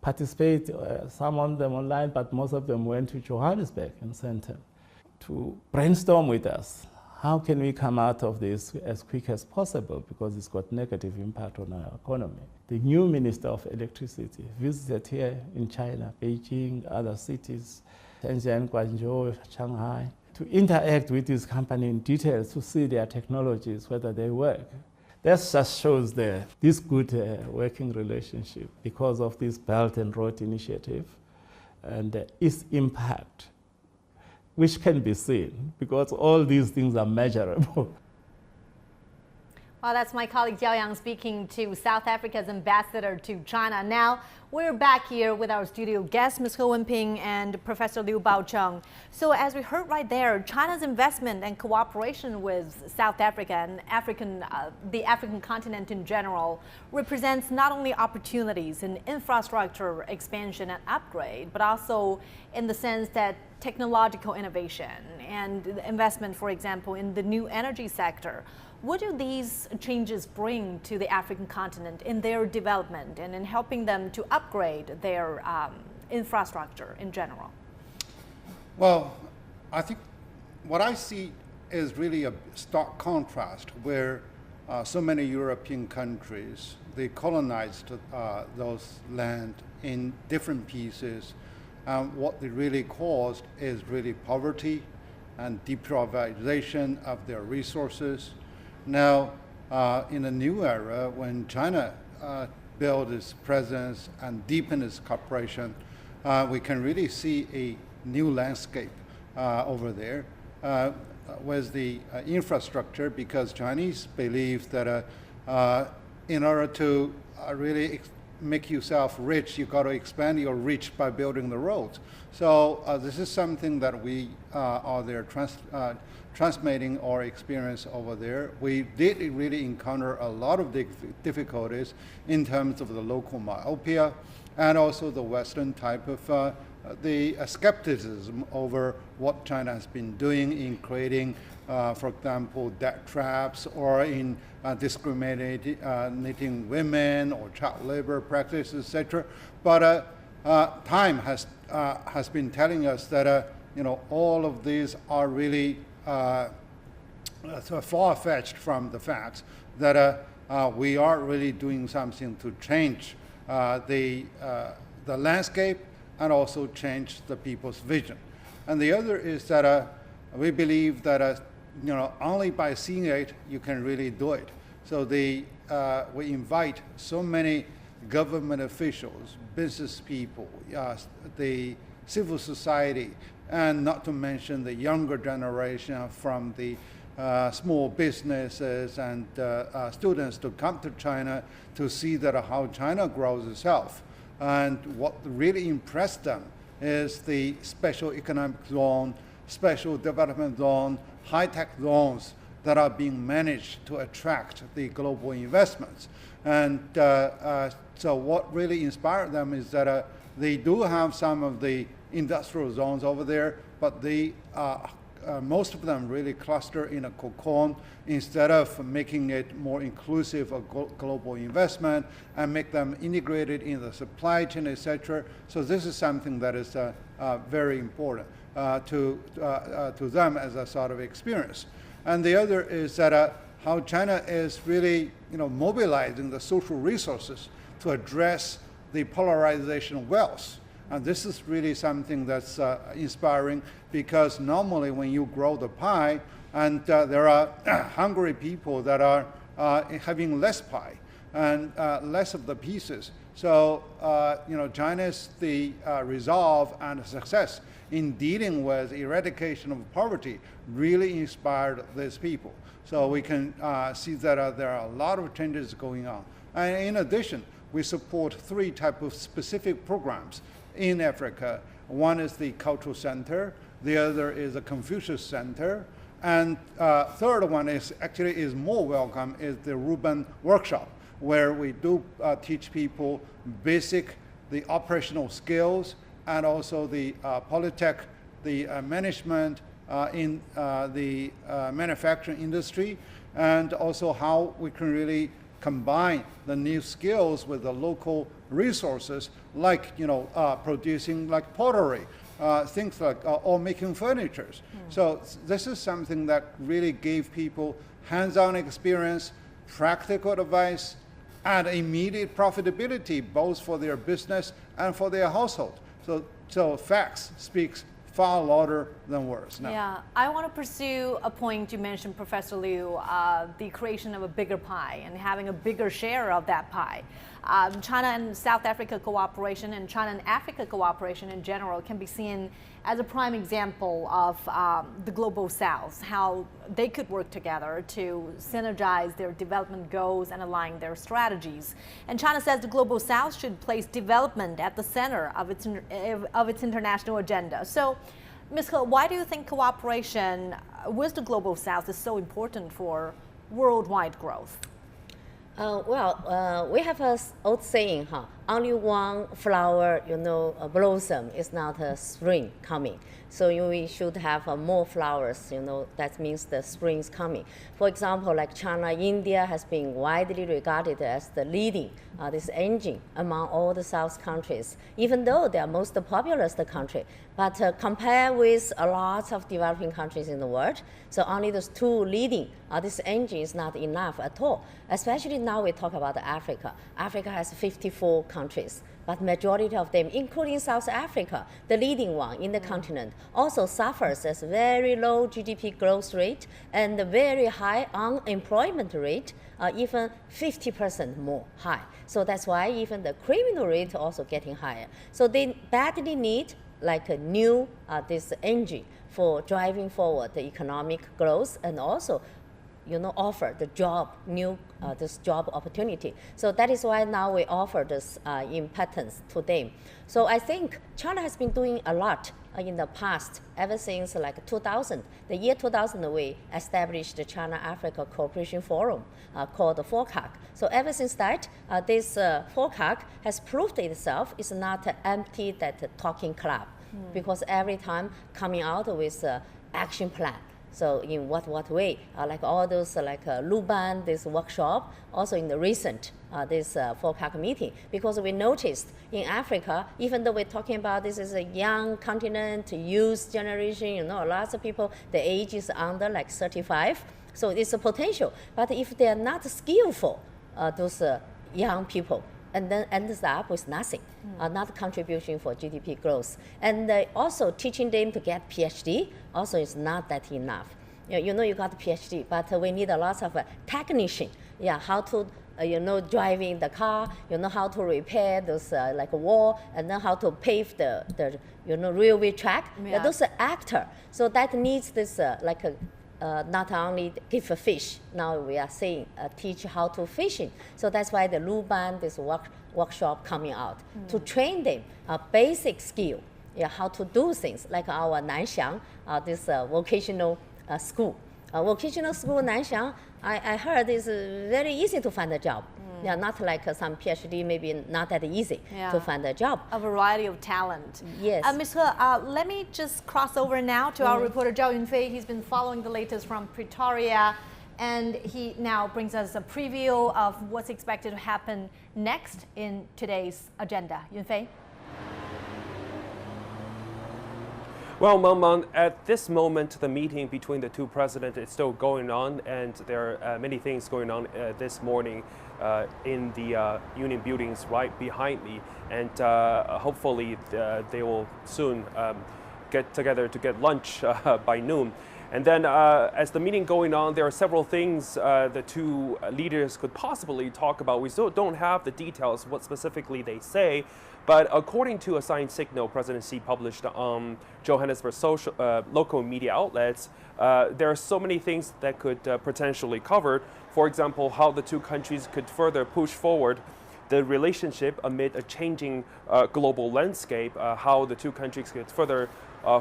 L: participate, some of them online, but most of them went to Johannesburg and Sandton to brainstorm with us. How can we come out of this as quick as possible, because it's got negative impact on our economy. The new Minister of Electricity visited here in China, Beijing, other cities, Shenzhen, Guangzhou, Shanghai, to interact with this company in detail to see their technologies, whether they work. That just shows this good working relationship because of this Belt and Road Initiative and its impact, which can be seen because all these things are measurable.
A: Well, that's my colleague Jiao Yang speaking to South Africa's ambassador to China. Now, we're back here with our studio guests, Ms. He Wenping and Professor Liu Baocheng. So as we heard right there, China's investment and cooperation with South Africa and the African continent in general represents not only opportunities in infrastructure expansion and upgrade, but also in the sense that technological innovation and investment, for example, in the new energy sector. What do these changes bring to the African continent in their development and in helping them to upgrade their infrastructure in general?
C: Well, I think what I see is really a stark contrast where so many European countries, they colonized those land in different pieces. What they really caused is really poverty and deprivation of their resources. Now, in a new era, when China built its presence and deepened its cooperation, we can really see a new landscape over there with the infrastructure, because Chinese believe that in order to really make yourself rich, you got to expand your reach by building the roads. So this is something that we are there transmitting our experience over there. We did really encounter a lot of difficulties in terms of the local myopia and also the Western type of the skepticism over what China has been doing in creating, for example, debt traps or in discriminating women or child labor practices, etc. But time has been telling us that all of these are really so far-fetched from the facts that we are really doing something to change the landscape and also change the people's vision. And the other is that we believe that only by seeing it you can really do it. So we invite so many government officials, business people, the civil society, and not to mention the younger generation from the small businesses and students to come to China to see that how China grows itself. And what really impressed them is the special economic zone, special development zone, high-tech zones that are being managed to attract the global investments. And so what really inspired them is that they do have some of the industrial zones over there, but they most of them really cluster in a cocoon instead of making it more inclusive of global investment and make them integrated in the supply chain, etc. So this is something that is very important to them as a sort of experience. And the other is that how China is really mobilizing the social resources to address the polarization of wealth. And this is really something that's inspiring, because normally when you grow the pie and there are hungry people that are having less pie and less of the pieces. So China's the resolve and success in dealing with eradication of poverty really inspired these people. So we can see that there are a lot of changes going on. And in addition, we support 3 types of specific programs in Africa. One is the Cultural Center, the other is the Confucius Center, and third one is more welcome, is the Rubin Workshop, where we do teach people the operational skills and also the Polytech, the management in the manufacturing industry, and also how we can really combine the new skills with the local resources, like producing like pottery, things like or making furniture. So this is something that really gave people hands-on experience, practical advice, and immediate profitability, both for their business and for their household. So facts speaks far louder than words. Now.
A: Yeah, I want to pursue a point you mentioned, Professor Liu, the creation of a bigger pie and having a bigger share of that pie. China and South Africa cooperation and China and Africa cooperation in general can be seen as a prime example of the global South, how they could work together to synergize their development goals and align their strategies. And China says the global South should place development at the center of its international agenda. So, Ms. He, why do you think cooperation with the global South is so important for worldwide growth?
J: We have an old saying, only one flower, blossom is not a spring coming. So we should have more flowers, that means the spring is coming. For example, like China, India has been widely regarded as the leading this engine among all the South countries, even though they are most populous country. But compared with a lot of developing countries in the world, so only those 2 leading, this engine is not enough at all. Especially now we talk about Africa. Africa has 54 countries, but majority of them, including South Africa, the leading one in the continent, also suffers as very low GDP growth rate and very high unemployment rate, even 50% more high. So that's why even the criminal rate also getting higher. So they badly need like a new this engine for driving forward the economic growth and also offer the job, this job opportunity. So that is why now we offer this importance to them. So I think China has been doing a lot in the past, ever since like 2000. The year 2000, we established the China-Africa Cooperation Forum called the FOCAC. So ever since that, this FOCAC has proved itself is not empty talking club, because every time coming out with action plan. So in what way? Like all those Luban, this workshop, also in the recent this FOCAC meeting, because we noticed in Africa, even though we're talking about this is a young continent, youth generation, lots of people, the age is under like 35, so it's a potential. But if they are not skillful, those young people, and then ends up with nothing, not contribution for GDP growth. And also teaching them to get PhD also is not that enough. You got a PhD, but we need a lot of technician. How to, driving the car, how to repair those like a wall, and then how to pave the railway track. Those are actor. So that needs this like not only give a fish, now we are saying teach how to fishing. So that's why the Luban, this workshop coming out to train them a basic skill, how to do things, like our Nanxiang, this vocational school. Vocational school Nanxiang, I heard is very easy to find a job. Yeah, not like some PhD, maybe not that easy to find a job.
A: A variety of talent.
J: Yes.
A: Ms. He, let me just cross over now to our reporter Zhao Yunfei. He's been following the latest from Pretoria, and he now brings us a preview of what's expected to happen next in today's agenda. Yunfei?
B: Well, Mangmang, at this moment, the meeting between the two presidents is still going on, and there are many things going on this morning in the union buildings right behind me. And hopefully they will soon get together to get lunch by noon. And then as the meeting going on, there are several things the two leaders could possibly talk about. We still don't have the details, what specifically they say. But according to a signed signal President Xi published on Johannesburg local media outlets, there are so many things that could potentially cover. For example, how the two countries could further push forward the relationship amid a changing global landscape, how the two countries could further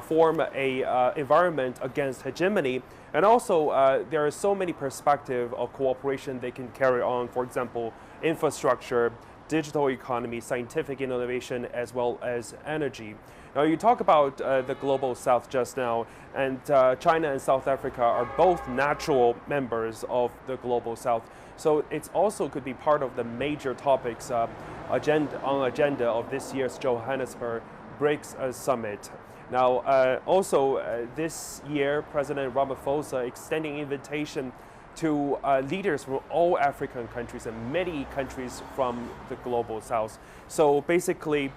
B: form a environment against hegemony. And also, there are so many perspectives of cooperation they can carry on, for example, infrastructure, digital economy, scientific innovation, as well as energy. Now, you talk about the Global South just now, and China and South Africa are both natural members of the Global South. So it also could be part of the major topics on agenda of this year's Johannesburg BRICS Summit. Now, also this year, President Ramaphosa extending invitation to leaders from all African countries and many countries from the Global South. So basically,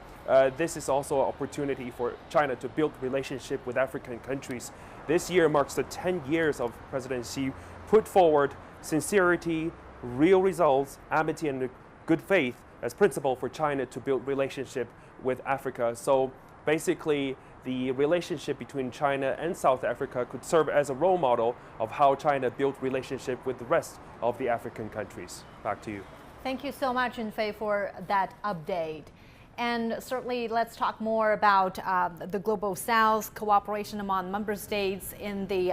B: this is also an opportunity for China to build relationship with African countries. This year marks the 10 years of President Xi put forward sincerity, real results, amity, and good faith as principle for China to build relationship with Africa. So basically, the relationship between China and South Africa could serve as a role model of how China built relationship with the rest of the African countries. Back to you.
A: Thank you so much, Yunfei, for that update. And certainly, let's talk more about the Global South, cooperation among member states in the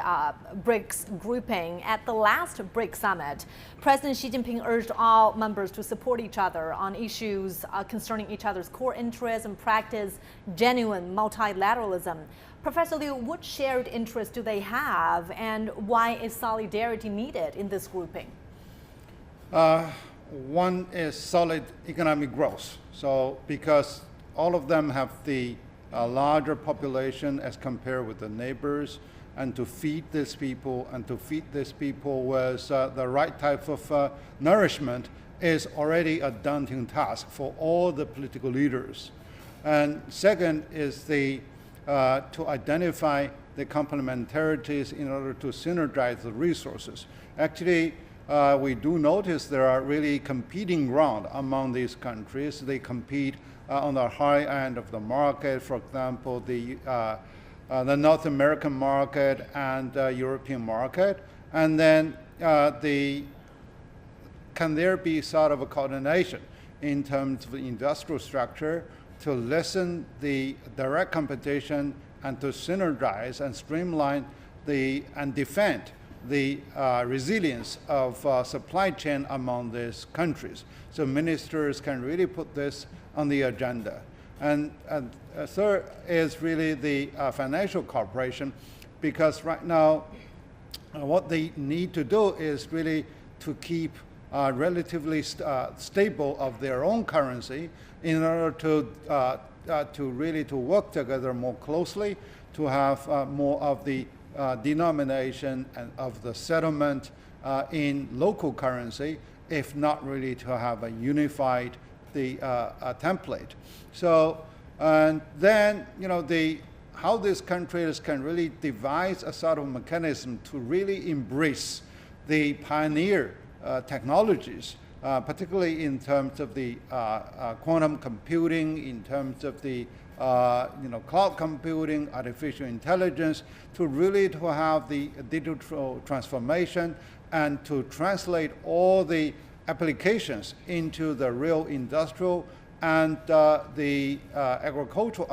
A: BRICS grouping. At the last BRICS summit, President Xi Jinping urged all members to support each other on issues concerning each other's core interests and practice genuine multilateralism. Professor Liu, what shared interests do they have, and why is solidarity needed in this grouping?
C: One is solid economic growth. So because all of them have the larger population as compared with the neighbors, and to feed these people with the right type of nourishment is already a daunting task for all the political leaders. And second is to identify the complementarities in order to synergize the resources. Actually, we do notice there are really competing ground among these countries. They compete on the high end of the market, for example, the North American market and European market. And then can there be sort of a coordination in terms of industrial structure to lessen the direct competition and to synergize and streamline and defend the resilience of supply chain among these countries. So ministers can really put this on the agenda. And third is really the financial cooperation, because right now what they need to do is really to keep relatively stable of their own currency in order to really to work together more closely, to have more of the denomination and of the settlement in local currency, if not really to have a unified template. So, and then how these countries can really devise a sort of mechanism to really embrace the pioneer technologies, particularly in terms of the quantum computing, in terms of the cloud computing, artificial intelligence, to really to have the digital transformation and to translate all the applications into the real industrial and the agricultural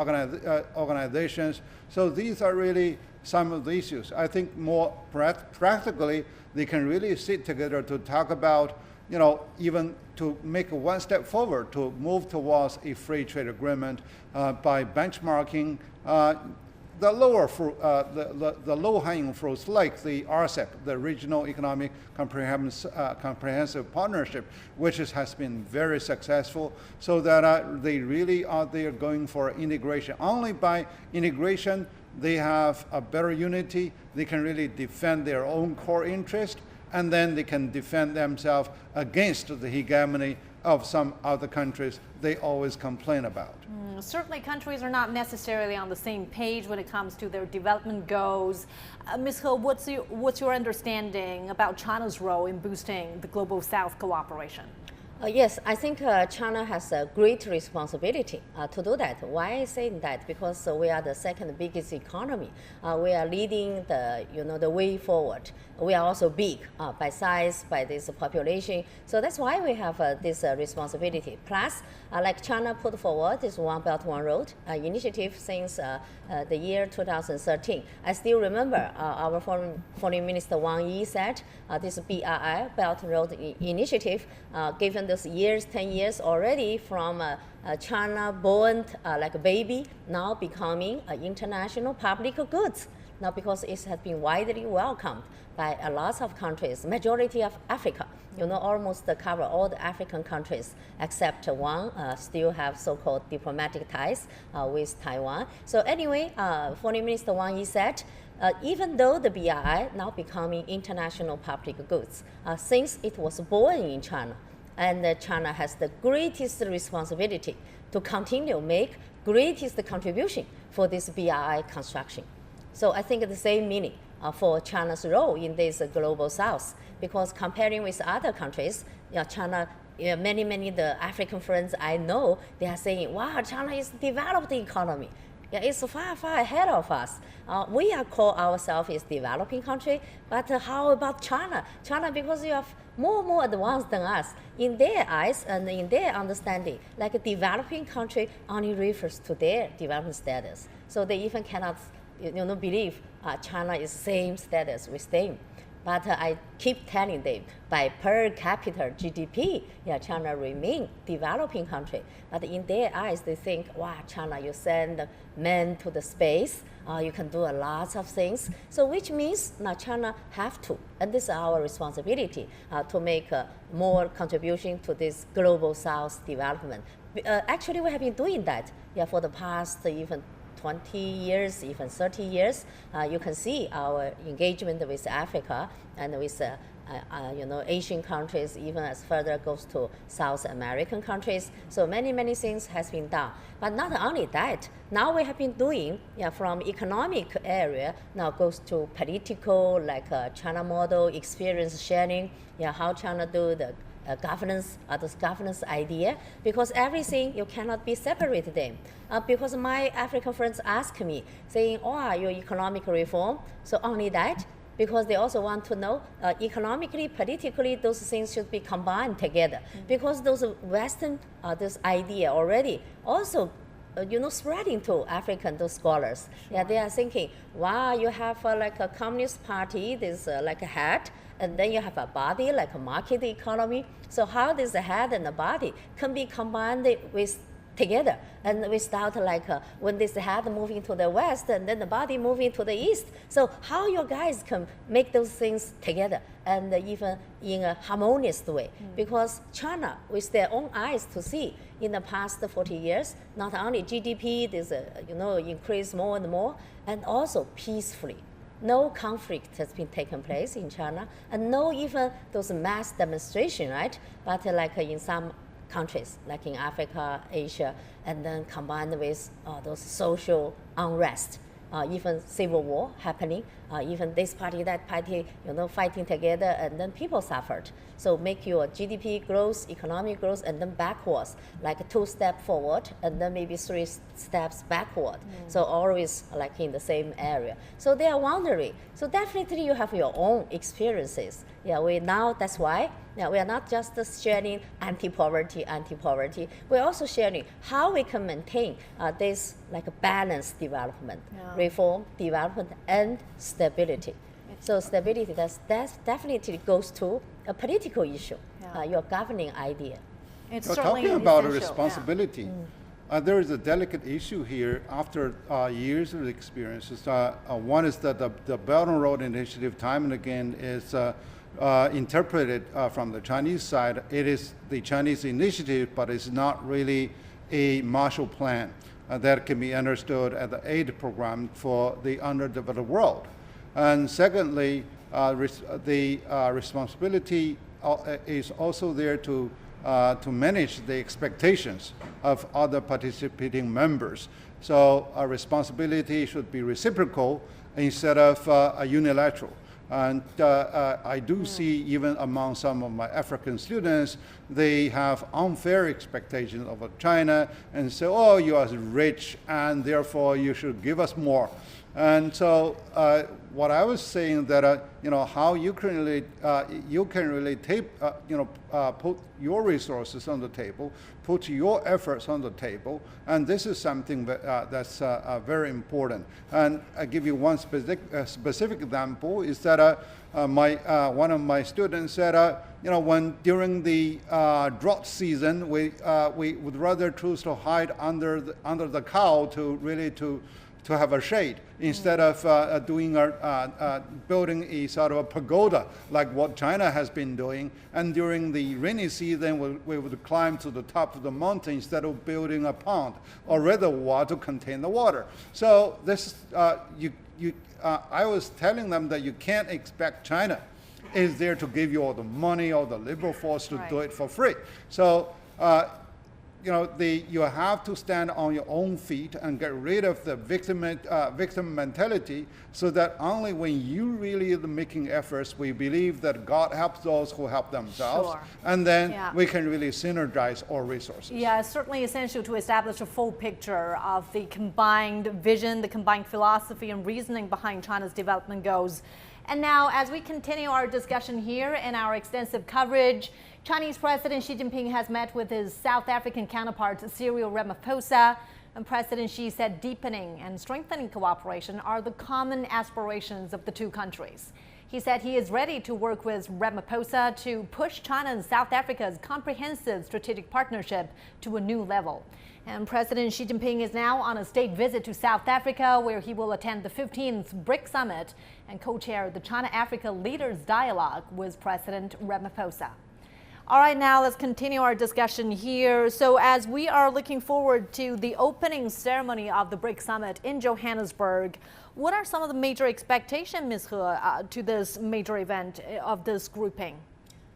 C: organizations. So these are really some of the issues. I think more practically, they can really sit together to talk about, even to make one step forward to move towards a free trade agreement by benchmarking the low-hanging fruits like the RCEP, the Regional Economic Comprehensive Partnership, which has been very successful, so that they really are there going for integration. Only by integration, they have a better unity, they can really defend their own core interest, and then they can defend themselves against the hegemony of some other countries they always complain about.
A: Certainly countries are not necessarily on the same page when it comes to their development goals. Ms. He, what's your understanding about China's role in boosting the Global South cooperation?
J: Yes, I think China has a great responsibility to do that. Why I say that? Because we are the second biggest economy. We are leading the way forward. We are also big by size, by this population. So that's why we have this responsibility. Plus, like China put forward this One Belt, One Road initiative since the year 2013. I still remember our Foreign Minister Wang Yi said this BRI, Belt and Road Initiative, given those years, 10 years already from China born like a baby, now becoming international public goods. Now because it has been widely welcomed by a lot of countries, majority of Africa, almost cover all the African countries except one still have so-called diplomatic ties with Taiwan. So anyway, Foreign Minister Wang Yi said, even though the BRI now becoming international public goods, since it was born in China, and China has the greatest responsibility to continue make greatest contribution for this BRI construction. So I think the same meaning for China's role in this global south, because comparing with other countries, China, many the African friends I know, they are saying, wow, China is a developed economy. Yeah, it's far ahead of us. We are call ourselves as developing country, but how about China? China, because you are more advanced than us. In their eyes and in their understanding, like a developing country only refers to their development status. So they even cannot believe China is same status with them. But I keep telling them, by per capita GDP, China remain developing country. But in their eyes, they think, wow, China, you send men to the space, you can do a lot of things. So which means now China have to, and this is our responsibility, to make more contribution to this global South development. Actually, we have been doing that for the past even 20 years, even 30 years. You can see our engagement with Africa and with Asian countries, even as further goes to South American countries. So many things has been done. But not only that, now we have been doing from economic area, now goes to political, like China model, experience sharing, how China do the governance, this governance idea, because everything you cannot be separate them. Because my African friends ask me, saying, oh, your economic reform, so only that, because they also want to know economically, politically, those things should be combined together. Because those Western, this idea already also spreading to those scholars. Yeah, they are thinking, wow, you have like a communist party, this like a head, and then you have a body like a market economy. So how does the head and the body can be combined with together, and without like when this head moving to the west and then the body moving to the east. So how you guys can make those things together and even in a harmonious way? Because China, with their own eyes to see, in the past 40 years, not only GDP is increased more and more, and also peacefully. No conflict has been taken place in China, and no even those mass demonstration, right? But like in some countries, like in Africa, Asia, and then combined with those social unrest, even civil war happening. even this party, that party, fighting together, and then people suffered. So make your GDP growth, economic growth, and then backwards, like 2 steps forward, and then maybe 3 steps backward. So always like in the same area. So they are wondering. So definitely you have your own experiences. That's why we are not just sharing anti-poverty. We're also sharing how we can maintain this like a balanced development, reform, development, and stability. So stability, that definitely goes to a political issue, your governing idea.
A: It's
C: talking about responsibility. There is a delicate issue here after years of experiences. One is that the Belt and Road Initiative time and again is interpreted from the Chinese side. It is the Chinese initiative, but it's not really a Marshall Plan that can be understood as the aid program for the underdeveloped world. And secondly, the responsibility is also there to manage the expectations of other participating members. So a responsibility should be reciprocal instead of unilateral. And I do see even among some of my African students, they have unfair expectations of China and say, oh, you are rich and therefore you should give us more. And so what I was saying that, how you can really put your resources on the table, put your efforts on the table, and this is something that's very important. And I give you one specific example is that one of my students said, when during the drought season, we would rather choose to hide under the cow to have a shade instead of building a sort of a pagoda like what China has been doing. And during the rainy season, we would climb to the top of the mountain instead of building a pond or reservoir to contain the water. So this, I was telling them that you can't expect China is there to give you all the money or the labor force to do it for free. So. You have to stand on your own feet and get rid of the victim mentality so that only when you really are making efforts, we believe that God helps those who help themselves. Sure. And then we can really synergize our resources.
A: Yeah, it's certainly essential to establish a full picture of the combined vision, the combined philosophy and reasoning behind China's development goals. And now, as we continue our discussion here in our extensive coverage, Chinese President Xi Jinping has met with his South African counterpart, Cyril Ramaphosa. And President Xi said deepening and strengthening cooperation are the common aspirations of the two countries. He said he is ready to work with Ramaphosa to push China and South Africa's comprehensive strategic partnership to a new level. And President Xi Jinping is now on a state visit to South Africa, where he will attend the 15th BRICS Summit and co-chair the China-Africa Leaders Dialogue with President Ramaphosa. All right, now let's continue our discussion here. So as we are looking forward to the opening ceremony of the BRICS Summit in Johannesburg, what are some of the major expectations, Ms. He, to this major event of this grouping?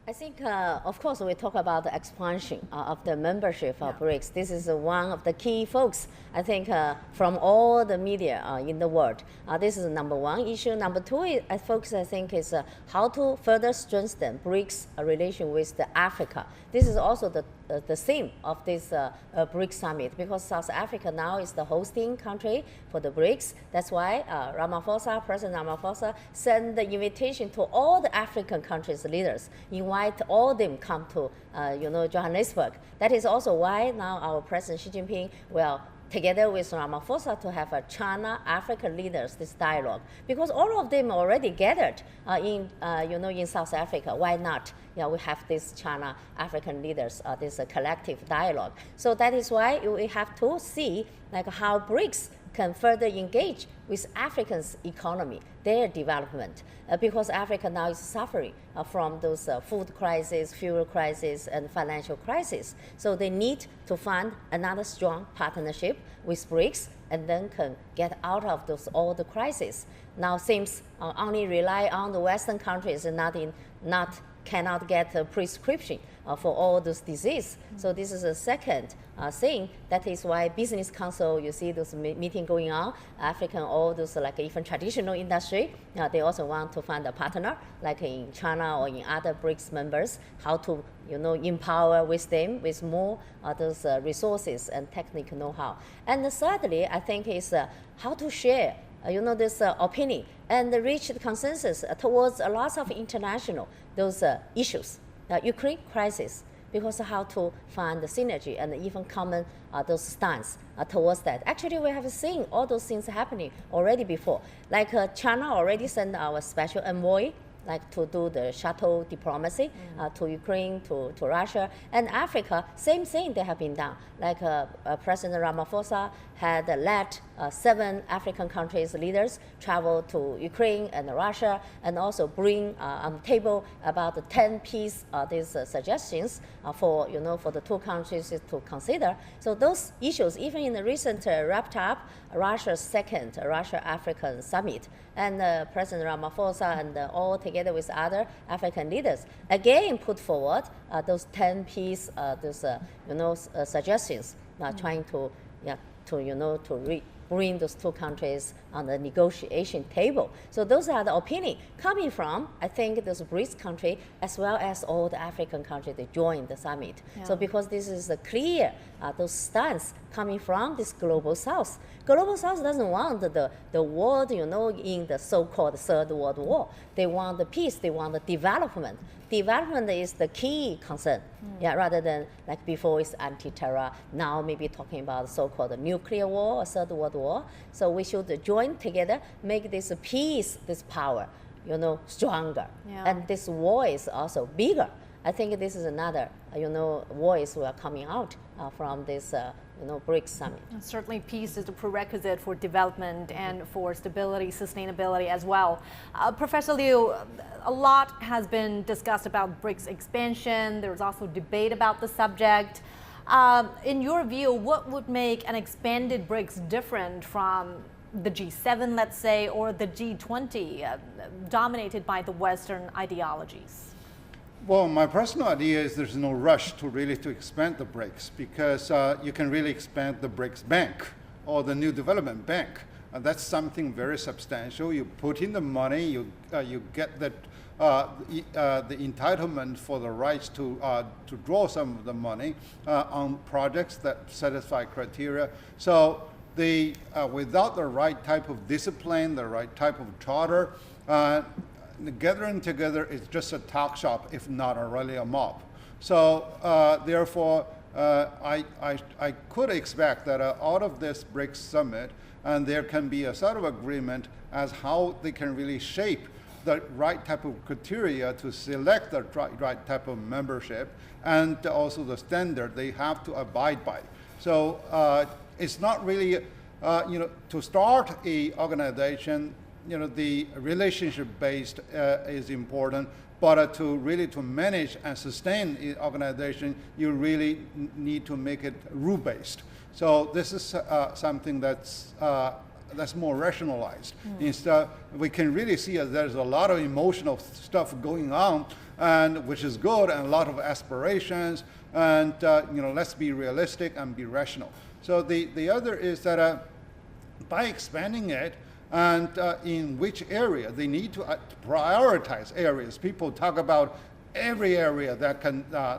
J: I think, of course, we talk about the expansion of the membership of BRICS. This is one of the key focus, I think, from all the media in the world. This is the number one issue. Number two focus, I think, is how to further strengthen BRICS relation with Africa. This is also the theme of this BRICS summit, because South Africa now is the hosting country for the BRICS. That's why President Ramaphosa sent the invitation to all the African countries' leaders, invite all of them come to Johannesburg. That is also why now our President Xi Jinping will, together with Ramaphosa, to have a China-Africa leaders this dialogue, because all of them already gathered in South Africa. Why not? We have this China-African leaders, this collective dialogue. So that is why we have to see how BRICS can further engage with Africa's economy, their development, because Africa now is suffering from those food crisis, fuel crisis, and financial crisis. So they need to find another strong partnership with BRICS, and then can get out of all the crises. Now seems only rely on the Western countries and cannot get a prescription for all those disease. So this is a second thing. That is why Business Council, you see those meeting going on, African, all those like even traditional industry, they also want to find a partner, like in China or in other BRICS members, how to empower with them with more those resources and technical know-how. And thirdly, I think is how to share this opinion and reach the consensus towards a lot of international those issues, Ukraine crisis, because how to find the synergy and even common those stance towards that. Actually, we have seen all those things happening already before. Like China already sent our special envoy, like to do the shuttle diplomacy to Ukraine, to Russia, and Africa, same thing they have been done. Like President Ramaphosa had led 7 African countries leaders travel to Ukraine and Russia, and also bring on the table about the 10 piece these suggestions for the 2 countries to consider. So those issues, even in the recent wrapped up Russia's second Russia-African summit, and President Ramaphosa and all together with other African leaders again put forward those 10 piece those suggestions, trying to bring those 2 countries on the negotiation table. So those are the opinion coming from, I think, those BRICS countries as well as all the African countries that joined the summit. Yeah. So because this is a clear those stance coming from this global south. Global south doesn't want the world, in the so-called Third World War. They want the peace, they want the development. Development is the key concern, rather than like before it's anti-terror, now maybe talking about so-called nuclear war or Third World War. So we should join together, make this peace, this power, stronger. Yeah. And this war is also bigger. I think this is another, voice we are coming out from this BRICS summit.
A: And certainly peace is a prerequisite for development and for stability, sustainability as well. Professor Liu, a lot has been discussed about BRICS expansion. There's also debate about the subject. In your view, what would make an expanded BRICS different from the G7, let's say, or the G20, dominated by the Western ideologies?
C: Well, my personal idea is there's no rush to expand the BRICS, because you can really expand the BRICS Bank or the New Development Bank. That's something very substantial. You put in the money, you get the entitlement for the rights to draw some of the money on projects that satisfy criteria. So without the right type of discipline, the right type of charter, the gathering together is just a talk shop, if not really a mob. So therefore, I could expect that out of this BRICS summit, and there can be a sort of agreement as how they can really shape the right type of criteria to select the right type of membership, and also the standard they have to abide by. So it's not really, to start a organization, the relationship-based is important, but to manage and sustain an organization, you really need to make it rule-based. So this is something that's more rationalized. Instead, we can really see there's a lot of emotional stuff going on, and which is good, and a lot of aspirations, and let's be realistic and be rational. So the other is that by expanding it, and in which area they need to prioritize areas. People talk about every area that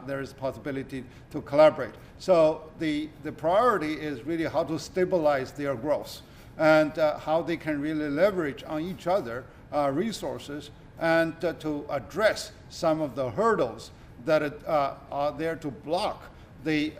C: there is possibility to collaborate. So the priority is really how to stabilize their growth, and how they can really leverage on each other resources, and to address some of the hurdles that are there to block the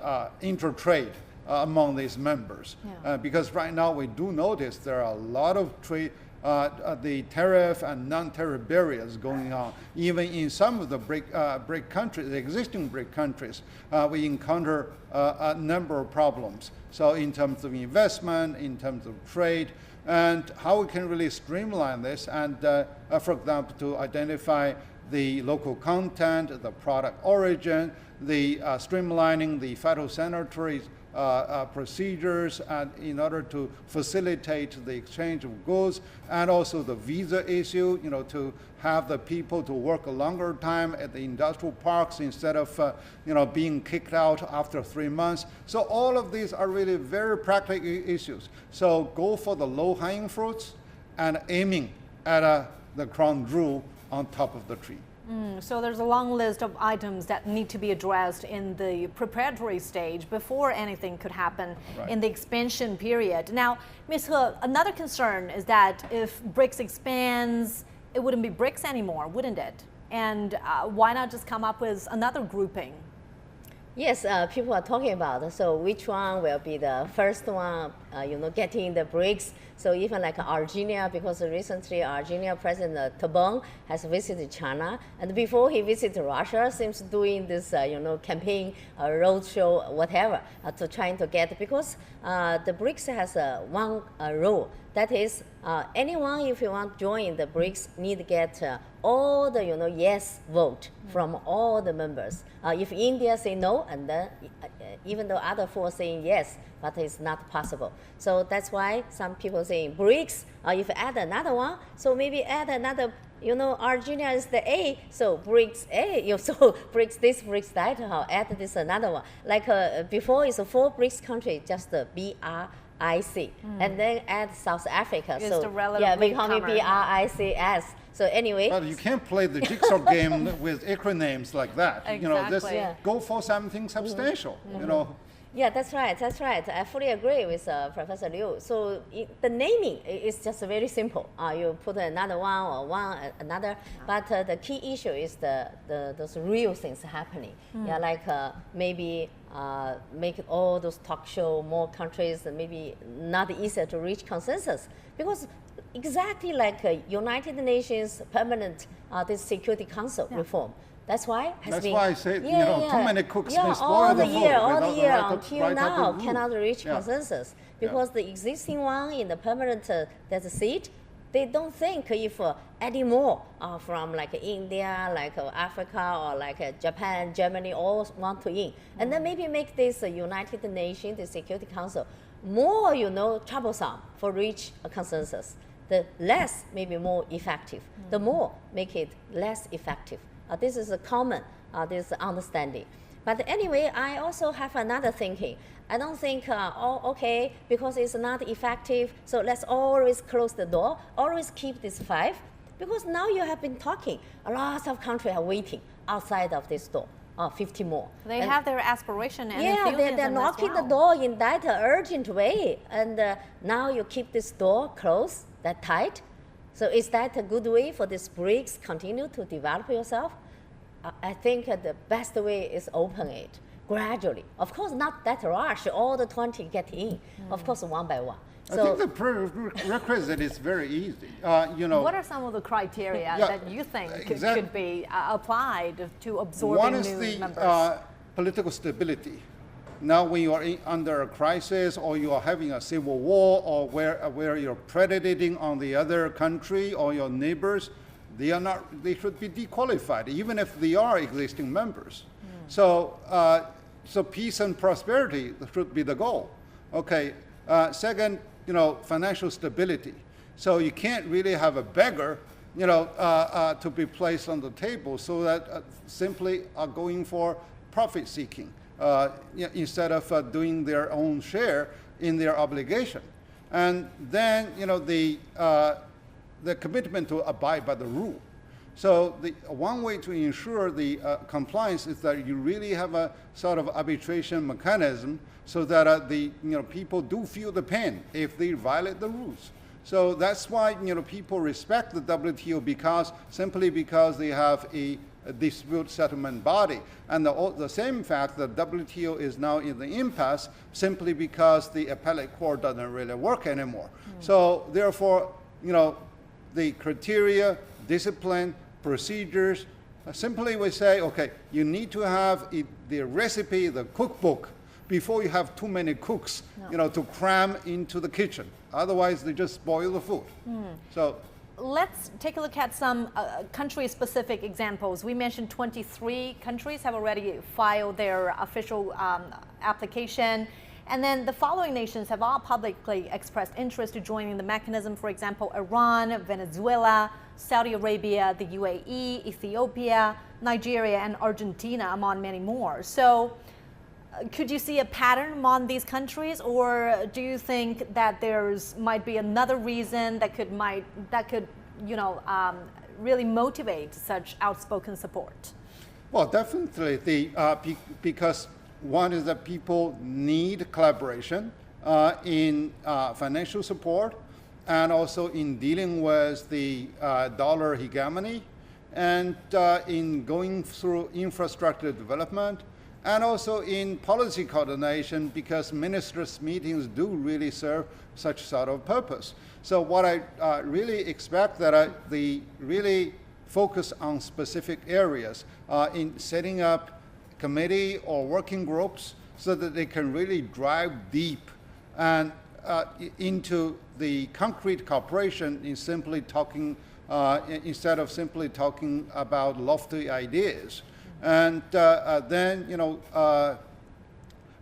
C: intertrade among these members. Yeah. Because right now we do notice there are a lot of trade, the tariff and non-tariff barriers going on. Even in some of the BRIC countries, the existing BRIC countries, we encounter a number of problems. So in terms of investment, in terms of trade, and how we can really streamline this, and for example, to identify the local content, the product origin, the streamlining the phytosanitary procedures and in order to facilitate the exchange of goods, and also the visa issue, to have the people to work a longer time at the industrial parks instead of being kicked out after 3 months. So all of these are really very practical issues. So go for the low-hanging fruits and aiming at the crown jewel on top of the tree.
A: So there's a long list of items that need to be addressed in the preparatory stage before anything could happen in the expansion period. Now, Ms. He, another concern is that if BRICS expands, it wouldn't be BRICS anymore, wouldn't it? And why not just come up with another grouping?
J: Yes, people are talking about, so which one will be the first one, getting the BRICS. So even like Argentina, because recently Argentina President Tebboune has visited China, and before he visited Russia, seems doing this, campaign, roadshow, whatever, to trying to get, because the BRICS has one rule. That is, anyone, if you want to join the BRICS, need to get all the, yes vote from all the members. If India say no, and then even though other four saying yes, but it's not possible. So that's why some people saying BRICS, if add another one, so maybe add another, Argentina is the A, so BRICS A, so BRICS this, BRICS that, add this another one. Like before, it's 4 BRICS countries, just the BRIC, and then add South Africa.
A: It's
J: so
A: the relative
J: becoming BRICS. So anyway,
C: but you can't play the jigsaw game with acronyms like that.
A: Exactly.
C: Go for something substantial.
J: Yeah, that's right. That's right. I fully agree with Professor Liu. So the naming is just very simple. You put another one or one another, but the key issue is those real things happening. Yeah, like maybe make all those talk show more countries, maybe not easier to reach consensus, because exactly like United Nations permanent this Security Council reform. That's why
C: That's why I say, too many cooks may spoil the food.
J: All the year until now cannot reach consensus, because the existing one in the permanent there's a seat. They don't think if adding more from like India, like Africa, or like Japan, Germany, all want to in, and then maybe make this United Nations, the Security Council, more troublesome for reach a consensus. The less, maybe more effective. The more, make it less effective. This is a common this understanding. But anyway, I also have another thinking. I don't think, okay, because it's not effective, so let's always close the door, always keep this 5, because now you have been talking. A lot of countries are waiting outside of this door. 50 more.
A: They have their aspiration and enthusiasm
J: they're knocking the door in that urgent way. And now you keep this door closed, that tight. So is that a good way for this BRICS continue to develop yourself? I think the best way is open it gradually. Of course, not that rush, all the 20 get in. Of course, one by one.
C: I think the prerequisite is very easy.
A: What are some of the criteria that you think should be applied to absorbing new members?
C: One is the political stability. Now, when you are under a crisis, or you are having a civil war, or where you're predating on the other country or your neighbors, they should be dequalified, even if they are existing members. So peace and prosperity should be the goal. Okay. Second, financial stability. So you can't really have a beggar, to be placed on the table, so that simply are going for profit seeking instead of doing their own share in their obligation. And then, the commitment to abide by the rule. So one way to ensure the compliance is that you really have a sort of arbitration mechanism, so that people do feel the pain if they violate the rules. So that's why people respect the WTO, simply because they have a dispute settlement body, and the same fact that WTO is now in the impasse simply because the appellate court doesn't really work anymore. So therefore, the criteria, discipline, procedures, simply we say, okay, you need to have the recipe, the cookbook, before you have too many cooks, to cram into the kitchen. Otherwise, they just spoil the food. So
A: let's take a look at some country-specific examples. We mentioned 23 countries have already filed their official application. And then the following nations have all publicly expressed interest to joining the mechanism. For example, Iran, Venezuela, Saudi Arabia, the UAE, Ethiopia, Nigeria, and Argentina, among many more. So could you see a pattern among these countries, or do you think that might be another reason that could really motivate such outspoken support?
C: Well, definitely, because one is that people need collaboration in financial support, and also in dealing with the dollar hegemony, and in going through infrastructure development, and also in policy coordination, because ministers' meetings do really serve such sort of purpose. So what I really expect that they really focus on specific areas in setting up committee or working groups so that they can really drive deep and into the concrete cooperation in simply talking, instead of simply talking about lofty ideas. And then,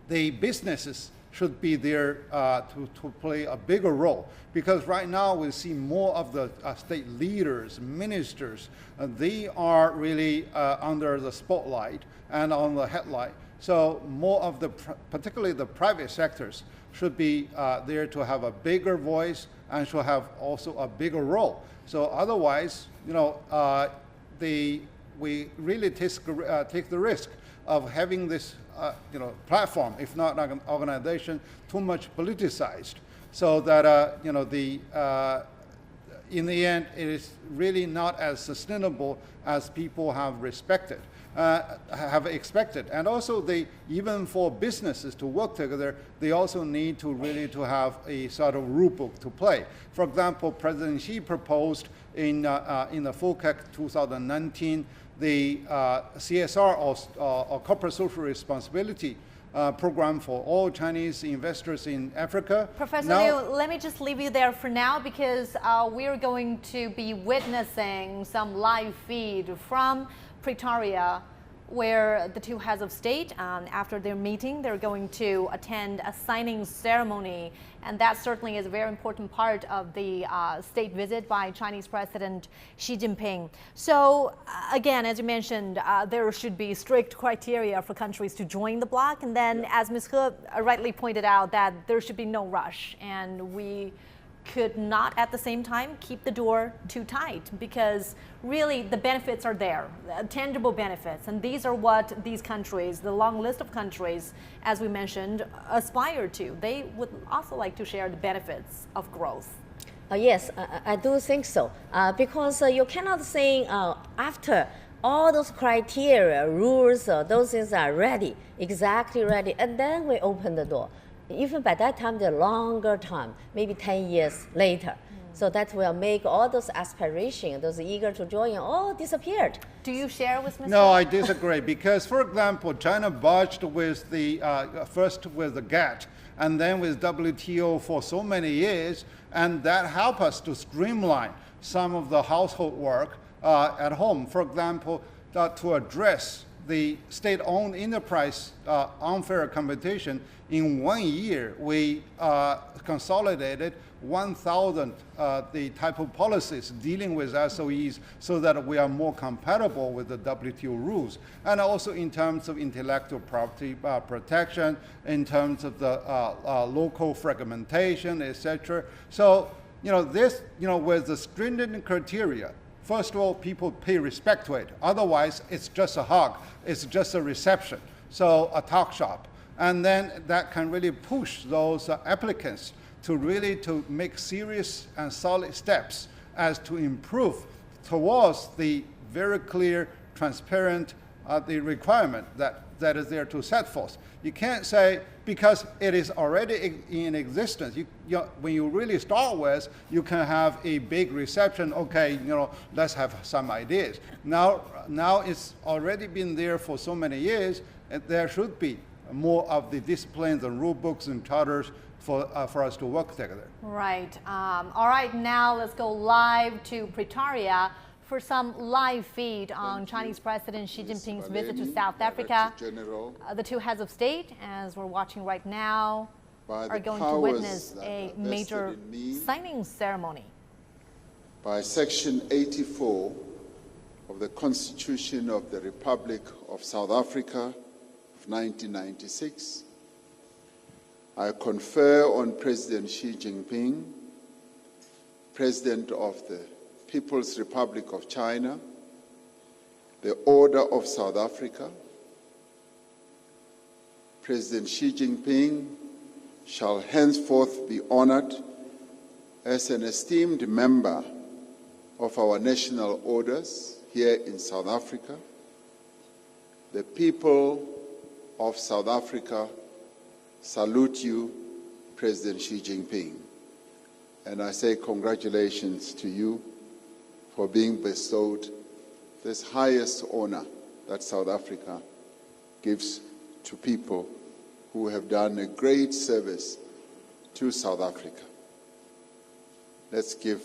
C: the businesses should be there to play a bigger role. Because right now we see more of the state leaders, ministers, they are really under the spotlight and on the headlight. So more of particularly the private sectors should be there to have a bigger voice and should have also a bigger role. So otherwise, we really take the risk of having this platform, if not an organization, too much politicized, so that in the end it is really not as sustainable as people have expected. And also, even for businesses to work together, they also need to really to have a sort of rule book to play. For example, President Xi proposed in the FOCAC 2019 the CSR or corporate social responsibility program for all Chinese investors in Africa.
A: Professor Liu, let me just leave you there for now, because we're going to be witnessing some live feed from Pretoria, where the two heads of state, after their meeting, they're going to attend a signing ceremony. And that certainly is a very important part of the state visit by Chinese President Xi Jinping. So again, as you mentioned, there should be strict criteria for countries to join the bloc. And then, as Ms. He rightly pointed out, that there should be no rush. And we could not at the same time keep the door too tight, because really the benefits are there, tangible benefits, and these are what these countries, the long list of countries, as we mentioned, aspire to. They would also like to share the benefits of growth.
J: Yes, I do think so, because you cannot say after all those criteria, rules, those things are ready, exactly ready, and then we open the door. Even by that time, the longer time, maybe 10 years later. So that will make all those aspirations, those eager to join, all disappeared.
A: Do you share with Mr.?
C: No, I disagree, because, for example, China budged with first with the GATT and then with WTO for so many years, and that helped us to streamline some of the household work at home. For example, to address the state-owned enterprise unfair competition, in 1 year we consolidated 1,000 the type of policies dealing with SOEs, so that we are more compatible with the WTO rules, and also in terms of intellectual property protection, in terms of the local fragmentation, etc. So this with the stringent criteria. First of all, people pay respect to it. Otherwise, it's just a hug. It's just a reception, so a talk shop. And then that can really push those applicants to really to make serious and solid steps as to improve towards the very clear, transparent the requirement that is there to set forth. You can't say, because it is already in existence, when you really start with, you can have a big reception, okay, let's have some ideas. Now it's already been there for so many years, and there should be more of the disciplines and rule books and charters for us to work together.
A: Right. All right, now let's go live to Pretoria for some live feed on Chinese President Xi Jinping's visit to South Africa. The two heads of state, as we're watching right now, are going to witness a major signing ceremony.
M: By Section 84 of the Constitution of the Republic of South Africa of 1996, I confer on President Xi Jinping, President of the People's Republic of China, the Order of South Africa. President Xi Jinping shall henceforth be honored as an esteemed member of our national orders here in South Africa. The people of South Africa salute you, President Xi Jinping. And I say congratulations to you for being bestowed this highest honor that South Africa gives to people who have done a great service to South Africa. Let's give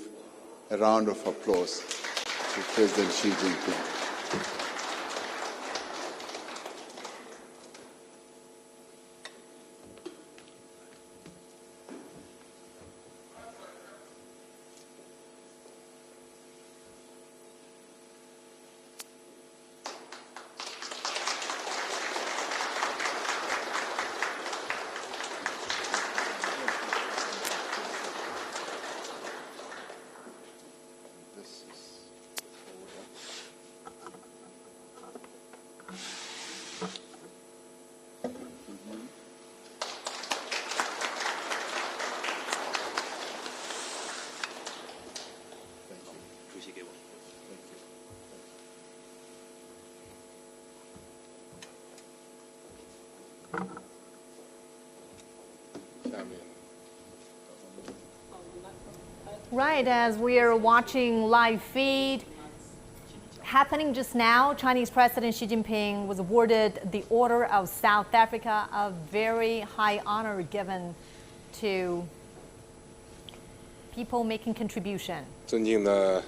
M: a round of applause to President Xi Jinping.
A: Right, as we are watching live feed happening just now, Chinese President Xi Jinping was awarded the Order of South Africa, a very high honor given to people making contribution.
N: Your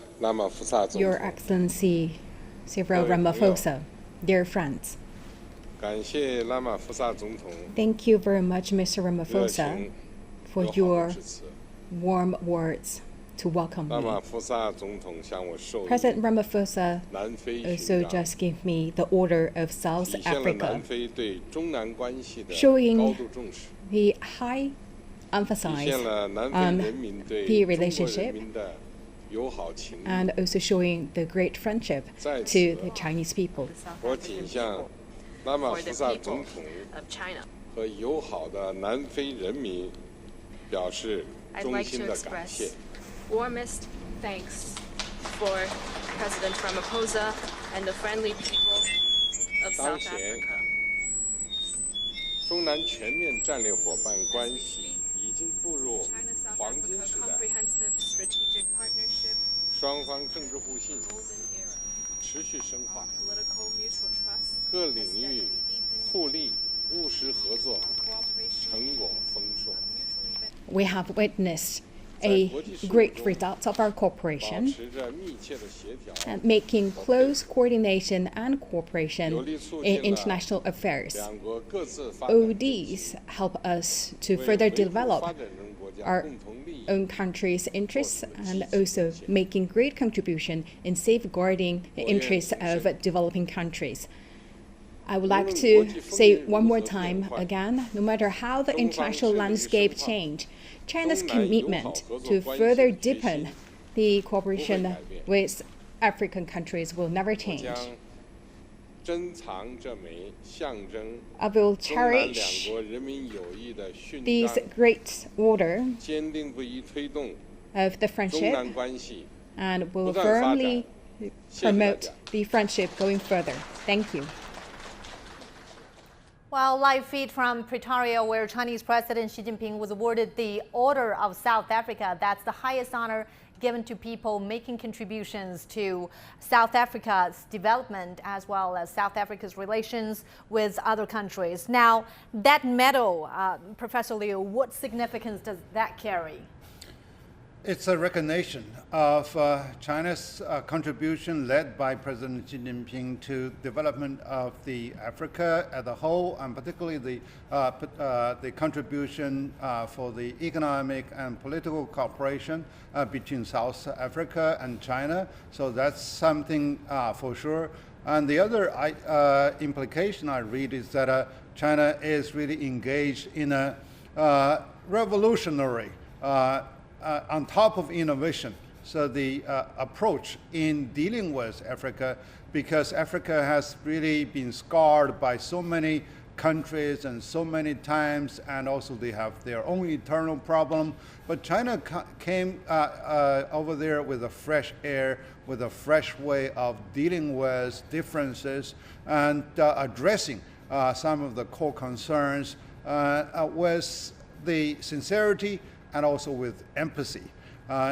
N: Excellency Cyril Ramaphosa, dear friends. Thank you very much, Mr. Ramaphosa, for your warm words to welcome me. President Ramaphosa also just gave me the Order of South Africa, showing the high emphasis on the relationship and also showing the great friendship to the Chinese people.
T: For the people of China. I'd like to express warmest thanks for President Ramaphosa and the friendly people of South Africa. China-South Africa comprehensive strategic partnership, golden era. Our political mutual trust has steadily deepened.
N: We have witnessed a great result of our cooperation and making close coordination and cooperation in international affairs. All these help us to further develop our own country's interests and also making great contribution in safeguarding the interests of developing countries. I would like to say one more time again, no matter how the international landscape change, China's commitment to further deepen the cooperation with African countries will never change. I will cherish this great order of the friendship and will firmly promote the friendship going further. Thank you.
A: Well, live feed from Pretoria, where Chinese President Xi Jinping was awarded the Order of South Africa. That's the highest honor given to people making contributions to South Africa's development as well as South Africa's relations with other countries. Now, that medal, Professor Liu, what significance does that carry?
C: It's a recognition of China's contribution led by President Xi Jinping to development of the Africa as a whole, and particularly the contribution for the economic and political cooperation between South Africa and China. So that's something for sure. And the other implication I read is that China is really engaged in a revolutionary on top of innovation. So the approach in dealing with Africa, because Africa has really been scarred by so many countries and so many times, and also they have their own internal problem. But China came over there with a fresh air, with a fresh way of dealing with differences and addressing some of the core concerns with the sincerity and also with empathy.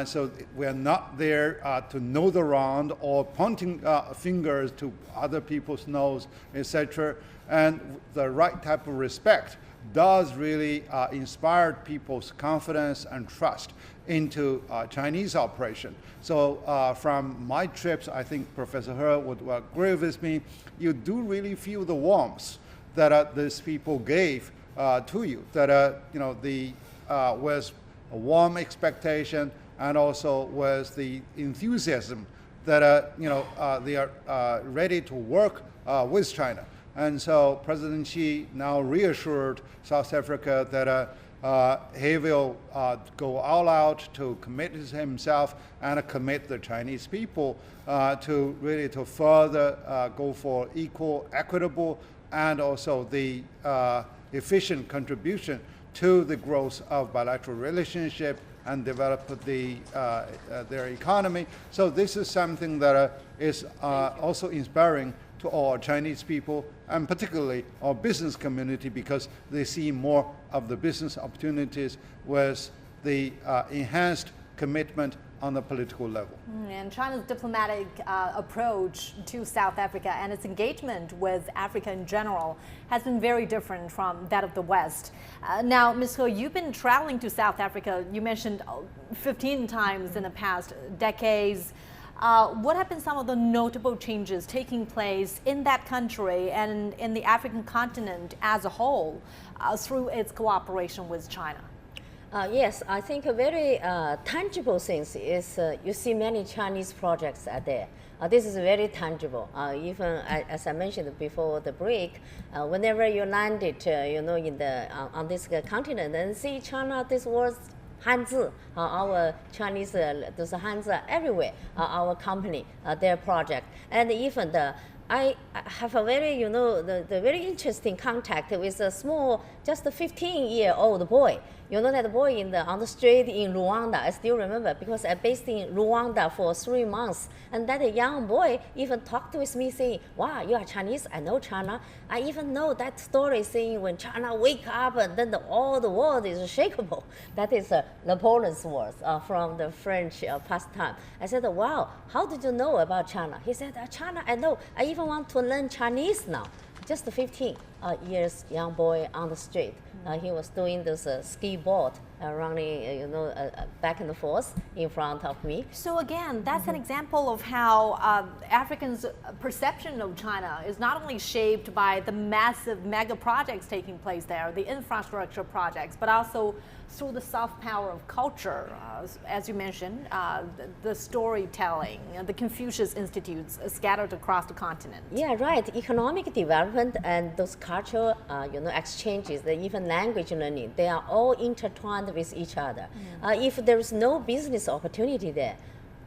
C: So we're not there to know the wrong or pointing fingers to other people's nose, etc. And the right type of respect does really inspire people's confidence and trust into Chinese operation. So from my trips, I think Professor He would agree with me, you do really feel the warmth that these people gave to you, that was a warm expectation, and also with the enthusiasm that they are ready to work with China. And so President Xi now reassured South Africa that he will go all out to commit himself and commit the Chinese people to further go for equal, equitable, and also the efficient contribution to the growth of bilateral relationship and develop their economy. So this is something that is also inspiring to all Chinese people, and particularly our business community, because they see more of the business opportunities with the enhanced commitment on the political level.
A: And China's diplomatic approach to South Africa and its engagement with Africa in general has been very different from that of the West. Now, Ms. He, you've been traveling to South Africa, you mentioned 15 times in the past decades. What have been some of the notable changes taking place in that country and in the African continent as a whole through its cooperation with China?
J: Yes, I think a very tangible thing is you see many Chinese projects are there. This is very tangible. Even as I mentioned before the break, whenever you landed, on this continent and see China, this was Hanzi, our Chinese, those Hanzi are everywhere. Our company, their project, and even I have a very, the very interesting contact with a small, just a 15-year-old boy. That boy on the street in Rwanda, I still remember, because I based in Rwanda for 3 months. And that young boy even talked with me saying, wow, you are Chinese, I know China. I even know that story saying when China wake up and then all the world is shakeable. That is Napoleon's words from the French pastime. I said, wow, how did you know about China? He said, China, I know. I even want to learn Chinese now. Just 15 years young boy on the street. He was doing this ski board, running, back and forth in front of me.
A: So again, that's an example of how Africans' perception of China is not only shaped by the massive mega projects taking place there, the infrastructure projects, but also through the soft power of culture, as you mentioned, the storytelling, the Confucius Institutes scattered across the continent.
J: Yeah, right. Economic development and those cultural, exchanges, even language learning, they are all intertwined with each other. If there is no business opportunity there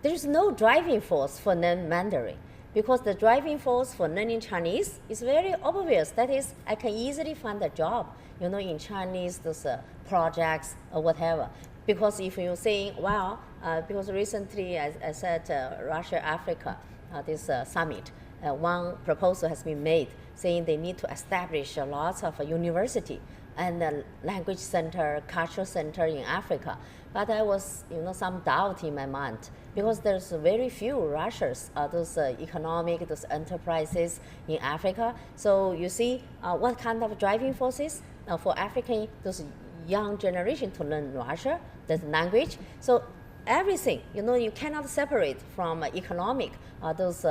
J: is no driving force for learning Mandarin. Because the driving force for learning Chinese is very obvious. That is, I can easily find a job, in Chinese, those projects or whatever. Because if you're saying, wow, because recently I said Russia-Africa, this summit, one proposal has been made saying they need to establish lots of university and a language center, cultural center in Africa. But I was, some doubt in my mind, because there's very few Russians, those economic, those enterprises in Africa. So you see, what kind of driving forces for African, those young generation to learn Russia, the language. So everything. You cannot separate from economic, those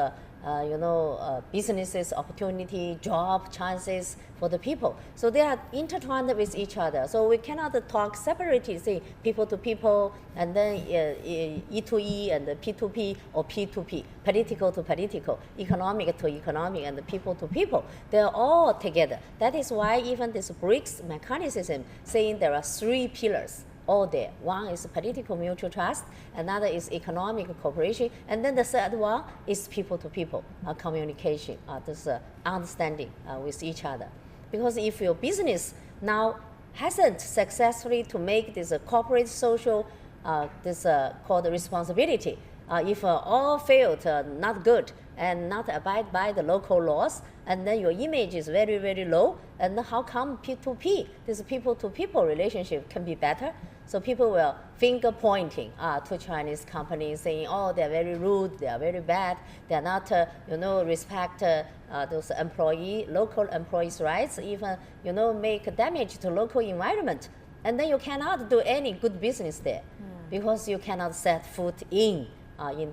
J: businesses, opportunity, job chances for the people. So they are intertwined with each other. So we cannot talk separately, say people to people, and then E to E and P to P or P to P, political to political, economic to economic, and people to people. They are all together. That is why even this BRICS mechanism saying there are 3 pillars. All there. One is political mutual trust, another is economic cooperation, and then the third one is people-to-people communication, this understanding with each other. Because if your business now hasn't successfully to make this corporate social, this called responsibility, if all failed, not good, and not abide by the local laws, and then your image is very, very low, and how come P2P, this people-to-people relationship can be better? So people will finger pointing to Chinese companies saying, oh, they're very rude, they are very bad, they're not, respect those local employees' rights, even, make damage to local environment. And then you cannot do any good business there because you cannot set foot in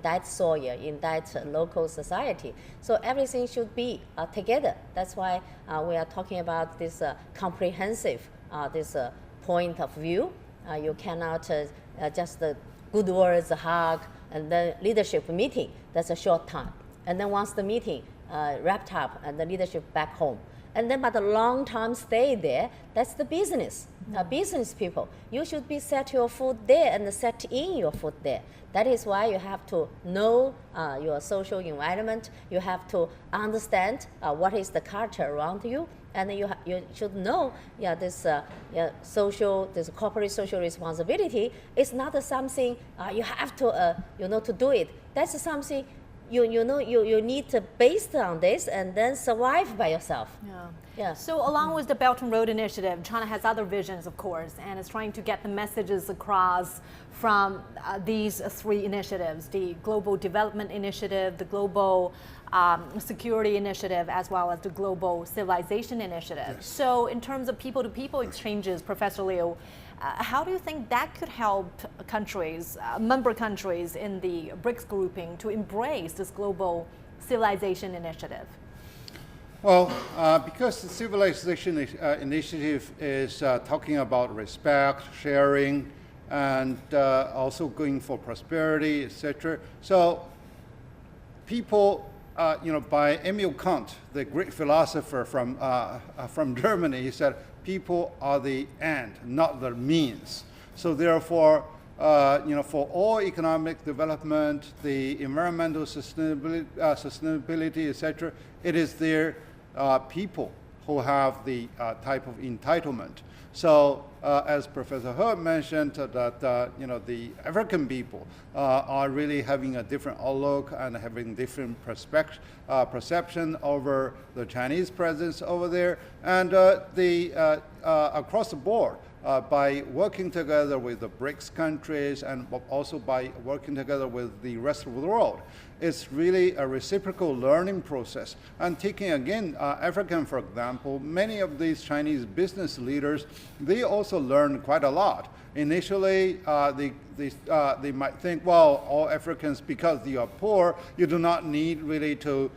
J: that soil, in that local society. So everything should be together. That's why we are talking about this comprehensive, this point of view. You cannot just good words, hug, and then leadership meeting. That's a short time. And then once the meeting wrapped up and the leadership back home. And then but the long time stay there, that's the business. Business people, you should be set your foot there and set in your foot there. That is why you have to know your social environment. You have to understand what is the culture around you. And you should know, this this corporate social responsibility is not something you have to, to do it. That's something you need to based on this and then survive by yourself. Yeah.
A: So along with the Belt and Road Initiative, China has other visions, of course, and is trying to get the messages across from these 3 initiatives: the Global Development Initiative, the Global Security Initiative, as well as the Global Civilization Initiative. Yes. So in terms of people-to-people exchanges, Professor Liu, how do you think that could help countries, member countries in the BRICS grouping to embrace this Global Civilization Initiative?
C: Well, because the Civilization Initiative is talking about respect, sharing, and also going for prosperity, etc. So people, by Immanuel Kant, the great philosopher from Germany, he said, people are the end, not the means. So therefore, for all economic development, the environmental sustainability, etc., it is their people who have the type of entitlement. So, as Professor He mentioned, that the African people are really having a different outlook and having different perception over the Chinese presence over there, and across the board. By working together with the BRICS countries and also by working together with the rest of the world, it's really a reciprocal learning process. And taking again African, for example, many of these Chinese business leaders, they also learn quite a lot. Initially, they might think, well, all Africans, because you are poor, you do not need really to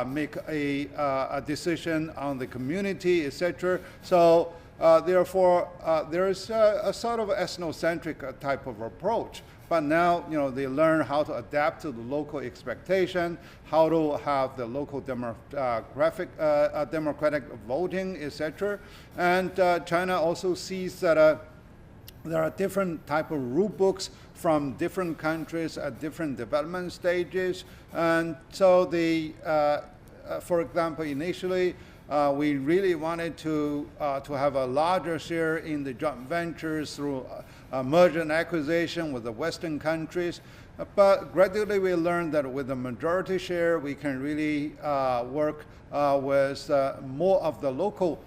C: make a decision on the community, etc. So. Therefore, there is a sort of ethnocentric type of approach. But now, they learn how to adapt to the local expectation, how to have the local democratic voting, etc. And China also sees that there are different type of rule books from different countries at different development stages. And so for example, initially, we really wanted to have a larger share in the joint ventures through merger and acquisition with the Western countries. But gradually we learned that with the majority share, we can really work with more of the local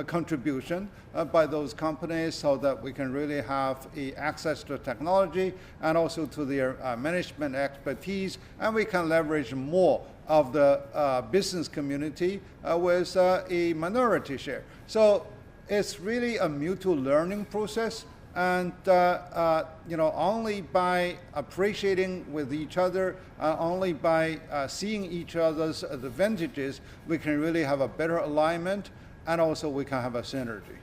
C: contribution by those companies so that we can really have access to technology and also to their management expertise, and we can leverage more of the business community with a minority share. So it's really a mutual learning process, And only by appreciating with each other, only by seeing each other's advantages, we can really have a better alignment, and also we can have a synergy.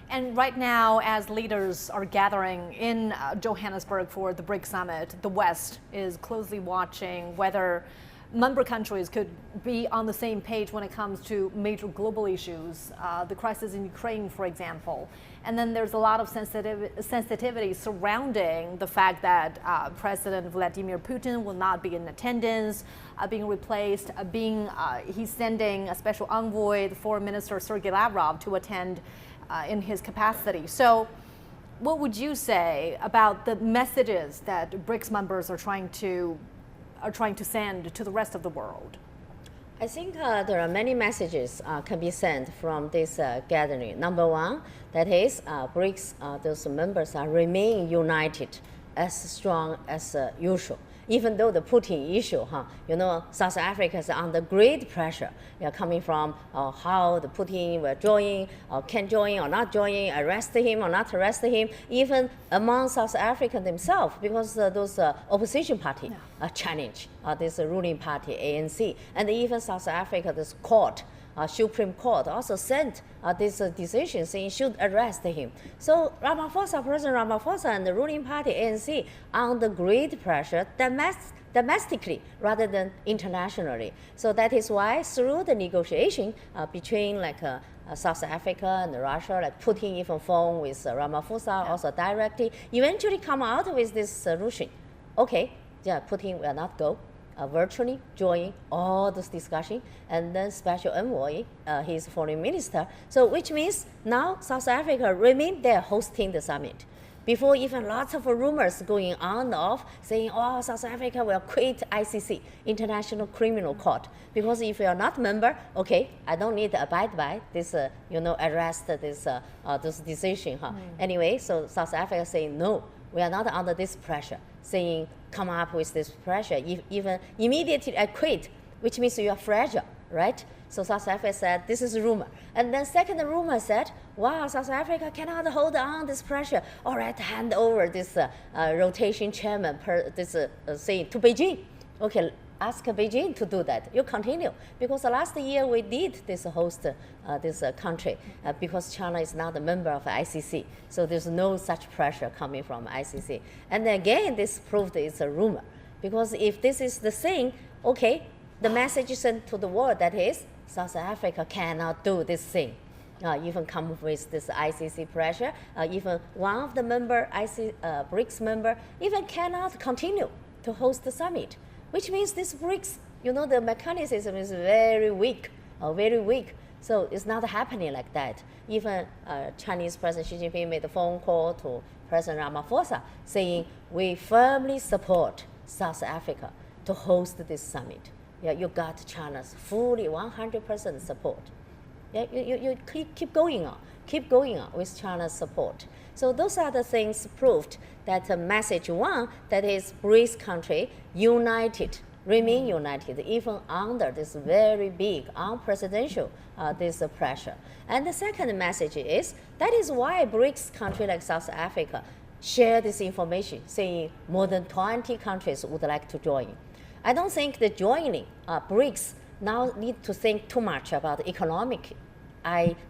A: And right now, as leaders are gathering in Johannesburg for the BRICS summit, the West is closely watching whether member countries could be on the same page when it comes to major global issues, the crisis in Ukraine, for example. And then there's a lot of sensitivity surrounding the fact that President Vladimir Putin will not be in attendance, being replaced, he's sending a special envoy, the Foreign Minister Sergei Lavrov, to attend in his capacity. So what would you say about the messages that BRICS members are trying to send to the rest of the world?
J: I think there are many messages can be sent from this gathering. Number one, that is BRICS, those members are remain united, as strong as usual. Even though the Putin issue, South Africa is under great pressure, coming from how the Putin will join, can join or not join, arrest him or not arrest him, even among South Africa themselves, because those opposition party challenge this ruling party, ANC, and even South Africa, this court, Supreme Court also sent this decision saying should arrest him. So President Ramaphosa and the ruling party ANC under great pressure domestically rather than internationally. So that is why through the negotiation between South Africa and Russia, Putin even phone with Ramaphosa also directly, eventually come out with this solution. Okay, Putin will not go. Virtually join all this discussion, and then special envoy, his foreign minister. So which means now South Africa remain there hosting the summit. Before even lots of rumors going on and off saying, oh, South Africa will quit ICC, International Criminal Court, because if you are not member, okay, I don't need to abide by this, arrest this decision. Anyway, so South Africa saying no, we are not under this pressure, saying come up with this pressure, even immediately I quit, which means you are fragile, right? So South Africa said, this is a rumor. And then second rumor said, wow, South Africa cannot hold on this pressure. All right, hand over this rotation chairman saying to Beijing. Okay, ask Beijing to do that. You continue. Because last year we did this host this country because China is not a member of ICC. So there's no such pressure coming from ICC. And again, this proved it's a rumor. Because if this is the thing, okay, the message sent to the world that is, South Africa cannot do this thing. Even come with this ICC pressure. Even one of the BRICS member even cannot continue to host the summit. Which means this BRICS, the mechanism is very weak, very weak. So it's not happening like that. Even Chinese President Xi Jinping made a phone call to President Ramaphosa saying, we firmly support South Africa to host this summit. You got China's fully 100% support. You keep going on with China's support. So those are the things proved that message one, that is BRICS country united, remain united, even under this very big, unprecedented this pressure. And the second message is, that is why BRICS country like South Africa share this information, saying more than 20 countries would like to join. I don't think the joining BRICS now need to think too much about economic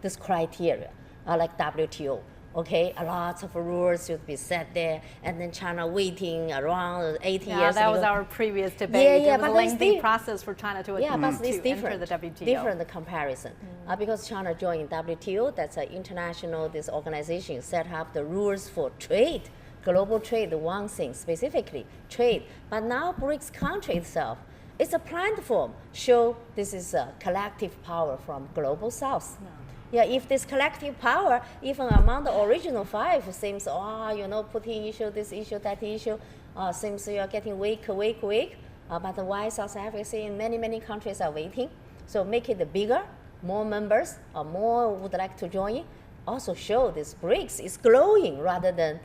J: this criteria, like WTO. Okay, a lot of rules should be set there, and then China waiting around 80 years.
A: That was our previous debate.
J: Yeah,
A: it was a lengthy process for China to
J: but it's
A: enter the WTO.
J: Different comparison, because China joined WTO. That's an international organization set up the rules for trade, global trade. One thing specifically trade, but now BRICS country itself, it's a platform show this is a collective power from global South. Yeah, if this collective power, even among the original five, seems, Putin issue, this issue, that issue, seems you are getting weak. But why South Africa saying many countries are waiting? So make it bigger, more members, more would like to join. Also show this BRICS is growing rather than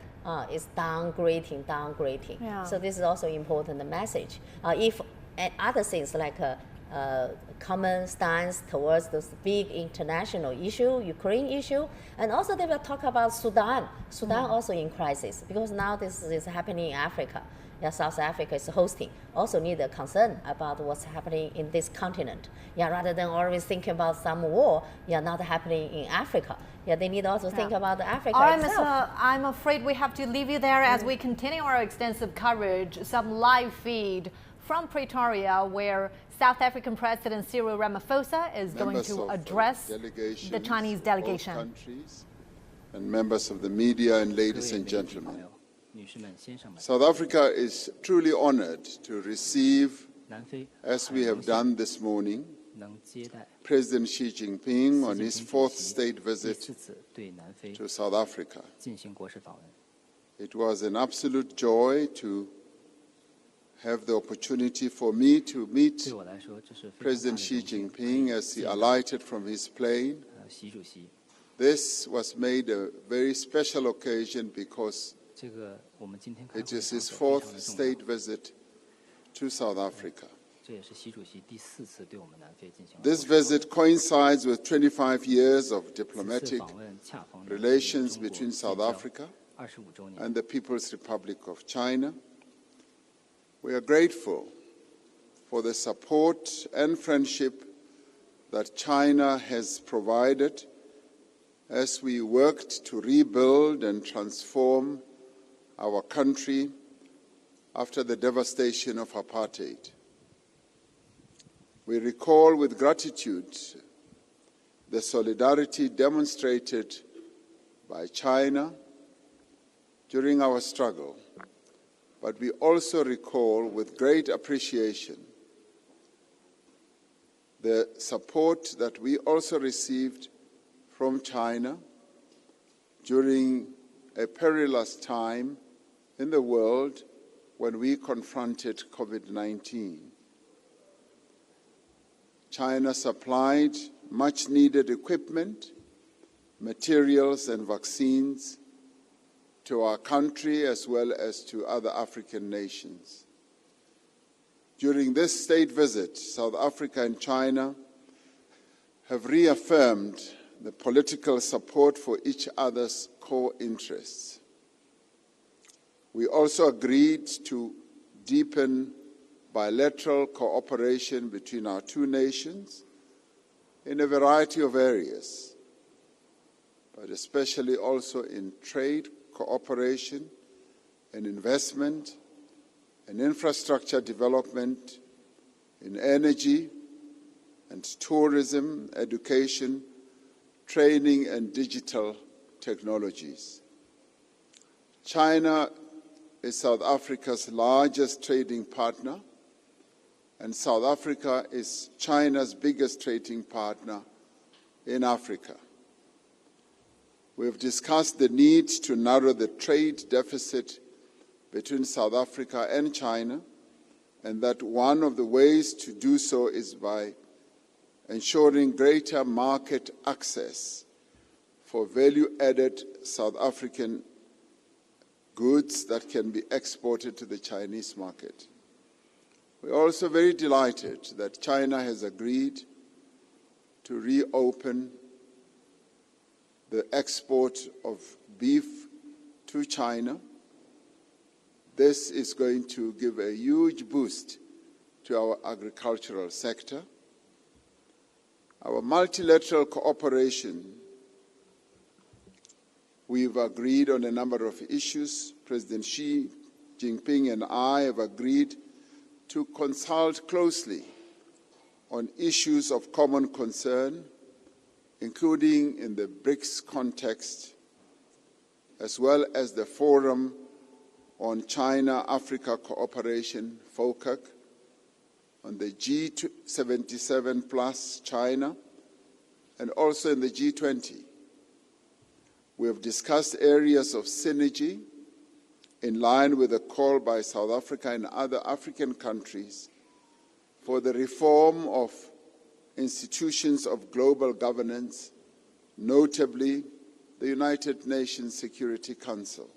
J: is downgrading. Yeah. So this is also important message. If other things like common stance towards those big international issue, Ukraine issue, and also they will talk about Sudan. Sudan also in crisis because now this is happening in Africa. Yeah, South Africa is hosting. Also need a concern about what's happening in this continent. Yeah, rather than always thinking about some war, yeah, not happening in Africa. Yeah, they need also think about Africa
A: All right,
J: itself.
A: I'm afraid we have to leave you there as we continue our extensive coverage. Some live feed from Pretoria, where South African President Cyril Ramaphosa is going to address the Chinese delegation.
M: Countries and members of the media and ladies and gentlemen. South Africa is truly honored to receive, as we have done this morning, President Xi Jinping on his fourth state visit to South Africa. It was an absolute joy to have the opportunity for me to meet President Xi Jinping as he alighted from his plane. This was made a very special occasion because it is his fourth state visit to South Africa. This visit coincides with 25 years of diplomatic relations between South Africa and the People's Republic of China. We are grateful for the support and friendship that China has provided as we worked to rebuild and transform our country after the devastation of apartheid. We recall with gratitude the solidarity demonstrated by China during our struggle, but we also recall with great appreciation the support that we also received from China during a perilous time in the world when we confronted COVID-19. China supplied much-needed equipment, materials, and vaccines to our country as well as to other African nations. During this state visit, South Africa and China have reaffirmed the political support for each other's core interests. We also agreed to deepen bilateral cooperation between our two nations in a variety of areas, but especially also in trade cooperation and investment and infrastructure development, in energy and tourism, education, training, and digital technologies. China is South Africa's largest trading partner, and South Africa is China's biggest trading partner in Africa. We have discussed the need to narrow the trade deficit between South Africa and China, and that one of the ways to do so is by ensuring greater market access for value-added South African goods that can be exported to the Chinese market. We are also very delighted that China has agreed to reopen the export of beef to China. This is going to give a huge boost to our agricultural sector. Our multilateral cooperation, we've agreed on a number of issues. President Xi Jinping and I have agreed to consult closely on issues of common concern, including in the BRICS context, as well as the Forum on China-Africa Cooperation, FOCAC, on the G77 plus China, and also in the G20. We have discussed areas of synergy in line with a call by South Africa and other African countries for the reform of institutions of global governance, notably the United Nations Security Council,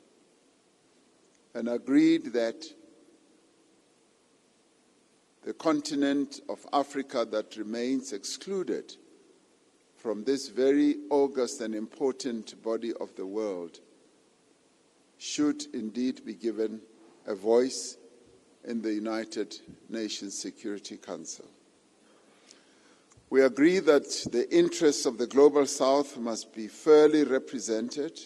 M: and agreed that the continent of Africa that remains excluded from this very august and important body of the world should indeed be given a voice in the United Nations Security Council. We agree that the interests of the Global South must be fairly represented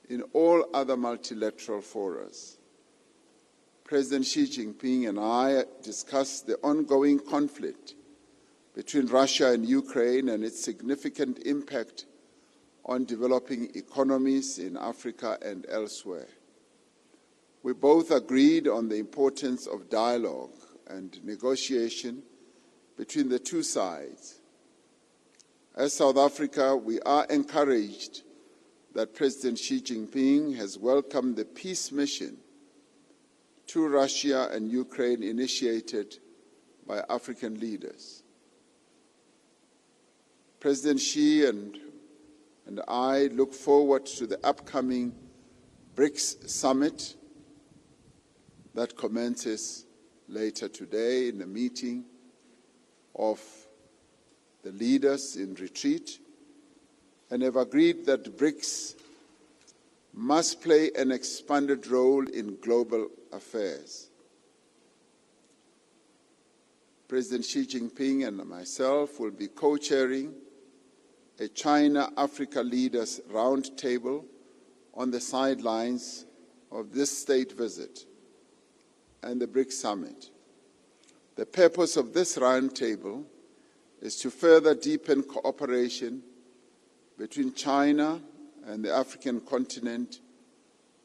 M: in all other multilateral forums. President Xi Jinping and I discussed the ongoing conflict between Russia and Ukraine and its significant impact on developing economies in Africa and elsewhere. We both agreed on the importance of dialogue and negotiation between the two sides. As South Africa, we are encouraged that President Xi Jinping has welcomed the peace mission to Russia and Ukraine initiated by African leaders. President Xi and I look forward to the upcoming BRICS summit that commences later today in a meeting of the leaders in retreat, and have agreed that BRICS must play an expanded role in global affairs. President Xi Jinping and myself will be co-chairing a China-Africa Leaders Roundtable on the sidelines of this state visit and the BRICS Summit. The purpose of this roundtable is to further deepen cooperation between China and the African continent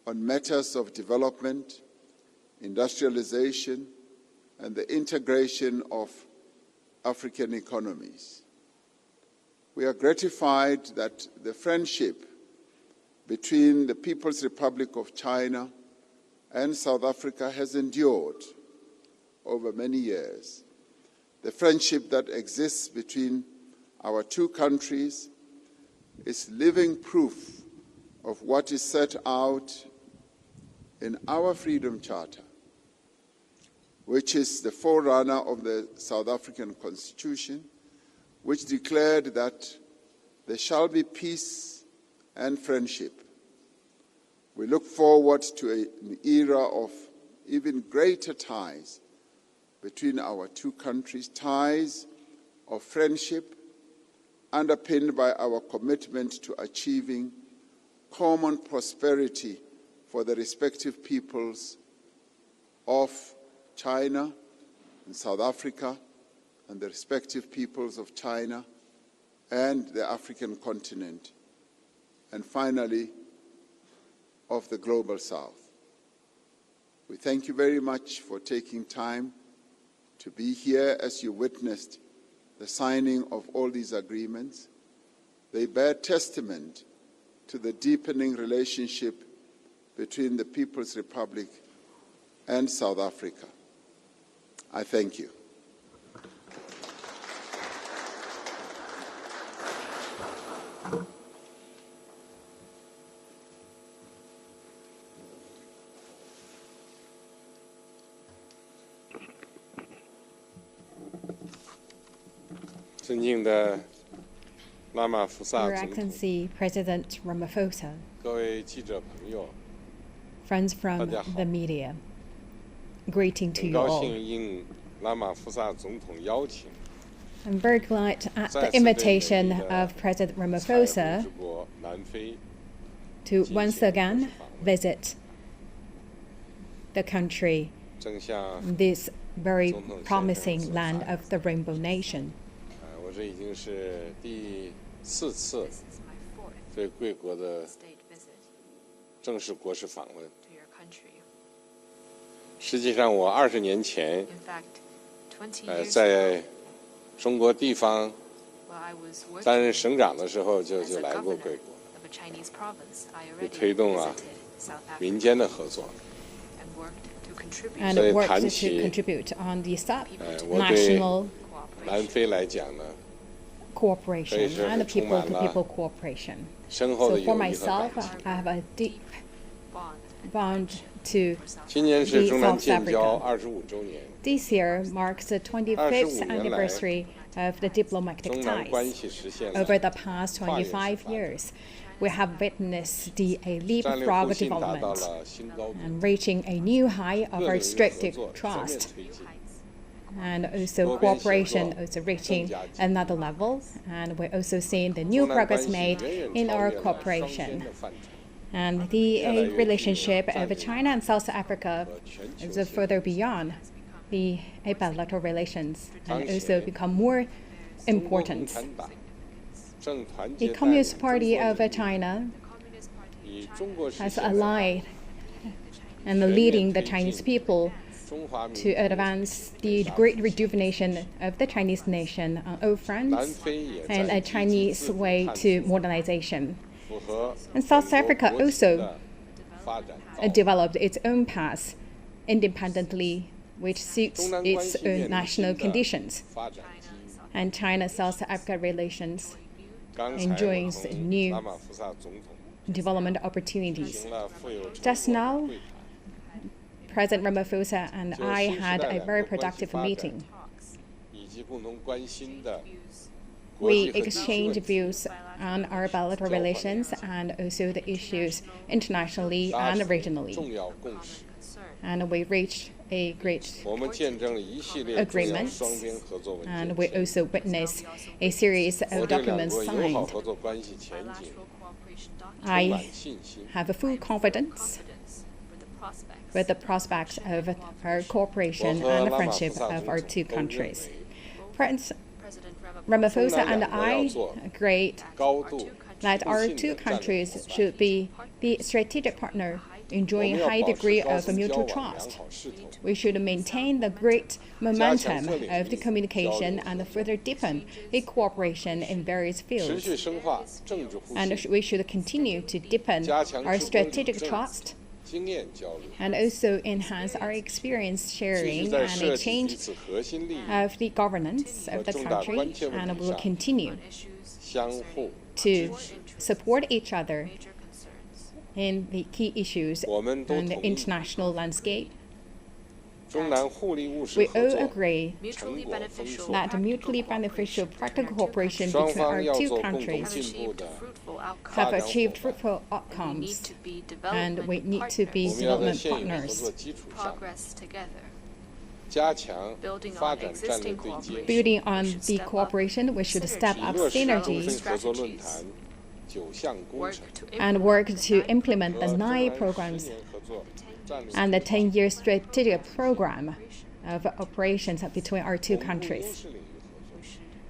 M: on matters of development, industrialization, and the integration of African economies. We are gratified that the friendship between the People's Republic of China and South Africa has endured over many years. The friendship that exists between our two countries is living proof of what is set out in our Freedom Charter, which is the forerunner of the South African Constitution, which declared that there shall be peace and friendship. We look forward to an era of even greater ties between our two countries, ties of friendship underpinned by our commitment to achieving common prosperity for the respective peoples of China and South Africa, and the respective peoples of China and the African continent, and finally, of the Global South. We thank you very much for taking time to be here as you witnessed the signing of all these agreements. They bear testament to the deepening relationship between the People's Republic and South Africa. I thank you.
N: Your Excellency President Ramaphosa, friends from the media, greeting to you all. I'm very glad at the invitation of President Ramaphosa to once again visit the country, this very promising land of the Rainbow Nation.
O: This is my fourth state visit to your country. In fact, 20 years ago, while I was working as a governor of a Chinese province, I already visited South Africa and worked to contribute on the national cooperation and the people-to-people cooperation. So for myself, I have a deep bond
N: to South Africa. This year marks the 25th anniversary of the diplomatic ties. Over the past 25 years, we have witnessed the leapfrog development and reaching a new high of our strategic trust. And also cooperation also reaching another level. And we're also seeing the new progress made in our cooperation. And the relationship of China and South Africa is further beyond the bilateral relations and also become more important. The Communist Party of China has allied and leading the Chinese people to advance the great rejuvenation of the Chinese nation on all fronts and a Chinese way to modernization. And South Africa also developed its own path independently, which suits its own national conditions. And China-South Africa relations enjoys new development opportunities. Just now, President Ramaphosa and I had a very productive meeting. We exchanged views on our bilateral relations and also the issues internationally and regionally. And we reached a great agreement, and we also witnessed a series of documents signed. I have a full confidence with the prospects of our cooperation and the friendship of our two countries. President Ramaphosa and I agreed that our two countries should be the strategic partner enjoying a high degree of mutual trust. We should maintain the great momentum of the communication and further deepen the cooperation in various fields. And we should continue to deepen our strategic trust and also enhance our experience sharing and exchange of the governance of the country, and we will continue to support each other in the key issues on the international landscape. We all agree that the mutually beneficial practical cooperation between our two countries have achieved fruitful outcomes, and we need to be development partners. Building on the cooperation, we should step up synergies and work to implement the 9 programs and the 10-year strategic program of operations between our two countries.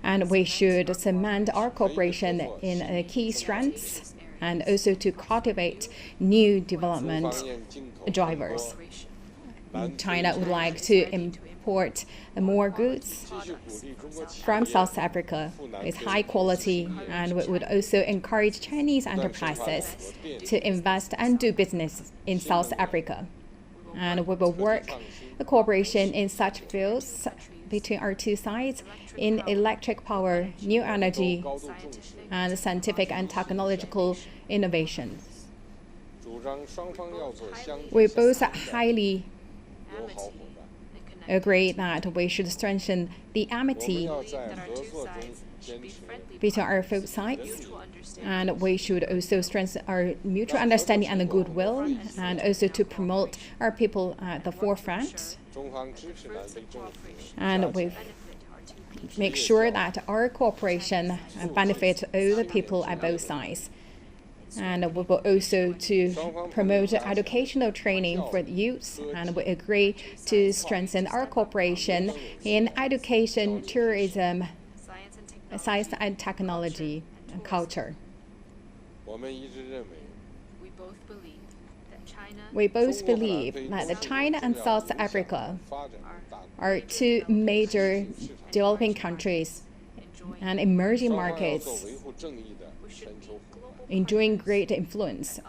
N: And we should cement our cooperation in key strengths and also to cultivate new development drivers. China would like to import more goods from South Africa with high quality, and we would also encourage Chinese enterprises to invest and do business in South Africa. And we will work the cooperation in such fields between our two sides in electric power, new energy, and scientific and technological innovations. We both highly agree that we should strengthen the amity between our both sides, and we should also strengthen our mutual understanding and goodwill, and also to promote our people at the forefront. And we make sure that our cooperation benefits all the people at both sides. And we will also to promote educational training for the youth, and we agree to strengthen our cooperation in education, tourism, science and technology, and culture. We both believe that China and South Africa are two major developing countries and emerging markets enjoying great influence.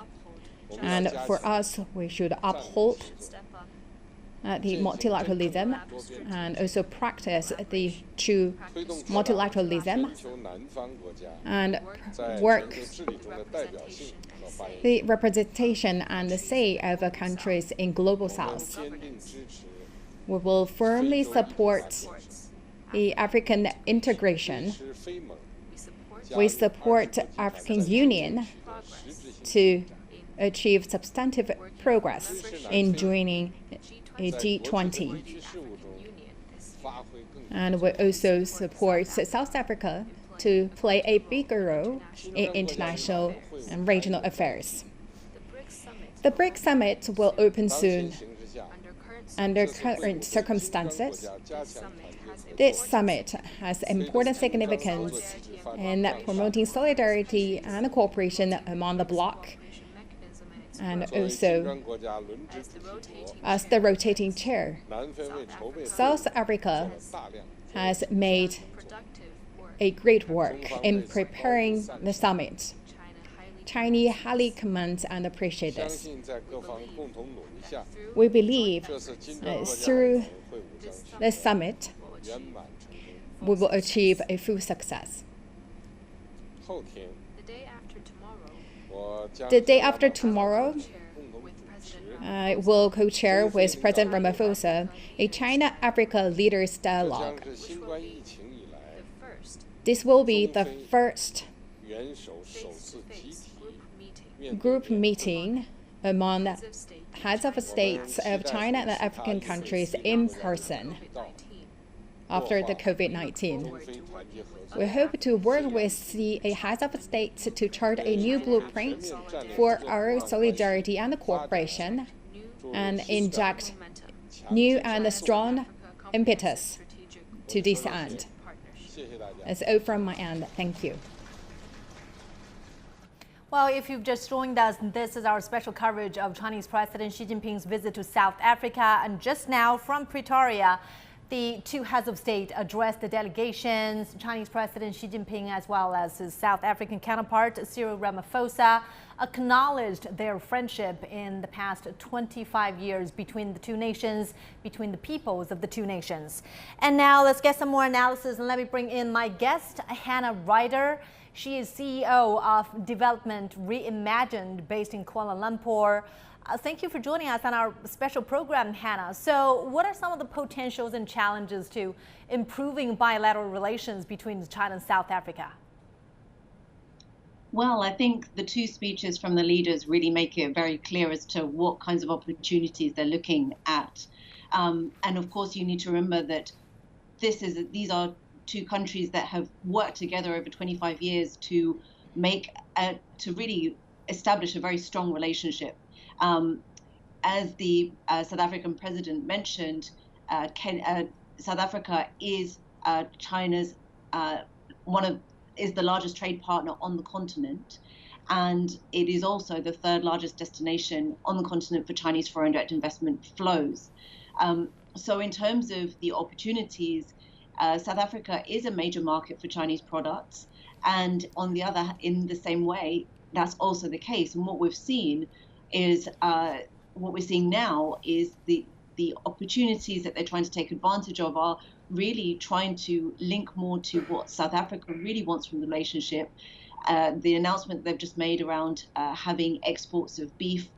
N: And for us, we should uphold the multilateralism and also practice the true multilateralism and work the representation and the say of countries in Global South. We will firmly support the African integration. We support African Union to achieve substantive progress in joining a G20. And we also support South Africa to play a bigger role in international and regional affairs. The BRICS Summit will open soon. Under current circumstances, this summit has important significance in promoting solidarity and cooperation among the bloc, and also as the rotating chair. South Africa has made a great work in preparing the summit. China highly commends and appreciates this. We believe through the summit, we will achieve a full success. The day after tomorrow, I will co-chair with President Ramaphosa a China-Africa Leaders Dialogue. This will be the first group meeting among heads of states of China and African countries in person after the COVID-19. We hope to work with the heads of states to chart a new blueprint for our solidarity and cooperation and inject new and strong impetus to this end. That's all from my end. Thank you.
A: Well, if you've just joined us, this is our special coverage of Chinese President Xi Jinping's visit to South Africa. And just now from Pretoria, the two heads of state addressed the delegations. Chinese President Xi Jinping, as well as his South African counterpart, Cyril Ramaphosa, acknowledged their friendship in the past 25 years between the two nations, between the peoples of the two nations. And now let's get some more analysis, and let me bring in my guest, Hannah Ryder. She is CEO of Development Reimagined, based in Kuala Lumpur. Thank you for joining us on our special program, Hannah. So what are some of the potentials and challenges to improving bilateral relations between China and South Africa?
R: Well, I think the two speeches from the leaders really make it very clear as to what kinds of opportunities they're looking at. And of course, you need to remember that these are two countries that have worked together over 25 years to really establish a very strong relationship. As the South African president mentioned, South Africa is China's is the largest trade partner on the continent, and it is also the third largest destination on the continent for Chinese foreign direct investment flows. So in terms of the opportunities, South Africa is a major market for Chinese products, and in the same way, that's also the case. And what we've seen is what we're seeing now is the opportunities that they're trying to take advantage of are really trying to link more to what South Africa really wants from the relationship. The announcement they've just made around having exports of beef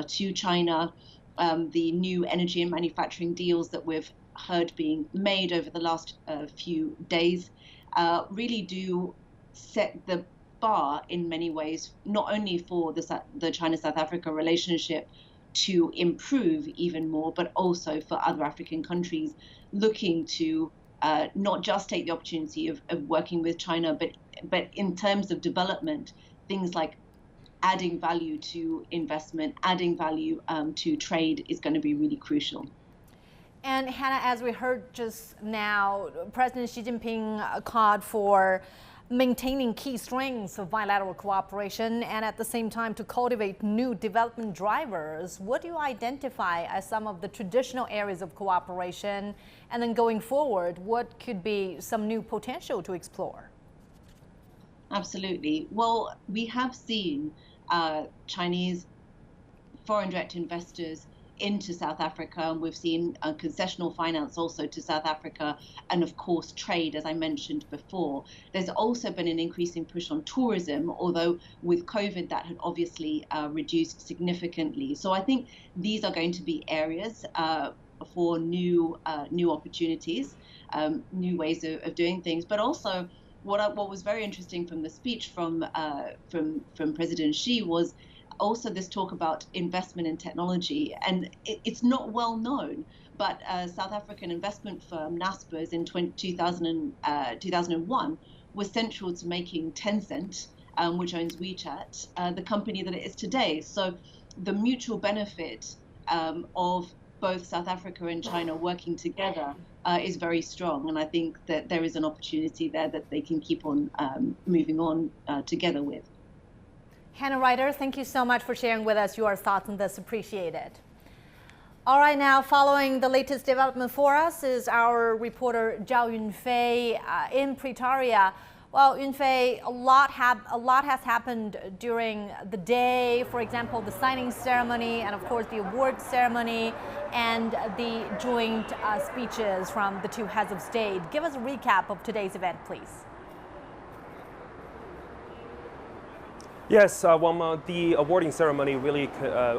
R: to China, the new energy and manufacturing deals that we've heard being made over the last few days really do set the bar in many ways, not only for the China-South Africa relationship to improve even more, but also for other African countries looking to not just take the opportunity of working with China, but in terms of development, things like adding value to investment, adding value to trade is going to be really crucial.
A: And Hannah, as we heard just now, President Xi Jinping called for maintaining key strengths of bilateral cooperation and at the same time to cultivate new development drivers. What do you identify as some of the traditional areas of cooperation? And then going forward, what could be some new potential to explore?
R: Absolutely. Well, we have seen Chinese foreign direct investors into South Africa, and we've seen concessional finance also to South Africa, and of course trade, as I mentioned before. There's also been an increasing push on tourism, although with COVID that had obviously reduced significantly. So I think these are going to be areas for new opportunities, new ways of doing things. But also what was very interesting from the speech from President Xi was also this talk about investment in technology. And it's not well known, but South African investment firm Naspers in 2001 was central to making Tencent, which owns WeChat, the company that it is today. So the mutual benefit of both South Africa and China working together is very strong. And I think that there is an opportunity there that they can keep on moving on together with.
A: Hannah Ryder, thank you so much for sharing with us your thoughts on this. Appreciate it. All right, now following the latest development for us is our reporter Zhao Yunfei in Pretoria. Well, Yunfei, a lot has happened during the day. For example, the signing ceremony and of course the award ceremony and the joint speeches from the two heads of state. Give us a recap of today's event, please.
B: Yes, the awarding ceremony really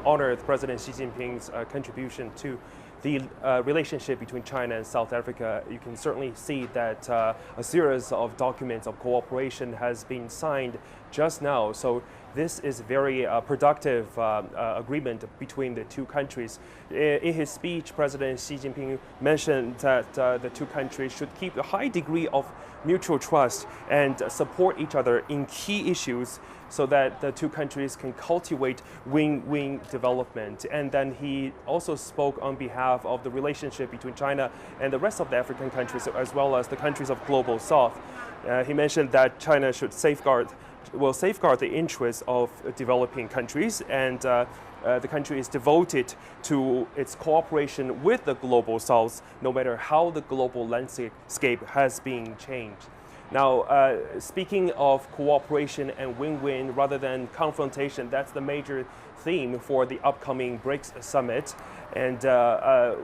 B: honored President Xi Jinping's contribution to the relationship between China and South Africa. You can certainly see that a series of documents of cooperation has been signed just now. So this is very productive agreement between the two countries. In his speech, President Xi Jinping mentioned that the two countries should keep a high degree of mutual trust and support each other in key issues so that the two countries can cultivate win-win development. And then he also spoke on behalf of the relationship between China and the rest of the African countries, as well as the countries of Global South. He mentioned that China should safeguard the interests of developing countries, and the country is devoted to its cooperation with the Global South, no matter how the global landscape has been changed. Now, speaking of cooperation and win-win rather than confrontation, that's the major theme for the upcoming BRICS summit. And the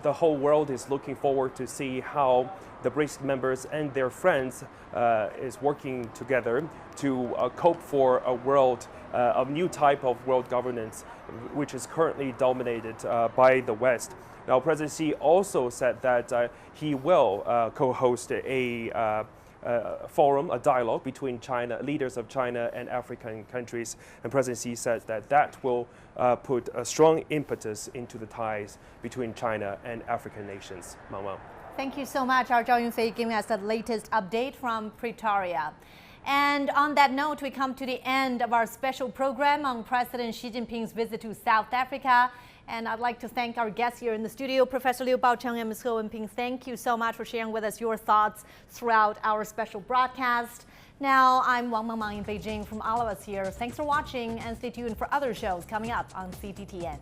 B: whole world is looking forward to see how the BRICS members and their friends is working together to cope for a world, a new type of world governance, which is currently dominated by the West. Now, President Xi also said that he will co-host a forum, a dialogue between leaders of China and African countries. And President Xi says that that will put a strong impetus into the ties between China and African nations. Mama.
A: Thank you so much, our Zhao Yunfei, giving us the latest update from Pretoria. And on that note, we come to the end of our special program on President Xi Jinping's visit to South Africa. And I'd like to thank our guests here in the studio, Professor Liu Baocheng and Ms. He Wenping. Thank you so much for sharing with us your thoughts throughout our special broadcast. Now, I'm Wang Mengmang in Beijing. From all of us here, thanks for watching and stay tuned for other shows coming up on CGTN.